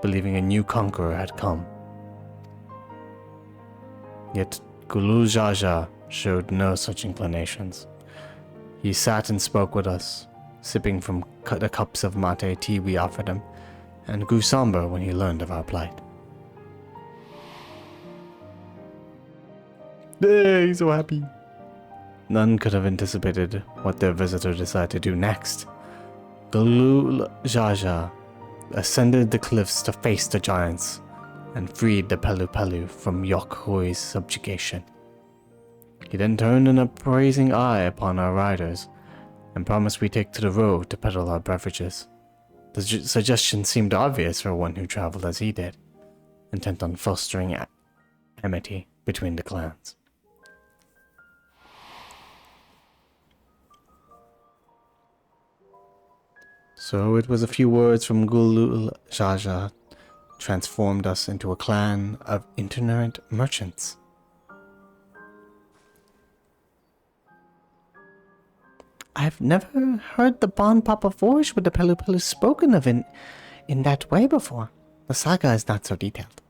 believing a new conqueror had come. Yet Gulul Jaja showed no such inclinations. He sat and spoke with us, sipping from the cups of mate tea we offered him, and grew somber when he learned of our plight. Yay, he's so happy. None could have anticipated what their visitor decided to do next. Gulul Jaja ascended the cliffs to face the giants and freed the Pelu Pelu from Yokhoi's subjugation. He then turned an appraising eye upon our riders and promised we take to the road to peddle our beverages. The suggestion seemed obvious for one who traveled as he did, intent on fostering amity between the clans. So it was a few words from Gulul Jaja transformed us into a clan of itinerant merchants. I've never heard the Bon Papa Forge with the Pelu Pelu spoken of in that way before. the saga is not so detailed.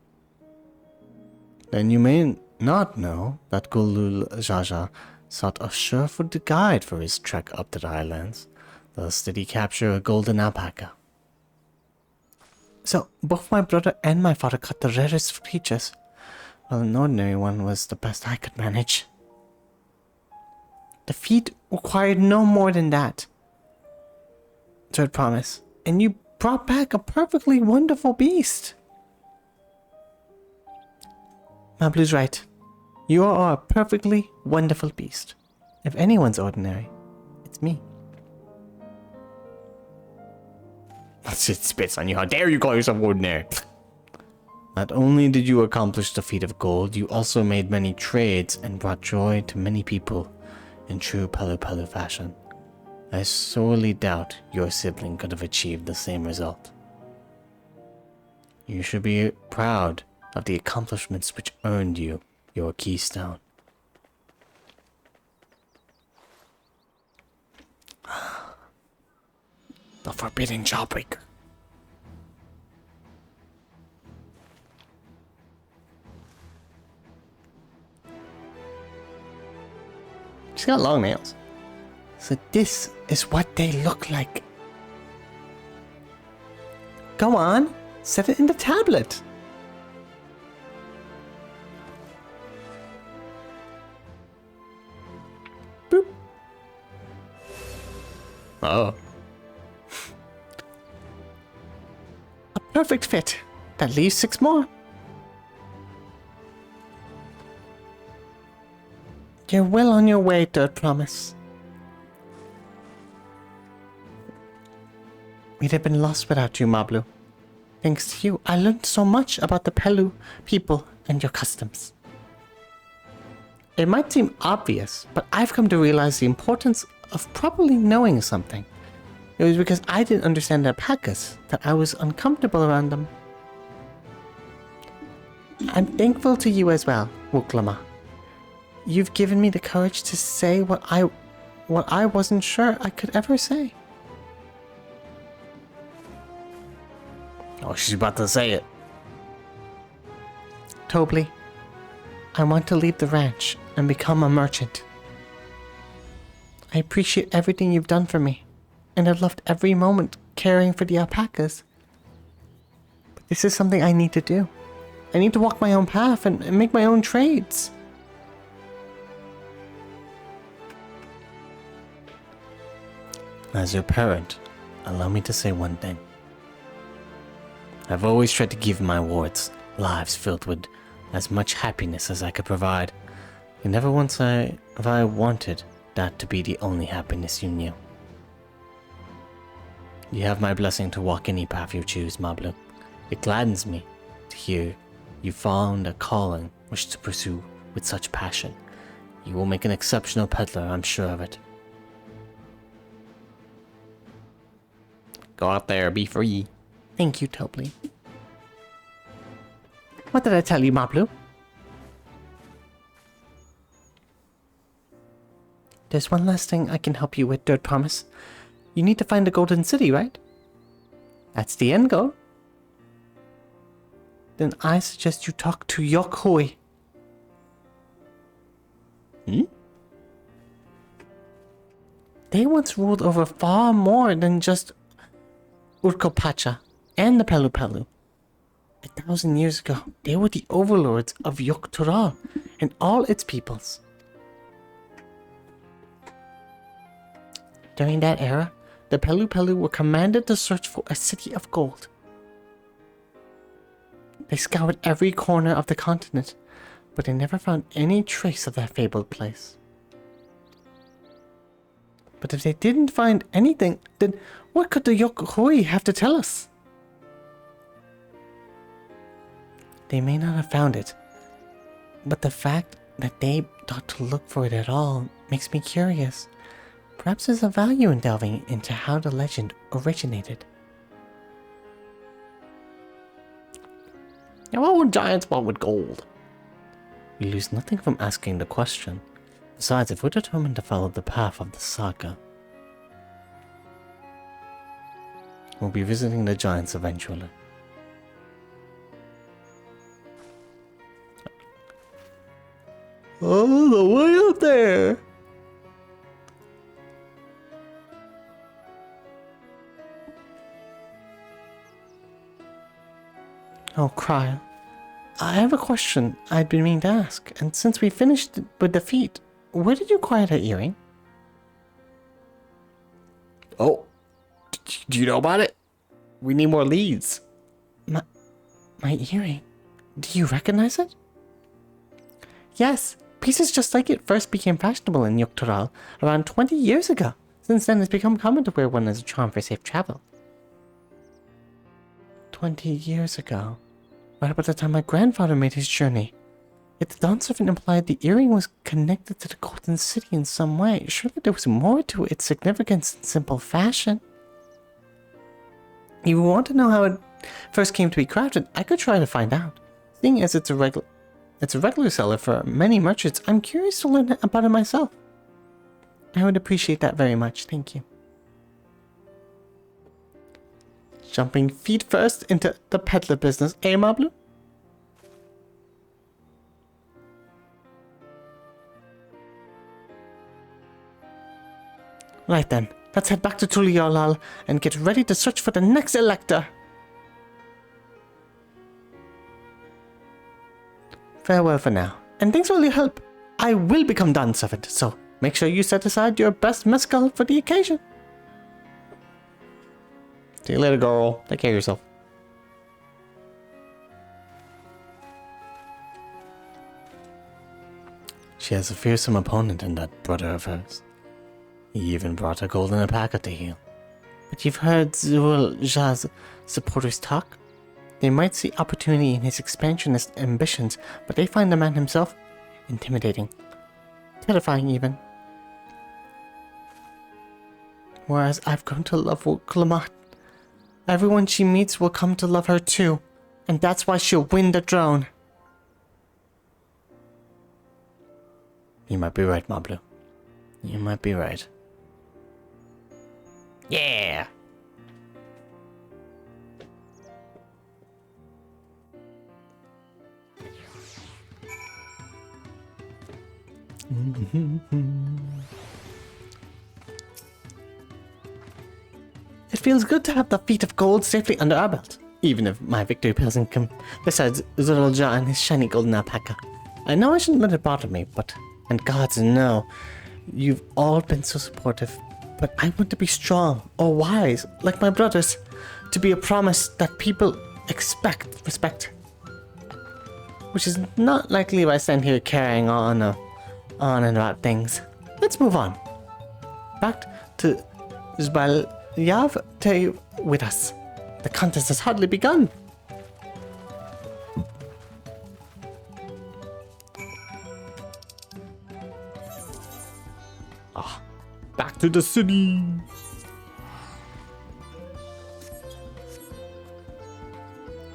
Then you may not know that Gulul Jaja sought a sure-footed guide for his trek up to the highlands. Thus did he capture a golden alpaca. So, both my brother and my father caught the rarest creatures, while an ordinary one was the best I could manage. The feat required no more than that. Third promise, and you brought back a perfectly wonderful beast. Mablu's right. You are a perfectly wonderful beast. If anyone's ordinary, it's me. It spits on you. How dare you call yourself ordinary? Not only did you accomplish the feat of gold, you also made many trades and brought joy to many people in true Palu Palu fashion. I sorely doubt your sibling could have achieved the same result. You should be proud of the accomplishments which earned you your keystone. The forbidden jawbreaker. She's got long nails. So this is what they look like. Go on, set it in the tablet. Boop. Oh. A perfect fit. That leaves 6 more. You're well on your way, Third Promise. We'd have been lost without you, Mablu. Thanks to you, I learned so much about the Pelu people and your customs. It might seem obvious, but I've come to realize the importance of properly knowing something. It was because I didn't understand the alpacas that I was uncomfortable around them. I'm thankful to you as well, Wuklama. You've given me the courage to say what I wasn't sure I could ever say. Oh, she's about to say it. Tobli, I want to leave the ranch and become a merchant. I appreciate everything you've done for me, and I've loved every moment caring for the alpacas. But this is something I need to do. I need to walk my own path and make my own trades. As your parent, allow me to say one thing. I've always tried to give my wards lives filled with as much happiness as I could provide, and never once have I wanted that to be the only happiness you knew. You have my blessing to walk any path you choose, Mablu. It gladdens me to hear you found a calling which to pursue with such passion. You will make an exceptional peddler, I'm sure of it. Go out there, be free. Thank you, Tobli. What did I tell you, Mablu? There's one last thing I can help you with, Third Promise. You need to find the Golden City, right? That's the end goal. Then I suggest you talk to Yokhoi. They once ruled over far more than just Urkopacha and the Pelu Pelu. 1,000 years ago, they were the overlords of Yoktural and all its peoples. During that era, the Pelu Pelu were commanded to search for a city of gold. They scoured every corner of the continent, but they never found any trace of that fabled place. But if they didn't find anything, then what could the Yokhoi have to tell us? They may not have found it, but the fact that they thought to look for it at all makes me curious. Perhaps there's a value in delving into how the legend originated. Now, what would giants want with gold? We lose nothing from asking the question. Besides, if we're determined to follow the path of the saga, we'll be visiting the giants eventually. Oh, the way up there. Oh, Cryle. I have a question I'd been meaning to ask, and since we finished with the feet, where did you acquire that earring? Oh, do you know about it? We need more leads. My earring? Do you recognize it? Yes, pieces just like it first became fashionable in Yuktaral around 20 years ago. Since then, it's become common to wear one as a charm for safe travel. 20 years ago. Right about the time my grandfather made his journey. If the Dawn Servant implied the earring was connected to the Golden City in some way, surely there was more to its significance than simple fashion. If you want to know how it first came to be crafted, I could try to find out. Seeing as it's a regular seller for many merchants, I'm curious to learn about it myself. I would appreciate that very much, thank you. Jumping feet first into the peddler business, eh, Mablu? Right then, let's head back to Tuliolal and get ready to search for the next elector. Farewell for now, and thanks for all your help. I will become Dawn Servant, so make sure you set aside your best mezcal for the occasion. See you later, girl. Take care of yourself. She has a fearsome opponent in that brother of hers. He even brought a golden alpaca to heal. But you've heard Zul Jah's supporters talk? They might see opportunity in his expansionist ambitions, but they find the man himself intimidating. Terrifying even. Whereas I've grown to love Klamat. Everyone she meets will come to love her too, and that's why she'll win the throne. You might be right, Mablu. You might be right. Yeah! It feels good to have the feet of gold safely under our belt, even if my victory pales in besides Zulja and his shiny golden alpaca. I know I shouldn't let it bother me, but, and gods know, you've all been so supportive, but I want to be strong or wise, like my brothers, to be a promise that people respect. Which is not likely if I stand here carrying on and about things. Let's move on. Back to Zbalyav with us. The contest has hardly begun. Back to the city.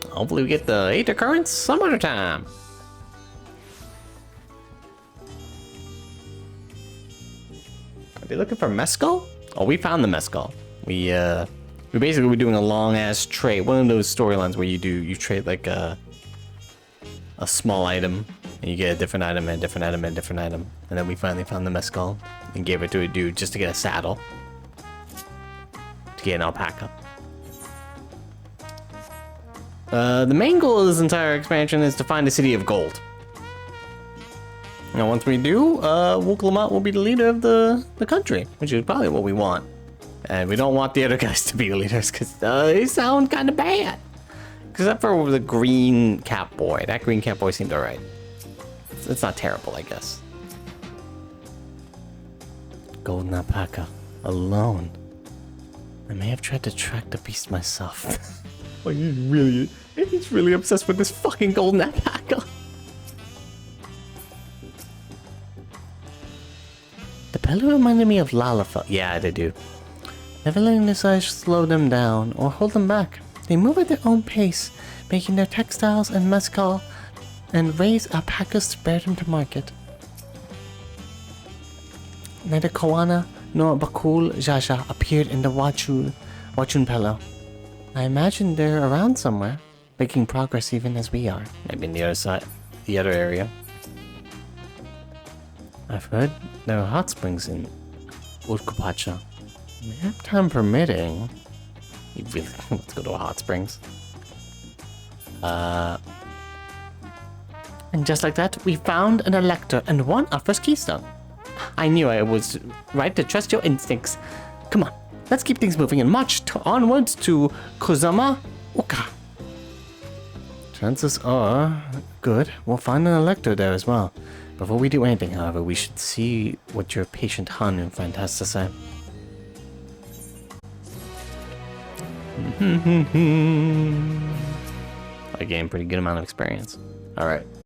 Hopefully we get the 8 occurrence some other time. Are they looking for mezcal? Oh, we found the mezcal. We basically were doing a long ass trade. One of those storylines where you trade like a small item and you get a different item and a different item and a different item. And then we finally found the mezcal and gave it to a dude just to get a saddle. To get an alpaca. The main goal of this entire expansion is to find a city of gold. Now once we do, Wuklamat will be the leader of the country, which is probably what we want. And we don't want the other guys to be the leaders because they sound kind of bad. Except for the green cap boy. That green cap boy seemed alright. It's not terrible, I guess. Golden alpaca. Alone. I may have tried to track the beast myself. Like, he's really obsessed with this fucking golden alpaca. The Pelu reminded me of Lalafell. Yeah, they do. Never letting the size slow them down or hold them back. They move at their own pace, making their textiles and mezcal and raise alpacas to bear them to market. Neither Koana nor Bakul Jaja appeared in the Wachun Pelu. I imagine they're around somewhere, making progress even as we are. Maybe in the other side, the other area. I've heard there are hot springs in Alpaca. Map time permitting. You really let's go to a hot springs. And just like that, we found an elector and won our first keystone. I knew I was right to trust your instincts. Come on, let's keep things moving and march onwards to Kozama Uka. Chances are good we'll find an elector there as well. Before we do anything, however, we should see what your patient Hanu friend has to say. I gained a pretty good amount of experience. Alright.